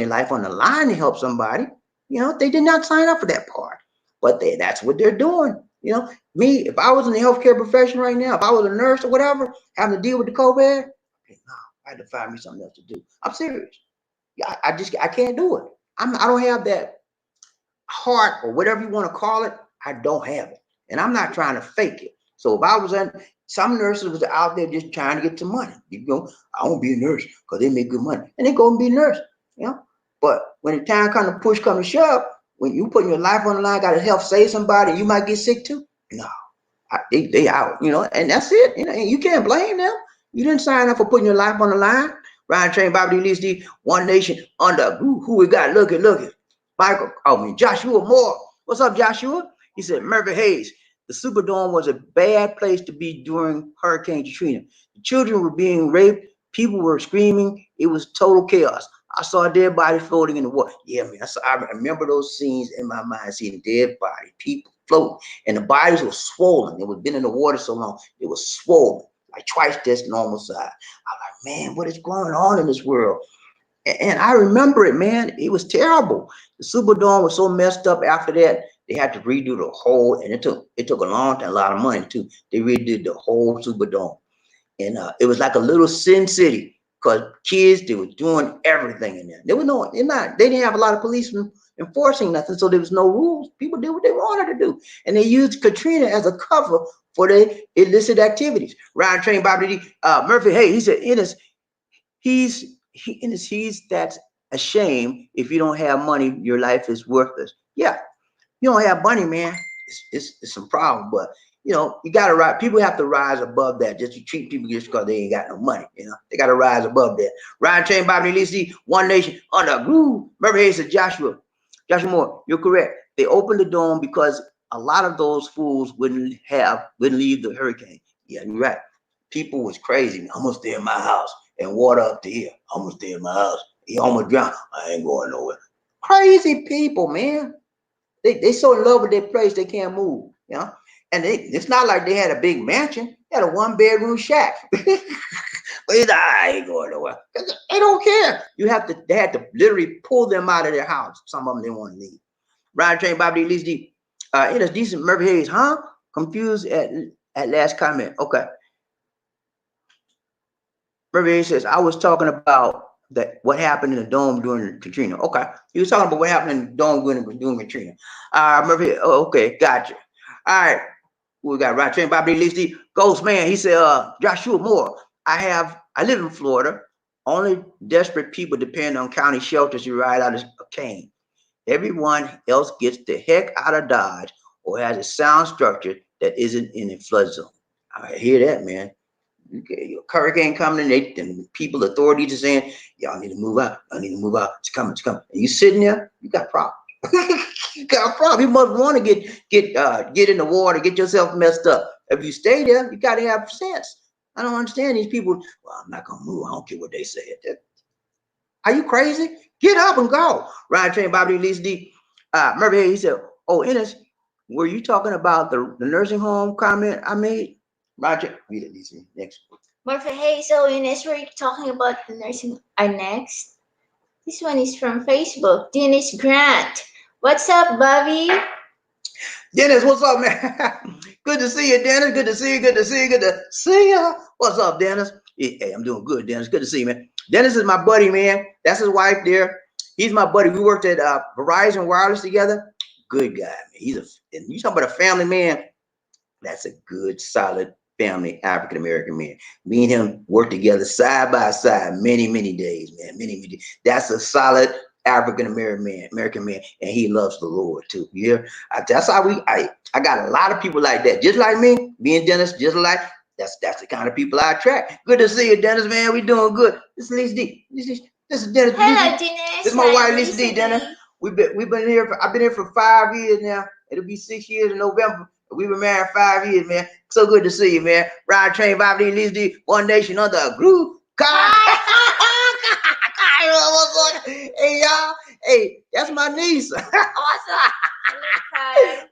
life on the line to help somebody. You know, they did not sign up for that part. But that's what they're doing. You know, me, if I was in the healthcare profession right now, if I was a nurse or whatever, having to deal with the COVID, okay, no, I had to find me something else to do. I'm serious. Yeah, I can't do it. I don't have that heart or whatever you want to call it. I don't have it, and I'm not trying to fake it. So if I was in, some nurses was out there just trying to get some money. You know, I want to be a nurse because they make good money, and they go and be a nurse. You know, but when the time kind of push come to shove, when you putting your life on the line, got to help save somebody, you might get sick too. No, they out. You know, and that's it. You know, and you can't blame them. You didn't sign up for putting your life on the line. Ryan Train, Bobby Lee, the One Nation under who we got? Look at Michael. Joshua Moore. What's up, Joshua? He said Murphy Hayes. The Superdome was a bad place to be during Hurricane Katrina. The children were being raped. People were screaming. It was total chaos. I saw a dead body floating in the water. Yeah, man. I remember those scenes in my mind, seeing dead body, people floating, and the bodies were swollen. They had been in the water so long, it was swollen, like twice this normal size. I'm like, man, what is going on in this world? And I remember it, man. It was terrible. The Superdome was so messed up after that. They had to redo the whole, and it took a long time, a lot of money too. They redid the whole Superdome. And it was like a little sin city because kids, they were doing everything in there. There was they didn't have a lot of policemen enforcing nothing, so there was no rules. People did what they wanted to do. And they used Katrina as a cover for their illicit activities. Ryan Train, Bobby D. Murphy, hey, he said, he's that's a shame. If you don't have money, your life is worthless. Yeah, you don't have money, man. It's some problem, but you know, you gotta rise. People have to rise above that. Just to treat people just because they ain't got no money. You know, they gotta rise above that. Ryan Chain, Bobby Lee, One Nation under groove. Murphy Hayes said, Joshua Moore, you're correct. They opened the dome because a lot of those fools wouldn't leave the hurricane. Yeah, you're right. People was crazy. I'm gonna stay in my house and water up to here. I'm gonna stay in my house. He almost drowned. I ain't going nowhere. Crazy people, man. They so in love with their place they can't move, you know. And it's not like they had a big mansion. They had a 1-bedroom shack. But he's like, I ain't going nowhere. They don't care. They had to literally pull them out of their house. Some of them didn't want to leave. Ryan Train, Bobby Lee, it is decent. Murphy Hayes, huh? Confused at last comment. Okay. Murphy Hayes says, I was talking about what happened in the dome during Katrina. Okay. He was talking about what happened in the dome during Katrina. Murphy, okay, gotcha. All right. We got Ryan Train, Bobby Lee, Ghost Man. He said, Joshua Moore, I live in Florida. Only desperate people depend on county shelters to ride out a cane. Everyone else gets the heck out of Dodge or has a sound structure that isn't in a flood zone. I hear that, man. Okay, a hurricane coming, and people, authorities are saying, y'all need to move out. Y'all need to move out. It's coming. And you sitting there, you got problems. You got a problem. You must want to get in the water, get yourself messed up. If you stay there, you got to have sense. I don't understand these people. Well, I'm not gonna move. I don't care what they say. Are you crazy? Get up and go. Ryan Train, Bobby Lee, Murphy, he said, oh, Ennis, were you talking about the nursing home comment I made? Roger, read it, Lisa. Next. Murphy, hey, so Ines, we're talking about the nursing. Our next. This one is from Facebook. Dennis Grant. What's up, Bobby? Dennis, what's up, man? Good to see you, Dennis. Good to see you. Good to see you. Good to see you. What's up, Dennis? Hey, I'm doing good, Dennis. Good to see you, man. Dennis is my buddy, man. That's his wife there. He's my buddy. We worked at Verizon Wireless together. Good guy, man. And you talking about a family man. That's a good, solid family African-American man. Me and him worked together side by side many, many days, man. Many days. That's a solid African-American man, and he loves the Lord too. You hear? That's how I got a lot of people like that, just like me and Dennis, just like that's the kind of people I attract. Good to see you, Dennis, man. We doing good. This is Lisa D. This is Dennis. Hello, Dennis. This is my wife, Lisa D. Dennis. We've been here. I've been here for 5 years now. It'll be 6 years in November. We've been married 5 years, man. So good to see you, man. Ride train, Bobby D, Lisa D, One Nation under a groove. Hey, y'all. Hey, that's my niece. What's up?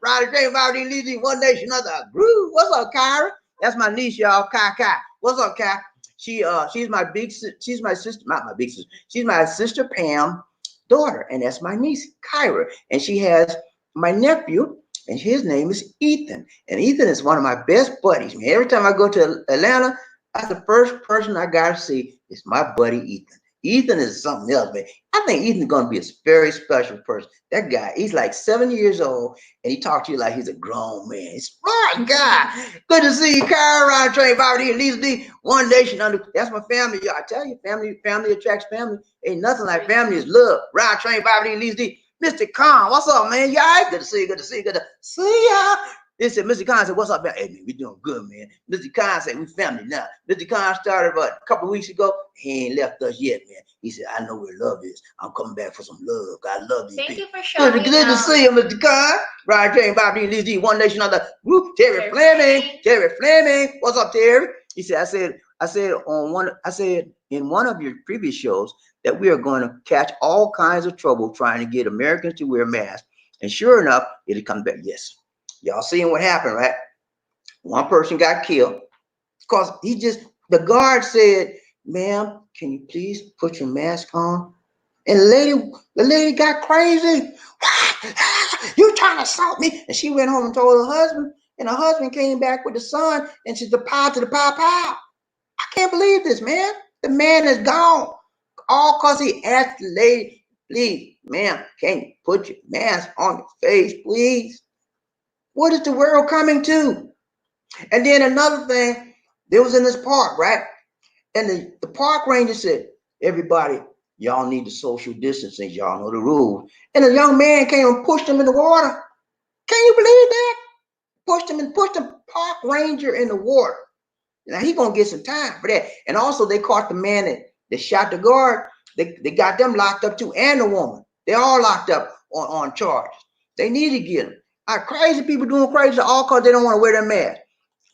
Ride train, Bobby D, Lisa D, One Nation under a groove. What's up, Kyra? That's my niece, y'all. Kai. What's up, Kai? She's my big sister. She's my sister, not my big sister. She's my sister Pam daughter, and that's my niece, Kyra. And she has my nephew, and his name is Ethan. And Ethan is one of my best buddies, man. Every time I go to Atlanta, that's the first person I gotta see is my buddy Ethan. Ethan is something else, man. I think Ethan's gonna be a very special person. That guy, he's like 7 years old, and he talks to you like he's a grown man. He's smart guy. Good to see you, Kyle. Ryan Train, Bobby D, Lisa D, One Nation under. That's my family, y'all. I tell you, family attracts family. Ain't nothing like family is love. Ryan Train, Bobby D, Lisa D. Mr. Khan, what's up, man? You all right? Good to see you. Good to see you. Good to see ya. They said, Mr. Khan said, what's up, man? Hey, man, we doing good, man. Mr. Khan said, we family now. Mr. Khan started a couple of weeks ago. He ain't left us yet, man. He said, I know where love is. I'm coming back for some love. I love these Thank people. you for showing Good to see you, Mr. Khan. Ryan James, Bobby D, Lizzie, One Nation under group. Terry Fleming. What's up, Terry? He said, I said in one of your previous shows that we are going to catch all kinds of trouble trying to get Americans to wear masks. And sure enough, it'll come back. Yes. Y'all seeing what happened, right? One person got killed because the guard said, ma'am, can you please put your mask on? And the lady got crazy. You trying to assault me? And she went home and told her husband, and her husband came back with the son, and she's the pow to the pow. I can't believe this, man. The man is gone. All because he asked the lady, please, ma'am, can you put your mask on your face, please? What is the world coming to? And then another thing, there was in this park, right? And the park ranger said, everybody, y'all need the social distancing. Y'all know the rules. And a young man came and pushed him in the water. Can you believe that? Pushed the park ranger in the water. Now he gonna get some time for that. And also they caught the man that shot the guard. They got them locked up too, and the woman. They all locked up on charges. They need to get them. Crazy people doing crazy all because they don't want to wear their mask.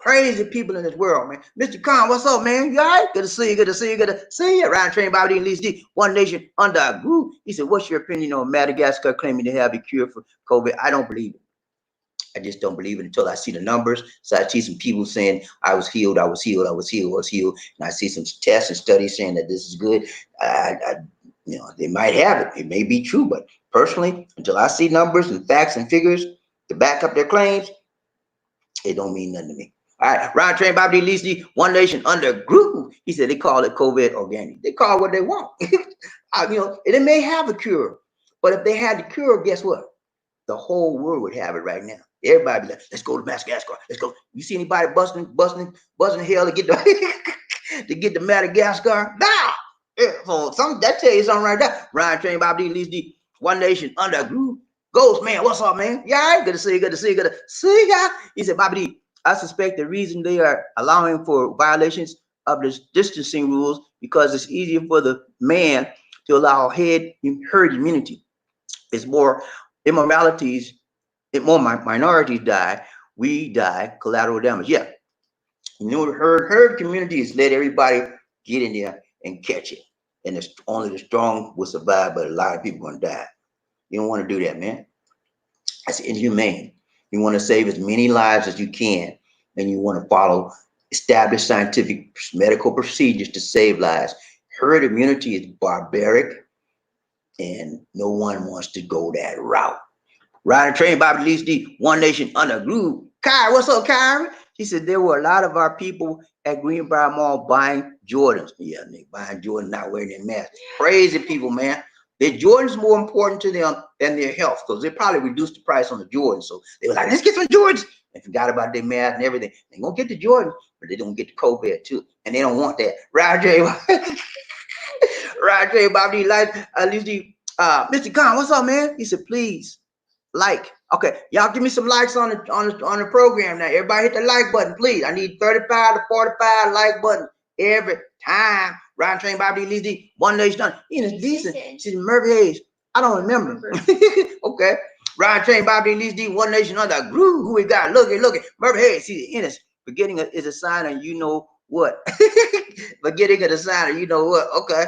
Crazy people in this world, man. Mr. Khan, what's up, man? You all right? Good to see you. Good to see you. Good to see you. Ryan Train, Bobby D, Lisa D, One Nation under a group. He said, what's your opinion on Madagascar claiming to have a cure for COVID? I don't believe it. I just don't believe it until I see the numbers. So I see some people saying I was healed. And I see some tests and studies saying that this is good. They might have it. It may be true, but personally, until I see numbers and facts and figures to back up their claims, it don't mean nothing to me. All right, Ryan Train, Bobby D, Lisa, One Nation under group. He said they call it COVID organic. They call it what they want. It may have a cure, but if they had the cure, guess what? The whole world would have it right now. Everybody be like, let's go to Madagascar. Let's go. You see anybody busting hell to get the Madagascar? Nah. So that tell you something right there. Ryan Train, Bobby D, Lisa, One Nation under a group. Ghost man, what's up, man? You all right? Good to see you. Good to see you. Good to see ya. He said, Bobby D, I suspect the reason they are allowing for violations of the distancing rules because it's easier for the man to allow herd immunity. It's more immoralities, more minorities die. We die collateral damage. Yeah. Herd communities let everybody get in there and catch it. And only the strong will survive, but a lot of people are going to die. You don't want to do that, man. That's inhumane. You want to save as many lives as you can, and you want to follow established scientific medical procedures to save lives. Herd immunity is barbaric. And no one wants to go that route. Riding train, Bobby Lee D, One Nation under groove. Kyrie, what's up, Kyrie? She said there were a lot of our people at Greenbrier Mall buying Jordans. Yeah, they buying Jordans, not wearing their mask. Crazy people, man. Their Jordans more important to them than their health, because they probably reduced the price on the Jordans. So they were like, let's get some Jordans. They forgot about their mask and everything. They gonna get the Jordans, but they don't get the COVID too. And they don't want that. Roger, Roger, Bobby, like at least Mr. Khan, what's up, man? He said, please. Like, okay, y'all give me some likes on the program now. Everybody hit the like button, please. I need 35 to 45 like button every time. Ryan Train Bobby Lee D, One Nation done. He is decent. She's Murphy Hayes. I don't remember. Okay. Ryan Train Bobby Lee D, One Nation under groove. Who we got? Look at Murphy Hayes. See, Ennis. Forgetting is a sign of you know what. Forgetting is a sign of you know what. Okay.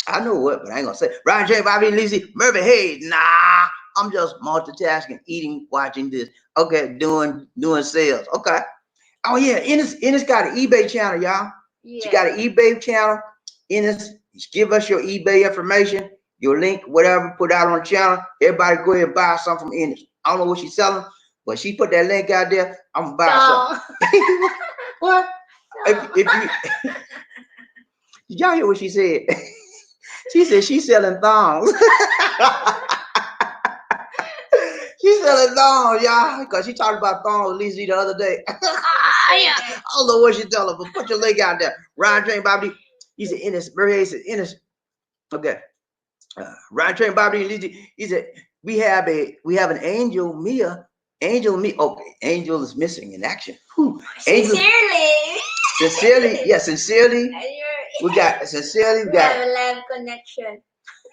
I know what, but I ain't gonna say. Ryan Train Bobby Lee D, Murphy Hayes. Nah. I'm just multitasking, eating, watching this. Okay, doing sales. Okay. Oh yeah, Ennis got an eBay channel, y'all. Yeah. She got an eBay channel. Ennis, give us your eBay information, your link, whatever, put out on the channel. Everybody go ahead and buy something from Ennis. I don't know what she's selling, but she put that link out there. I'm gonna buy something. What? If you did y'all hear what she said? She said she's selling thongs. She's selling thongs, y'all, because she talked about thongs Lizzie the other day. Yeah. I don't know what she's telling, but put your link out there. Ryan Train Bobby, he said Ennis, Murray said Ennis. Okay. Ryan Train Bobby, Lizzie, he said we have an Angel Mia. Okay, Angel is missing in action. Whew. Angel, sincerely, yeah, sincerely. We got sincerely. We got a live connection.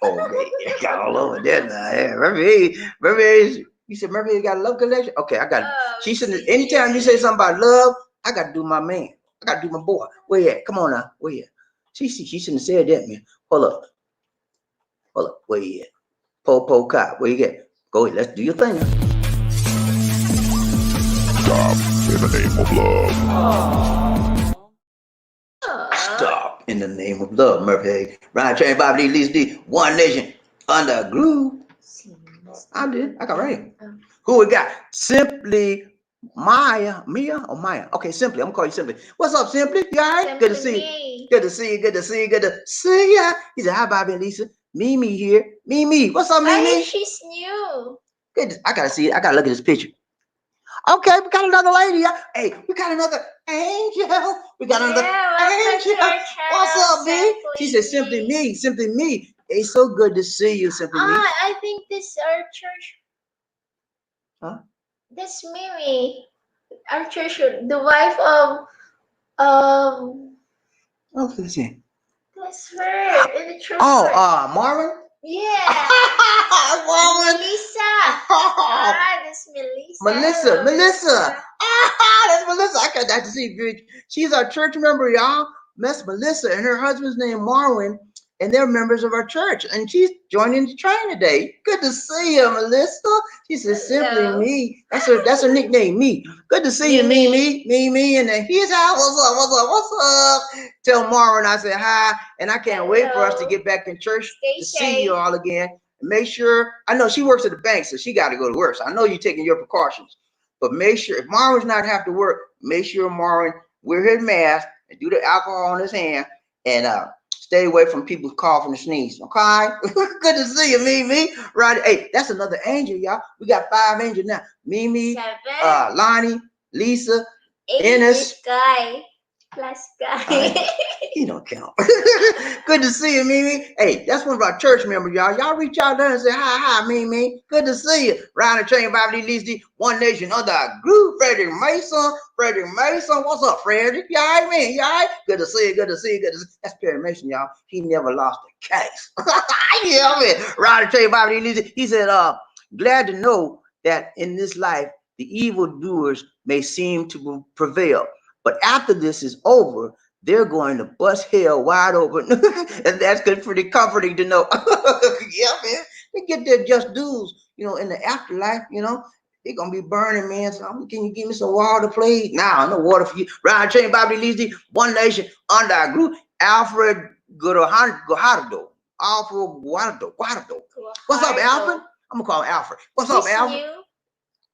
Okay, got all over there now. Yeah, Murphy, you said Murphy got a love connection. Okay, I got. She said anytime you say something about love, I got to do my man. I got to do my boy. Where you at? Come on now. Where you at? She shouldn't have said that, man. Hold up. Where you at? Po cop. Where you at? Go ahead. Let's do your thing. Stop in the name of love. Stop in the name of love, Murphy. Ryan Train Bobby Lee D, One Nation under groove. I did. I got right. Who we got? Simply Mia. Okay, Simply. I'm gonna call you Simply. What's up, Simply? You all right? Good to see you. Good to see you. He said, hi, Bobby and Lisa. Mimi here. Mimi. What's up, Mimi? She's new. Good. I gotta see it. I gotta look at this picture. Okay, we got another lady. Hey, we got another angel. We got another angel. What's up, B? She said, simply me. It's so good to see you, Simply me. I think this is our church. Huh? That's Mimi. Our church, the wife of oh, let's see. That's her in the church. Marvin? Yeah. Marvin. Melissa. That's Melissa. Melissa. That's Melissa. I got to see you. She's our church member, y'all. Miss Melissa and her husband's name Marvin, and they're members of our church. And she's joining the train today. Good to see you, Melissa. She says simply me. That's her nickname, me. Good to see you, me. And then here's how. What's up? Tell Marvin I said hi, and I can't wait for us to get back in church to see you all again. Make sure, I know she works at the bank, so she got to go to work. So I know you're taking your precautions, but make sure if Marvin's not have to work, make sure Marvin wear his mask and do the alcohol on his hand and stay away from people coughing and sneeze. Okay, good to see you, Mimi. Right? Hey, that's another angel, y'all. We got 5 angels now. Mimi, Lonnie, Lisa, Ennis. Plus guy. He don't count. Good to see you, Mimi. Hey, that's one of our church members, y'all. Y'all reach out there and say hi, Mimi. Good to see you. Ryan Train Bobby Lee, One Nation under a group. Frederick Mason. What's up, Frederick? You all right, man? You all right? Good to see you. That's Perry Mason, y'all. He never lost a case. Yeah, man. Ryan Train Bobby Lee. He said, glad to know that in this life, the evildoers may seem to prevail. But after this is over, they're going to bust hell wide open. And that's good, pretty comforting to know. Yeah, man. They get their just dues, in the afterlife, they're going to be burning, man. So can you give me some water, please? Nah, no water for you. Ryan Train, Bobby Lee, One Nation, under our group. Alfred Guajardo. Alfred Guardo. What's up, Alfred? I'm gonna call him Alfred. What's up, Alfred?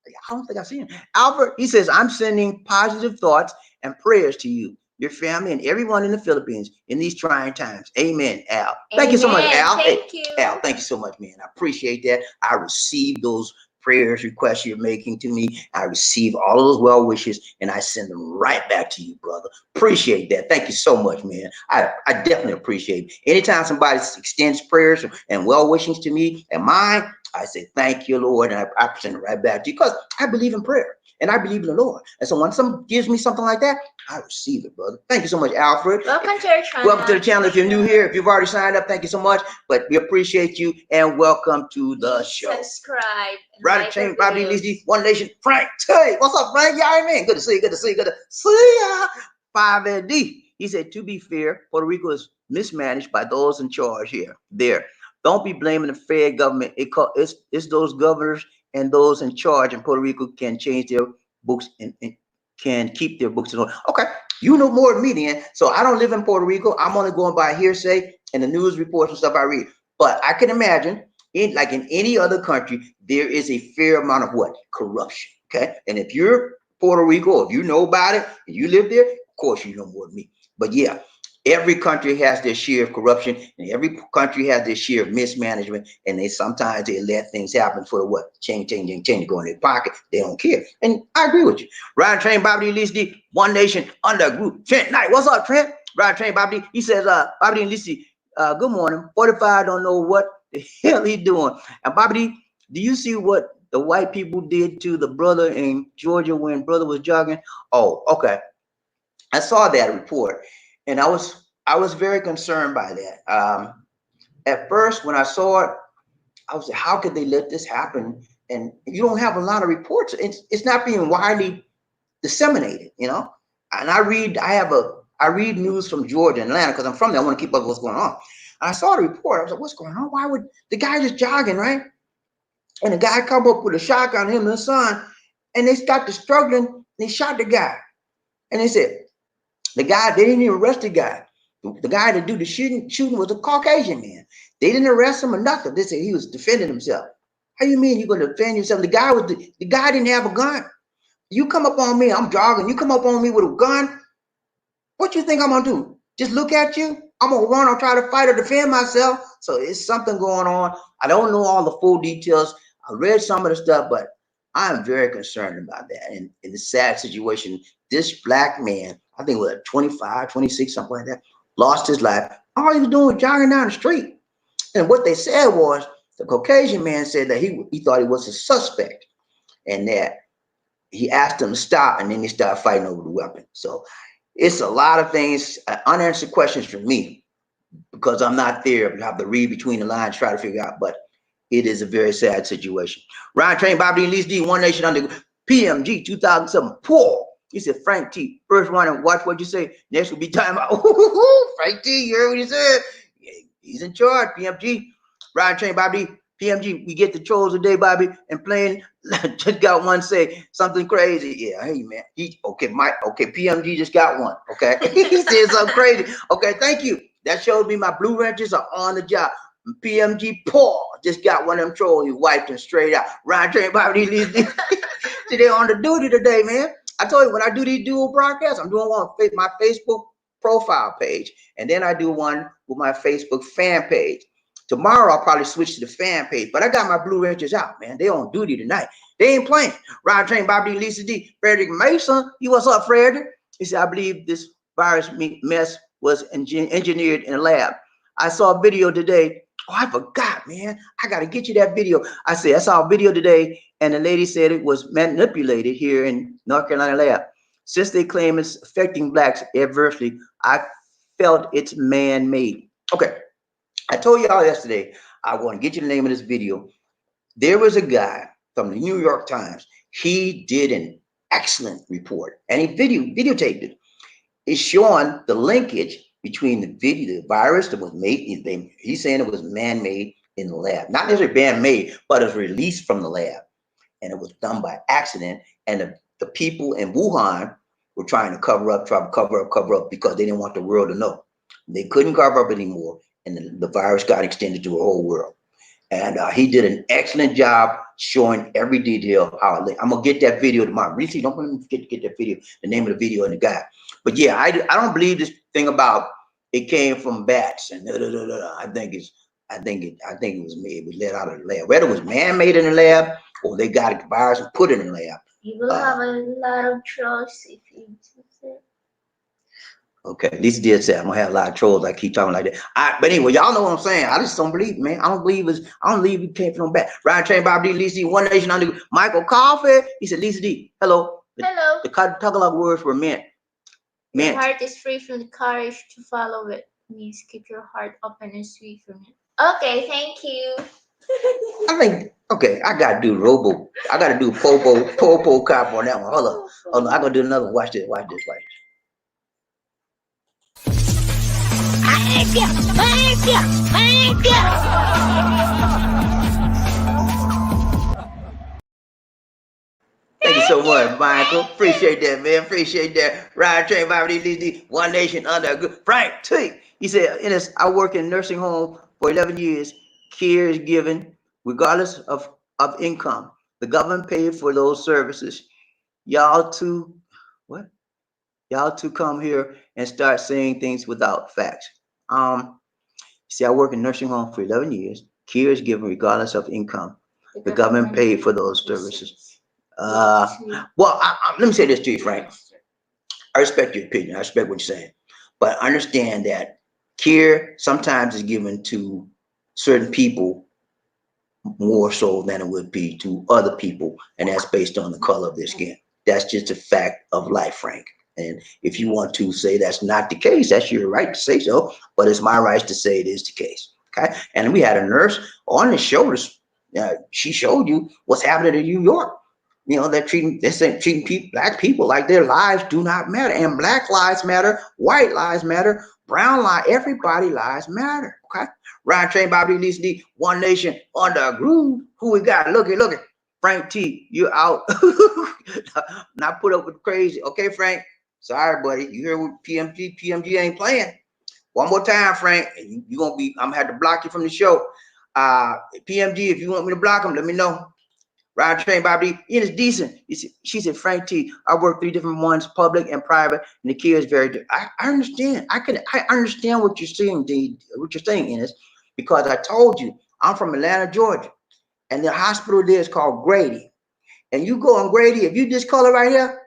I don't think I've seen him. Alfred, he says, I'm sending positive thoughts and prayers to you, your family, and everyone in the Philippines in these trying times. Amen, Al. Thank you so much, Al. Thank you. Al, thank you so much, man. I appreciate that. I receive those prayers, requests you're making to me. I receive all of those well wishes, and I send them right back to you, brother. Appreciate that. Thank you so much, man. I definitely appreciate it. Anytime somebody extends prayers and well wishings to me and mine, I say, thank you, Lord, and I send it right back to you because I believe in prayer and I believe in the Lord. And so when someone gives me something like that, I receive it, brother. Thank you so much, Alfred. Welcome to our channel. Welcome to the channel. If you're new here, if you've already signed up, thank you so much. But we appreciate you and welcome to the show. Subscribe. Right, Chain, Bobby, Lizzie, One Nation, Frank. Hey, what's up, Frank? Y'all hear me? Good to see you. Good to see you. Good to see ya. 5ND. He said, to be fair, Puerto Rico is mismanaged by those in charge here. There. Don't be blaming the Fed government. It's those governors and those in charge in Puerto Rico can change their books and can keep their books in order. Okay, you know more than me then. So I don't live in Puerto Rico. I'm only going by hearsay and the news reports and stuff I read. But I can imagine, like in any other country, there is a fair amount of what? Corruption. Okay, and if you're Puerto Rico, if you know about it and you live there, of course you know more than me. But yeah. Every country has their share of corruption, and every country has their share of mismanagement, and sometimes they let things happen for what? Change, go in their pocket. They don't care. And I agree with you. Ryan Train, Bobby Lisi, One Nation, under group. Trent Knight, what's up, Trent? Ryan Train, Bobby. He says, Bobby Lisi, good morning. 45 don't know what the hell he doing. And Bobby, do you see what the white people did to the brother in Georgia when brother was jogging? Oh, okay. I saw that report. And I was very concerned by that. At first, when I saw it, I was like, how could they let this happen? And you don't have a lot of reports. It's not being widely disseminated, you know. And I read news from Georgia and Atlanta because I'm from there. I want to keep up with what's going on. And I saw the report. I was like, what's going on? Why would the guy just jogging, right? And the guy come up with a shotgun, him and his son, and they started struggling. And they shot the guy. And they said, the guy, they didn't even arrest the guy. The guy that do the shooting was a Caucasian man. They didn't arrest him or nothing. They said he was defending himself. How you mean you're going to defend yourself? The guy didn't have a gun. You come up on me, I'm jogging. You come up on me with a gun. What you think I'm going to do? Just look at you? I'm going to run or try to fight or defend myself. So it's something going on. I don't know all the full details. I read some of the stuff, but I'm very concerned about that. And in the sad situation, this black man, I think it was 25, 26, something like that, lost his life. All he was doing was jogging down the street. And what they said was, the Caucasian man said that he thought he was a suspect and that he asked him to stop, and then they started fighting over the weapon. So it's a lot of things, unanswered questions from me because I'm not there. I have to read between the lines, try to figure out, but it is a very sad situation. Ryan Train, Bobby and Lise D, One Nation under PMG 2007. Paul. He said, Frank T, first one and watch what you say. Next will be time out. Frank T, you heard what he said? He's in charge, PMG. Ryan Train, Bobby, PMG, we get the trolls today, Bobby, and playing. Just got one say something crazy. Yeah, hey, man. Okay, PMG just got one. Okay. He said something crazy. Okay, thank you. That shows me my blue wrenches are on the job. PMG Paul just got one of them trolls. He wiped him straight out. Ryan Train, Bobby, today on the duty today, man. I told you when I do these dual broadcasts, I'm doing one on my Facebook profile page, and then I do one with my Facebook fan page. Tomorrow I'll probably switch to the fan page, but I got my blue wrenches out, man. They on duty tonight. They ain't playing. Ryan Train, Bobby, Lisa D, Frederick Mason. You what's up, Frederick? He said, I believe this virus mess was engineered in a lab. I saw a video today. Oh, I forgot, man. I got to get you that video. I saw a video today, and the lady said it was manipulated here in North Carolina lab. Since they claim it's affecting blacks adversely, I felt it's man-made. Okay. I told y'all yesterday, I want to get you the name of this video. There was a guy from the New York Times. He did an excellent report, and he videotaped it. It's showing the linkage between the virus that was made. He's saying it was man-made in the lab, not necessarily man-made, but it was released from the lab, and it was done by accident. And the people in Wuhan were trying to cover up because they didn't want the world to know. They couldn't cover up anymore. and the virus got extended to the whole world. And he did an excellent job showing every detail of how I'm gonna get that video tomorrow. Really, don't forget to get that video, the name of the video and the guy. But yeah, I don't believe this thing about it came from bats and I think it was made. It was let out of the lab. Whether it was man-made in the lab or they got the virus and put it in the lab. You will have a lot of trolls if you do it. Okay, Lisa did say I'm gonna have a lot of trolls. I keep talking like that. But anyway, y'all know what I'm saying. I just don't believe, man. I don't believe it came from bad. Ryan Train, Bob D, Lisa D, One Nation Under Michael Coffee. He said, Lisa D, hello. Hello. The Tagalog words were meant. Your heart is free from the courage to follow it. Please keep your heart open and sweet from it. Okay, thank you. I think, okay, I gotta do Robo. I gotta do Popo cop on that one. Hold on. I gotta do another one. Watch this. Thank you so much, Michael. Appreciate that, man. Appreciate that. Ride Train, Bobby D, One Nation Under Good. Frank T. He said, I work in a nursing home for 11 years. Care is given regardless of income. The government paid for those services. Y'all too come here and start saying things without facts. See, I work in a nursing home for 11 years. Care is given regardless of income. The government paid for those services. Well, let me say this to you, Frank. I respect your opinion. I respect what you're saying. But understand that care sometimes is given to certain people more so than it would be to other people. And that's based on the color of their skin. That's just a fact of life, Frank. And if you want to say that's not the case, that's your right to say so. But it's my right to say it is the case. Okay. And we had a nurse on the shoulders. She showed you what's happening in New York. You know, they're treating black people like their lives do not matter. And black lives matter, white lives matter, brown lives, everybody lives matter. Okay. Ryan Train, Bobby Lisa D, One Nation Under a Groove. Who we got? Look at Frank T, you're out. Not put up with crazy. Okay, Frank. Sorry, buddy. You hear what PMG ain't playing. One more time, Frank. You gonna be, I'm gonna have to block you from the show. PMG, if you want me to block him, let me know. Ride Train, Bobby, it is decent. She said, Frank T, I work 3 different ones, public and private, and the care is very different. I understand. I understand what you're saying, Ines, because I told you I'm from Atlanta, Georgia, and the hospital there is called Grady. And you go on Grady, if you discolor right here,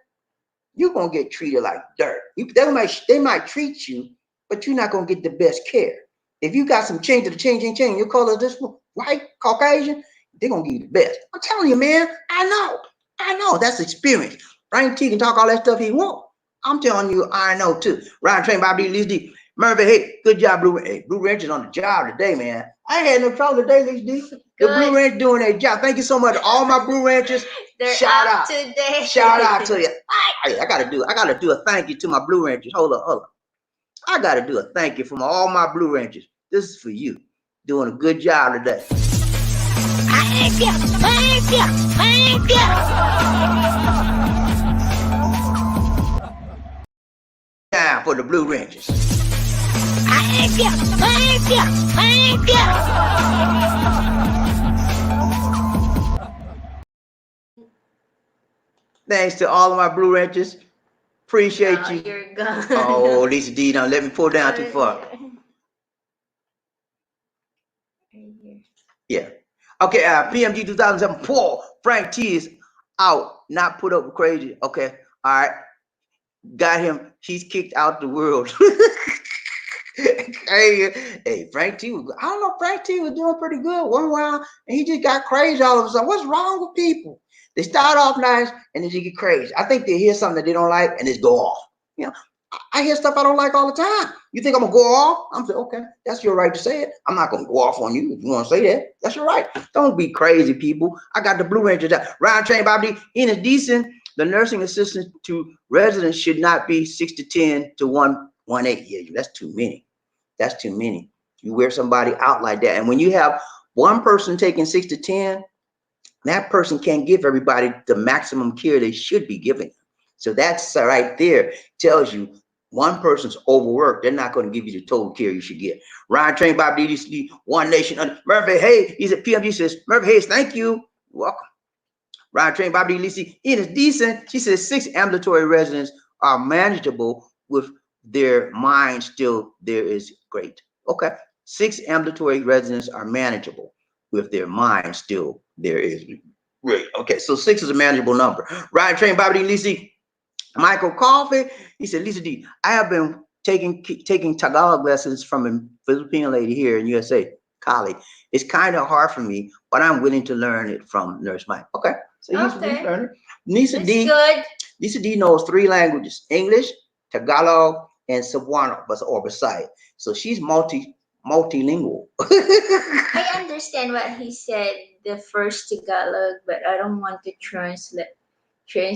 you're gonna get treated like dirt. They might treat you, but you're not gonna get the best care. If you got some change to the change, your color is this white, Caucasian, they're gonna give you the best. I'm telling you, man, I know. That's experience. Frank T can talk all that stuff he want. I'm telling you, I know too. Ryan Train, Bobby Lisa D. Murphy, hey, good job, Blue. Hey, Blue Ranch is on the job today, man. I ain't had no trouble today, Lisa D. The Blue Ranch doing their job. Thank you so much. All my Blue Ranchers. Shout out today. Shout out to you. I gotta do a thank you to my Blue Ranchers. Hold on. I gotta do a thank you from all my Blue Ranchers. This is for you. Doing a good job today. Thank you. Time for the Blue Rangers. Thank you. Thanks to all of my Blue Rangers. Appreciate you. You're gone. Oh, Lisa D, don't let me pull down too far. Yeah. Okay, PMG 2007, Paul, Frank T is out, not put up with crazy. Okay, all right. Got him. He's kicked out the world. Hey, Frank T, I don't know, Frank T was doing pretty good one while, and he just got crazy all of a sudden. What's wrong with people? They start off nice, and then they get crazy. I think they hear something that they don't like, and just go off. You know, I hear stuff I don't like all the time. You think I'm gonna go off? I'm saying, okay, that's your right to say it. I'm not gonna go off on you if you want to say that. That's your right. Don't be crazy, people. I got the Blue Rangers out. Ryan Train, Bobby, in is decent. The nursing assistant to residents should not be 6 to 10 to 118. Yeah, that's too many. That's too many. You wear somebody out like that, and when you have one person taking 6 to 10, that person can't give everybody the maximum care they should be giving. So that's right there tells you one person's overworked, they're not going to give you the total care you should get. Ryan trained by DDC, One Nation. Murphy Hayes, he's at PMG, says, Murphy Hayes, thank you. You're welcome. Ryan trained by DDC, it is decent. She says 6 ambulatory residents are manageable with their mind still there is great. Okay. 6 ambulatory residents are manageable with their mind still there is great. Okay. So 6 is a manageable number. Ryan trained by DDC. Michael Coffee, he said, Lisa D, I have been taking Tagalog lessons from a Filipino lady here in USA, colleague. It's kind of hard for me, but I'm willing to learn it from Nurse Mike. Okay, so he's learning. Lisa D knows 3 languages: English, Tagalog, and Cebuano, or Bisaya. So she's multilingual. I understand what he said, the first Tagalog, but I don't want to translate. She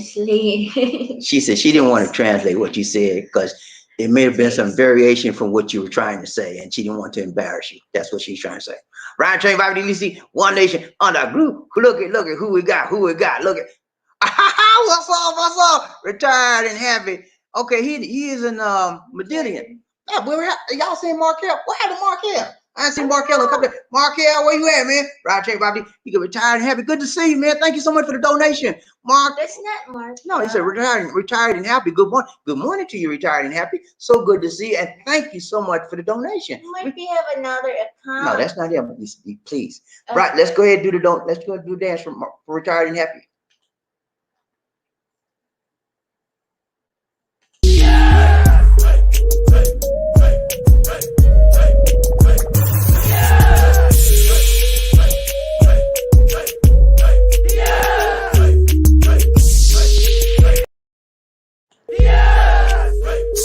said she didn't want to translate what you said because it may have been some variation from what you were trying to say, and she didn't want to embarrass you. That's what she's trying to say. Ryan Train by DDC, One Nation under group. Look at who we got. Look at what's up? Retired and happy. Okay, he is in Medellin. Yeah, y'all seen Markel? What happened to Markel? I ain't seen Markel in a couple of Markel, where you at, man? Right, Trey Bobby. You get retired and happy. Good to see you, man. Thank you so much for the donation. Mark. That's not Mark. No, he said retired and happy. Good morning. Good morning to you, retired and happy. So good to see you. And thank you so much for the donation. Might be have another account. No, that's not him. Please. Okay. Right, let's go ahead and do the let's go ahead and do the dance for retired and happy.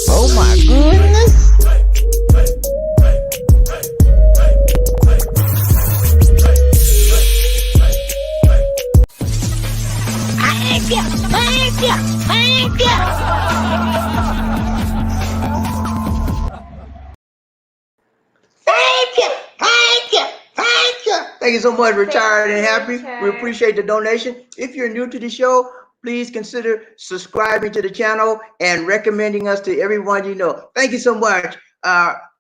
Oh my goodness. Thank you. Thank you so much, retired and happy. We appreciate the donation. If you're new to the show, please consider subscribing to the channel and recommending us to everyone you know. Thank you so much,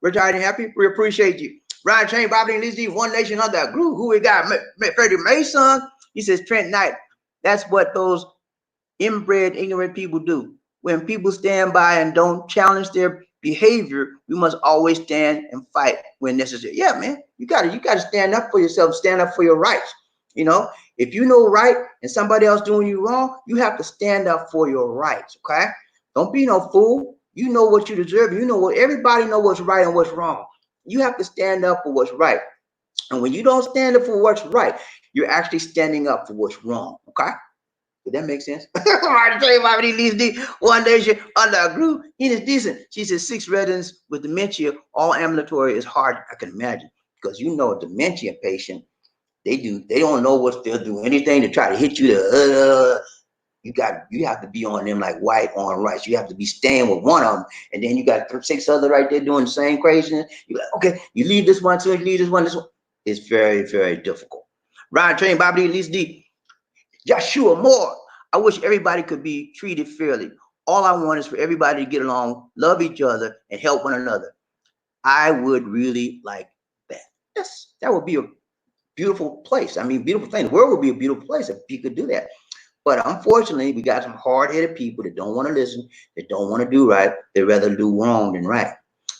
retired and happy. We appreciate you. Ryan Chain, Bobby and Lizzie, One Nation under a group. Who we got? Freddie Mason. He says Trent Knight. That's what those inbred, ignorant people do. When people stand by and don't challenge their behavior, we must always stand and fight when necessary. Yeah, man, you gotta stand up for yourself, stand up for your rights. You know, if you know right and somebody else doing you wrong, you have to stand up for your rights. Okay, don't be no fool. You know what you deserve. You know what everybody know what's right and what's wrong. You have to stand up for what's right. And when you don't stand up for what's right, you're actually standing up for what's wrong. Okay. Did that make sense? I tell you why these One Nation under a group. It is decent. She says 6 residents with dementia, all ambulatory is hard. I can imagine because you know a dementia patient, they don't know what they'll do anything to try to hit you. You have to be on them like white on rice. You have to be staying with one of them, and then you got 6 other right there doing the same craziness. You like, okay, you leave this one, so you leave this one. It's very, very difficult. Ryan Train, Bobby Lee, D. Joshua Moore. I wish everybody could be treated fairly. All I want is for everybody to get along, love each other, and help one another. I would really like that. Yes, that would be a beautiful place. I mean, beautiful thing. The world would be a beautiful place if you could do that. But unfortunately, we got some hard-headed people that don't want to listen, that don't want to do right. They'd rather do wrong than right.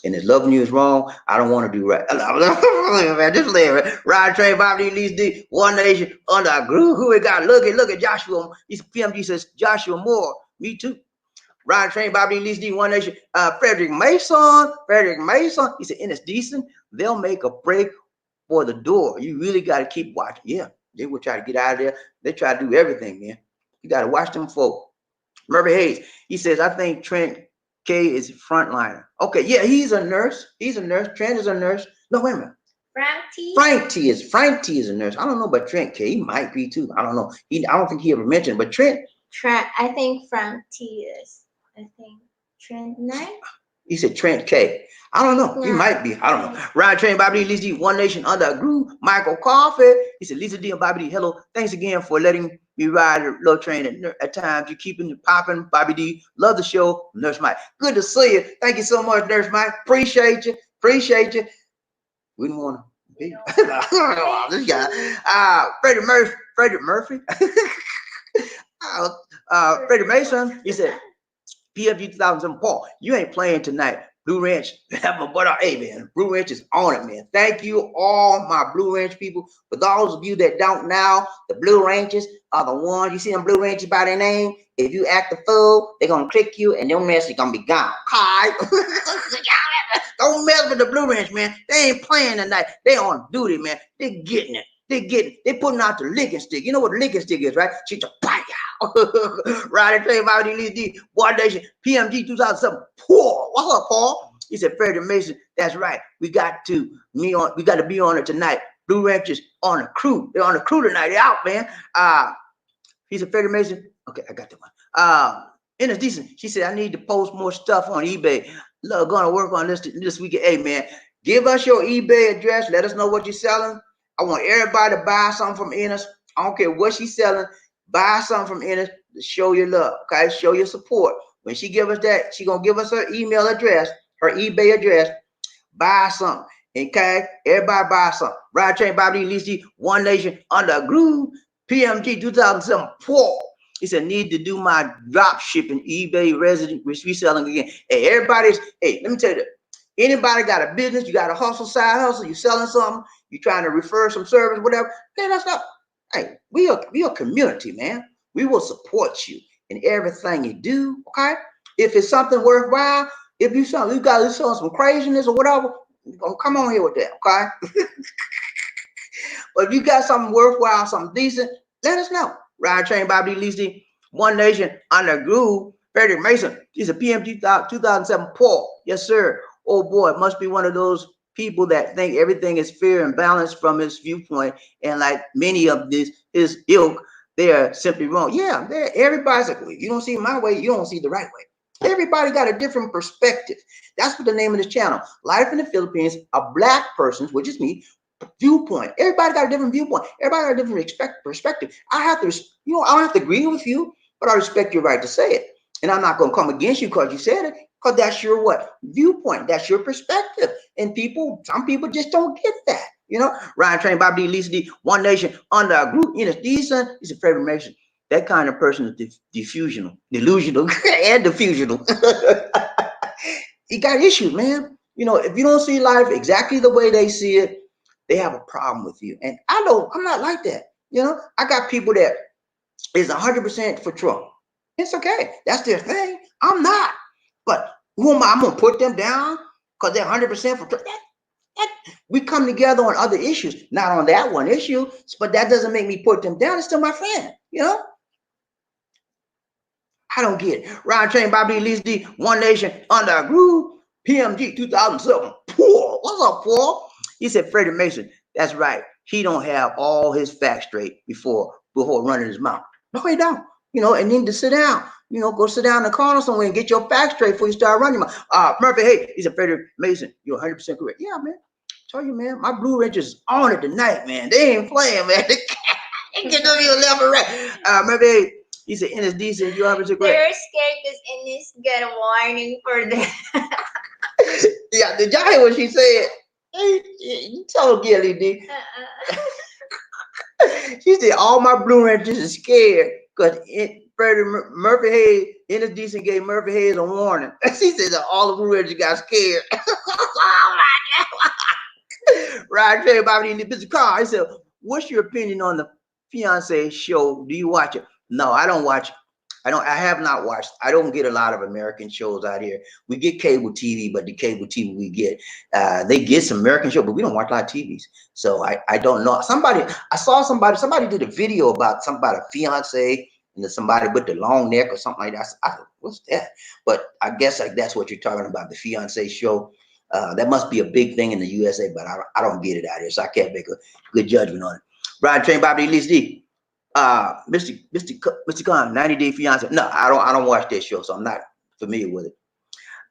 And if loving you is wrong, I don't want to do right. Just live it. Ride train, Bobby Lee, D, One Nation under a group. Who we got? Look at Joshua. He's PMG says Joshua Moore. Me too. Ride train, Bobby Lee, D, One Nation. Frederick Mason. He said, and it's decent. They'll make a break for the door. You really got to keep watching. Yeah, they will try to get out of there. They try to do everything, man. You got to watch them folk. Murphy Hayes. He says, I think Trent K is frontliner. Okay, yeah, he's a nurse. Trent is a nurse. No, wait a minute. Frank T is a nurse. I don't know about Trent K. He might be too. I don't know. I don't think he ever mentioned, but Trent. I think Frank T is. I think Trent Knight. He said Trent K. I don't know. He Yeah. might be. I don't know. Ryan Train, Bobby D, Lisa D, One Nation Under a Groove, Michael Coffee. He said, Lisa D and Bobby D, hello. Thanks again for letting me ride a little train at times. You're keeping it popping, Bobby D. Love the show. Nurse Mike. Good to see you. Thank you so much, Nurse Mike. Appreciate you. Appreciate you. We didn't want to be. This guy. Freddie Murphy. Freddie Murphy. Freddie Mason. He said, PFG 2007, Paul, you ain't playing tonight. Blue Ranch, hey man, Blue Ranch is on it, man. Thank you, all my Blue Ranch people. For those of you that don't know, the Blue Ranches are the ones, you see them Blue Ranches by their name. If you act the fool, they're gonna click you and your mess is gonna be gone. Hi. Don't mess with the Blue Ranch, man. They ain't playing tonight. They on duty, man. They're getting it. They putting out the licking stick. You know what the licking stick is, right? She's a bite out. Riding train by the One Nation, PMG 2007. Paul, what's up, Paul? He said, Freddie Mason, that's right. We got to be on it tonight. Blue Ranchers on a crew. They're on a crew tonight. They're out, man. He said, Freddie Mason. Okay, I got that one. And it's decent. She said, I need to post more stuff on eBay. Look, gonna work on this weekend. Hey, man, give us your eBay address. Let us know what you're selling. I want everybody to buy something from Ennis. I don't care what she's selling. Buy something from Ennis to show your love, okay? Show your support. When she give us that, she gonna give us her email address, her eBay address. Buy something, okay? Everybody buy something. Ride Train, Bobby Lisi, One Nation, Under a Groove, PMG 2007, Paul. He said, need to do my drop shipping eBay resident reselling again. Hey, everybody's, hey, let me tell you that. Anybody got a business, you got a hustle, side hustle, you selling something, you trying to refer some service, whatever, hey, that's not, hey, we are a community, man. We will support you in everything you do, okay? If it's something worthwhile, if you got to sell some craziness or whatever, come on here with that, okay? But if you got something worthwhile, something decent, let us know. Ride Train, Bobby Lisi, One Nation, Under Groove, Freddie Mason. He's a PMG 2007 Paul. Yes, sir. Oh boy, it must be one of those people that think everything is fair and balanced from his viewpoint. And like many of his ilk, they are simply wrong. Yeah, everybody's like, well, you don't see it my way, you don't see it the right way. Everybody got a different perspective. That's what the name of this channel. Life in the Philippines, a black person's, which is me, viewpoint. Everybody got a different viewpoint. Everybody got a different perspective. I have to, I don't have to agree with you, but I respect your right to say it. And I'm not going to come against you because you said it, because that's your what? Viewpoint. That's your perspective. And some people just don't get that. Ryan Train, Bobby D, Lisa D, One Nation, Under a Group, decent. He's a Freddie Mason. That kind of person is delusional, and diffusional. He got issues, man. If you don't see life exactly the way they see it, they have a problem with you. And I'm not like that. I got people that is 100% for Trump. It's okay. That's their thing. I'm not. But who am I? I'm going to put them down because they're 100% for Trump. We come together on other issues, not on that one issue, but that doesn't make me put them down. It's still my friend, I don't get it. Ryan Train, Bobby Lisa D, One Nation, Under a Groove, PMG 2007. Paul, what's up, Paul? He said, Freddie Mason, that's right. He don't have all his facts straight before running his mouth. No, he don't. And then to sit down. Go sit down in the corner somewhere and get your facts straight before you start running your mouth. Murphy, hey, he said, Freddie Mason, you're 100% correct. Yeah, man. Tell you, man, my Blue Ranch is on it tonight, man. They ain't playing, man. They get on your left and right. Murphy, hey, he said, Ennis decent, you're 100% correct. They're scared because Ennis got a warning for them. Yeah, did y'all hear what she said? You told Gilly, D. She said, all my Blue Ranchers are scared because Freddie Murphy Hayes, Ennis Decent gave Murphy Hayes a warning. She said that all the Blue Ranchers got scared. Oh my God. Right, Trey Bobby in the Mr. Carr. He said, what's your opinion on the Fiancé show? Do you watch it? No, I don't watch it. I have not watched. I don't get a lot of American shows out here. We get cable TV, but the cable TV we get, they get some American shows, but we don't watch a lot of TVs. So I don't know. I saw somebody did a video about a fiance and then somebody with the long neck or something like that. I thought, what's that? But I guess that's what you're talking about, the Fiancé show. That must be a big thing in the USA, but I don't get it out here, so I can't make a good judgment on it. Brian Train, Bobby Lee D. Mr. Khan, 90 Day Fiance. No, I don't watch that show, so I'm not familiar with it.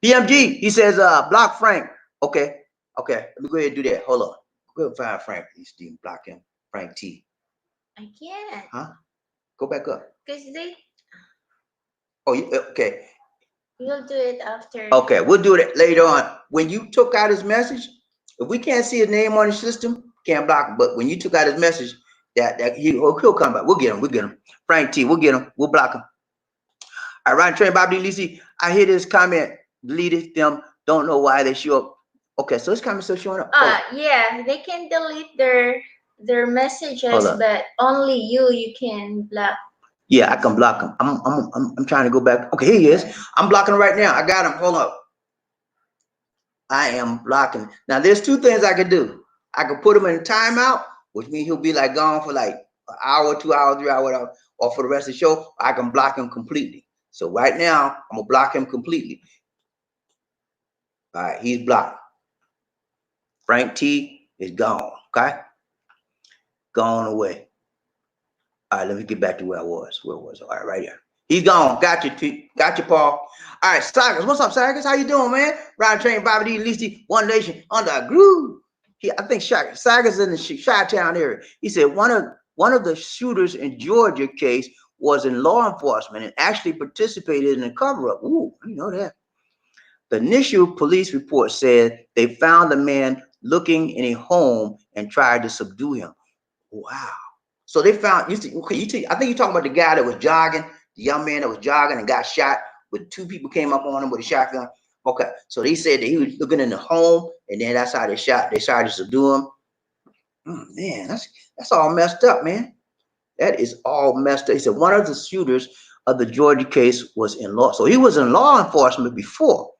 BMG, he says, block Frank. Okay, let me go ahead and do that. Hold on. Go ahead and find Frank. He's Steve, block him. Frank T. I can't. Huh? Go back up. Because they. Oh, okay. You'll do it after. Okay, we'll do it later on. When you took out his message, if we can't see his name on the system, can't block him. But when you took out his message, he'll come back. We'll get him. Frank T. We'll get him. We'll block him. All right, Train Bobby Lisi. I hear this comment. Deleted them. Don't know why they show up. Okay, so this comment still showing up. Yeah, they can delete their messages, but only you can block. Yeah, I can block him. I'm trying to go back. Okay, here he is. I'm blocking him right now. I got him. Hold up. I am blocking. Now, there's two things I could do. I could put him in timeout, which means he'll be like gone for like an hour, 2 hours, 3 hours, whatever, or for the rest of the show. I can block him completely. So right now, I'm gonna block him completely. All right, he's blocked. Frank T is gone. Okay, gone away. All right, let me get back to where I was. Where was I? All right here. He's gone. Got you, Paul. All right, Sagas. What's up, Sagas? How you doing, man? Ride Train, Bobby D, Listy, One Nation, under a groove. I think Sagas in the Chi-Town area. He said one of the shooters in Georgia case was in law enforcement and actually participated in a cover-up. Ooh, you know that. The initial police report said they found the man looking in a home and tried to subdue him. Wow. So they found, I think you're talking about the guy that was jogging, the young man that was jogging and got shot, with two people came up on him with a shotgun. Okay, so they said that he was looking in the home, and then that's how they shot. They tried to subdue him. Man, that's all messed up, man. That is all messed up. He said one of the shooters of the Georgia case was in law. So he was in law enforcement before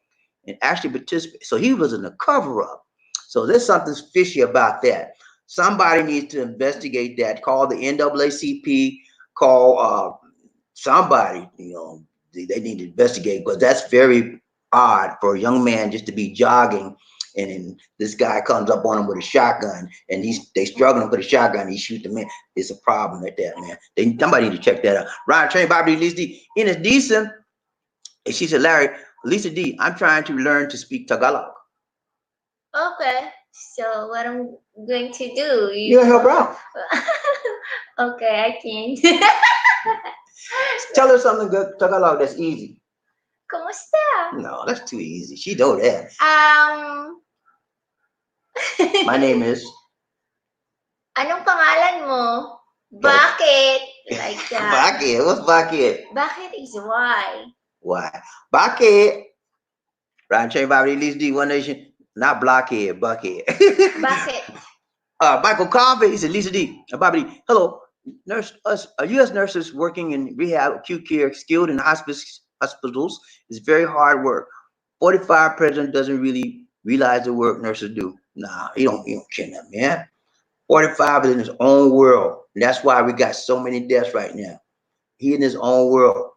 and actually participated. So he was in a cover-up. So there's something fishy about that. Somebody needs to investigate that. Call the NAACP. Call somebody. You know, they need to investigate, because that's very odd for a young man just to be jogging, and then this guy comes up on him with a shotgun, and they struggling with a shotgun. He shoots the man. It's a problem at that, man. Somebody need to check that out. Ryan Train, Bobby Lisa D. In is decent. And she said, Larry, Lisa D, I'm trying to learn to speak Tagalog. Okay. So what I'm going to do? You help her out. Okay, I can. Tell her something good Tagalog that's easy. Kumusta? No, that's too easy. She know that. My name is. Anong pangalan mo? Bakit? Like that. Bakit? What's bakit? Bakit is why. Why? Bakit? Ryan Chain Bobby Lisa D, One Nation. Not blockhead, buckhead. Bakit? Michael Coffey, he said, Lisa D, Bobby D, hello. U.S. nurses working in rehab, acute care, skilled in hospitals is very hard work. 45 president doesn't really realize the work nurses do. Nah, he don't care that, man. 45 is in his own world. And that's why we got so many deaths right now. He in his own world.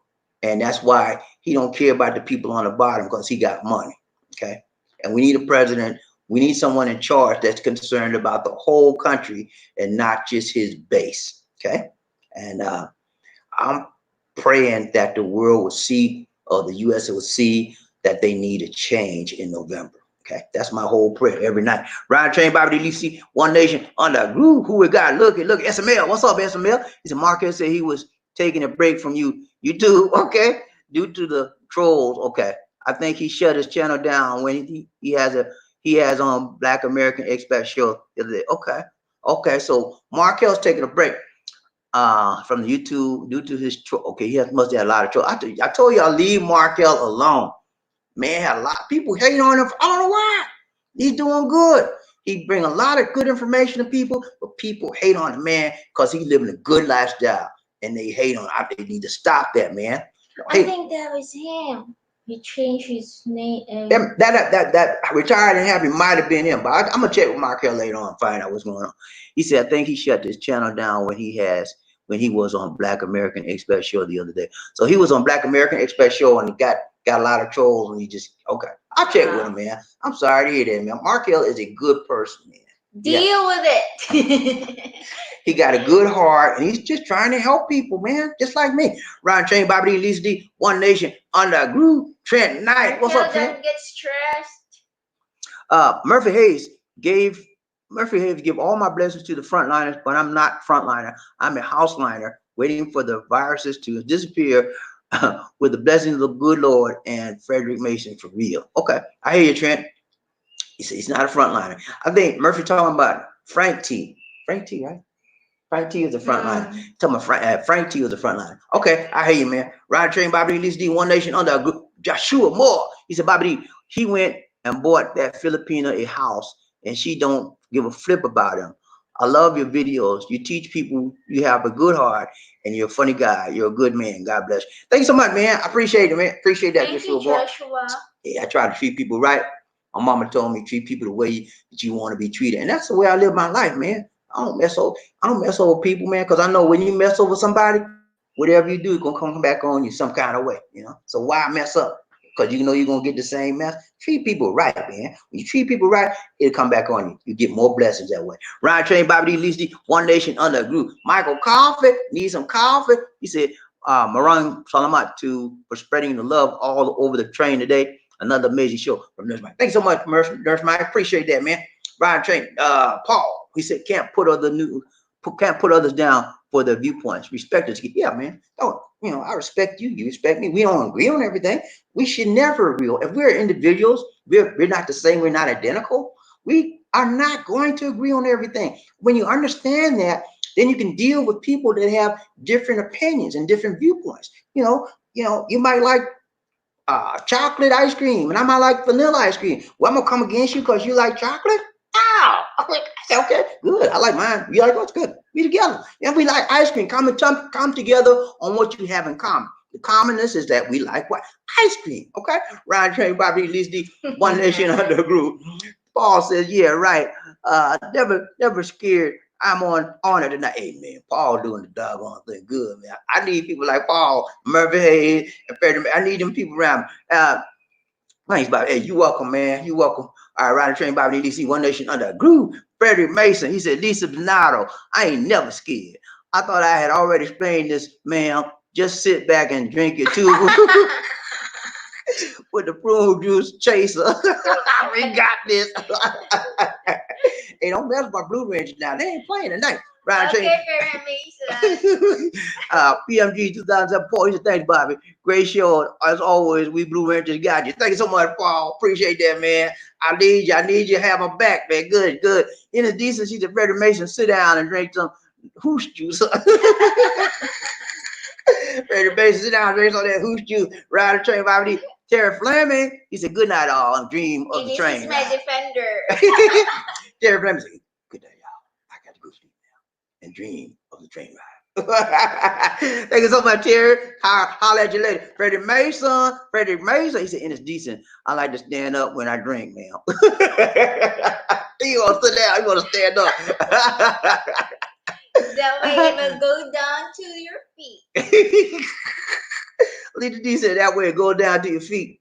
And that's why he don't care about the people on the bottom, because he got money. Okay. And we need a president. We need someone in charge that's concerned about the whole country and not just his base. Okay. And I'm praying that the world will see, or the U.S. will see, that they need a change in November. Okay. That's my whole prayer every night. Ryan Train, Bobby DC, One Nation, under a groove. Who we got? Look, SML. What's up, SML? He said, Marcus said he was taking a break from you. You too. Okay. Due to the trolls. Okay. I think he shut his channel down when he has on Black American Expat show the other day. Okay. Okay. So Markel's taking a break from the YouTube due to his troll. Okay. He must have a lot of troll. I told y'all leave Markel alone. Man, had a lot of people hating on him. I don't know why. He's doing good. He bring a lot of good information to people, but people hate on him, man, because he's living a good lifestyle, and they hate on him. They need to stop that, man. I think that was him. He changed his name. That retired and happy might have been him, but I'm gonna check with Markel later on and find out what's going on. He said I think he shut this channel down when he was on Black American Expat show the other day. So he was on Black American Expat show and he got a lot of trolls, and he just I'll check with him, man. I'm sorry to hear that, man. Markel is a good person, man. Deal with it. He got a good heart, and he's just trying to help people, man, just like me. Ron Train, Bobby D, Lisa D, One Nation, Under a Groove, Trent Knight. What's up, Trent? Don't get stressed. Murphy Hayes give all my blessings to the frontliners, but I'm not frontliner. I'm a houseliner, waiting for the viruses to disappear with the blessings of the good Lord and Frederick Mason for real. Okay, I hear you, Trent. He said he's not a frontliner. I think Murphy talking about Frank T. Frank T, right? Frank T is the frontliner. Talking about Frank T was the frontliner. Okay, I hear you, man. Ride Train, Bobby D, Lisa D, One Nation, Under a Group. Joshua Moore. He said, Bobby D, he went and bought that Filipina a house, and she don't give a flip about him. I love your videos. You teach people, you have a good heart, and you're a funny guy. You're a good man. God bless you. Thank you so much, man. I appreciate it, man. Appreciate that. Thank you, Joshua. Yeah, I try to treat people right. My mama told me treat people the way that you want to be treated, and that's the way I live my life, man. I don't mess over people, man, because I know when you mess over somebody, whatever you do, it's gonna come back on you some kind of way, you know. So why mess up? Because you know you're gonna get the same mess. Treat people right, man. When you treat people right, it'll come back on you. You get more blessings that way. Ryan Train, Bobby D, Lisa D, One Nation, Under a Group. Michael Coffee, need some coffee. He said, Marang Salamat for spreading the love all over the train today. Another amazing show from Nurse Mike. Thanks so much, Nurse Mike. Appreciate that, man. Ryan Train, Paul, he said, can't put others down for their viewpoints. Respect us. Yeah, man. Oh, you know, I respect you. You respect me. We don't agree on everything. We should never agree. If we're individuals, we're not the same. We're not identical. We are not going to agree on everything. When you understand that, then you can deal with people that have different opinions and different viewpoints. You know, you might like chocolate ice cream, and I might like vanilla ice cream. Well, I'm gonna come against you because you like chocolate. Ow! I said, okay, good. I like mine. You like what's good. We together. If we like ice cream, come together on what you have in common. The commonness is that we like what? Ice cream. Okay. Ryan Train, Bobby, Lisa D, One Nation, Under a Group. Paul says, yeah, right. Never scared. I'm on it tonight. Hey, man, Paul doing the doggone thing good, man. I need people like Paul, Murphy Hayes, and Freddie. I need them people around me. Thanks, Bobby. Hey, you welcome, man. You welcome. All right, Riding Train, Bobby DC, One Nation Under a Groove. Frederick Mason, he said, Lisa Donato, I ain't never scared. I thought I had already explained this, ma'am. Just sit back and drink your too. With the prune juice chaser. We got this. Hey, don't mess with my Blue Rangers now. They ain't playing tonight. Okay, PMG 2004. He said, thanks, Bobby. Great show. As always, we Blue Rangers got you. Thank you so much, Paul. Appreciate that, man. I need you to have my back, man. Good. In a decency to Frederick Mason, sit down and drink some hoosh juice. Frederick Mason, sit down and drink some of that hoosh juice. Ride the train, Bobby D. Terry Fleming, he said, good night, all, and dream of the train. This is my defender. Terry Fleming said, good night, y'all. I got to go sleep now and dream of the train ride. Thank you so much, Terry. Holla at you later. Frederick Mason, he said, and it's decent. I like to stand up when I drink, man. You want to sit down, you want to stand up. That way it will go down to your feet. Lita D said that way it go down to your feet.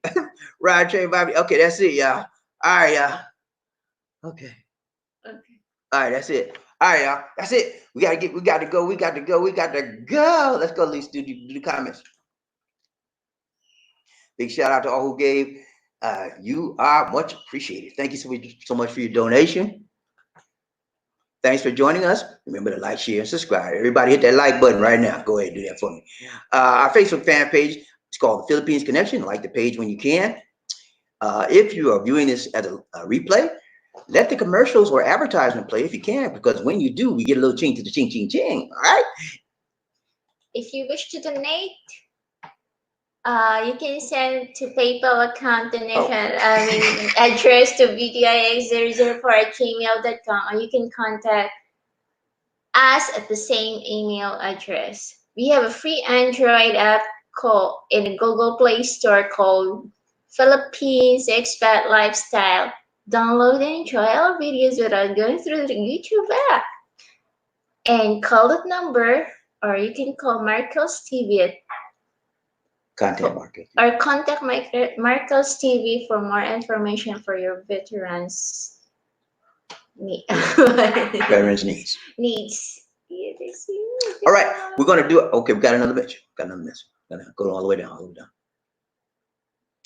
Ride train, Bobby. Okay, that's it, y'all. All right, y'all. Okay. All right, that's it. All right, y'all. That's it. We got to go. Let's go, Lisa, do the comments. Big shout out to all who gave. You are much appreciated. Thank you so much for your donation. Thanks for joining us. Remember to like, share, and subscribe. Everybody hit that like button right now. Go ahead and do that for me. Our Facebook fan page is called The Philippines Connection. Like the page when you can. If you are viewing this as a replay, let the commercials or advertisement play if you can, because when you do, we get a little ching to the ching, ching, ching. All right? If you wish to donate, you can send to PayPal account donation, address to btix004@gmail.com, or you can contact us at the same email address. We have a free Android app in the Google Play Store called Philippines Expat Lifestyle. Download and enjoy our videos without going through the YouTube app. And call that number, or you can call Marcos TV at contact Marcos TV for more information for your veterans needs. Veterans needs. Yeah. see it. I see it. All right, we're gonna do it. Okay, we got another message. Got another message. Gotta go all the way down. All the way down.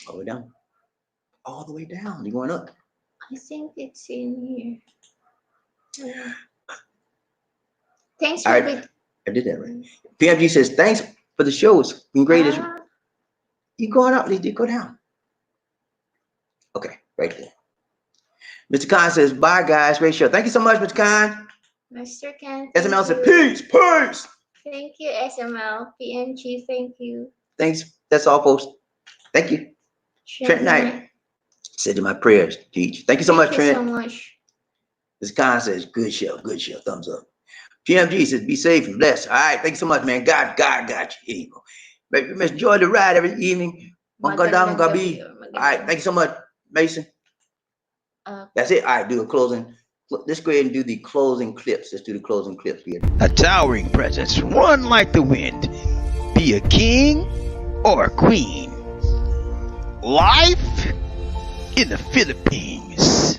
All the way down. All the way down. You going up? I think it's in here. Thanks All for right, I did that right. PMG says thanks for the shows. Been great. You going up? You go down. Okay, right there. Mr. Khan says bye, guys. Great show. Thank you so much, Mr. Khan. Mr. Ken. SML said peace, peace. Thank you, SML. PMG, thank you. Thanks. That's all, folks. Thank you. Trent Knight said to my prayers, Teach. Thank you so much, Trent. Thank you so much. Mr. Khan says good show, thumbs up. PMG says be safe and blessed. All right, thank you so much, man. God got you. Here you go. Baby, let's enjoy the ride every evening. Magandang gabi. All right, thank you so much, Mason. That's it. All right, do a closing. Let's go ahead and do the closing clips. Let's do the closing clips here. A towering presence, run like the wind. Be a king or a queen. Life in the Philippines.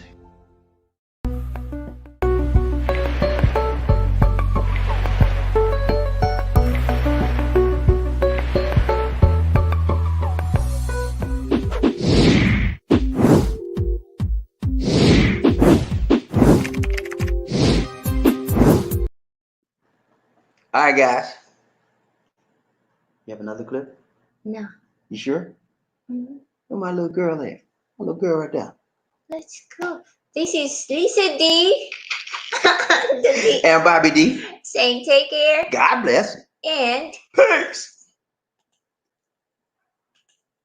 All right, guys. You have another clip? No. You sure? Mm-hmm. Where's my little girl there? My little girl right there. Let's go. This is Lisa D. The D. And Bobby D. Saying take care God bless. and Peace.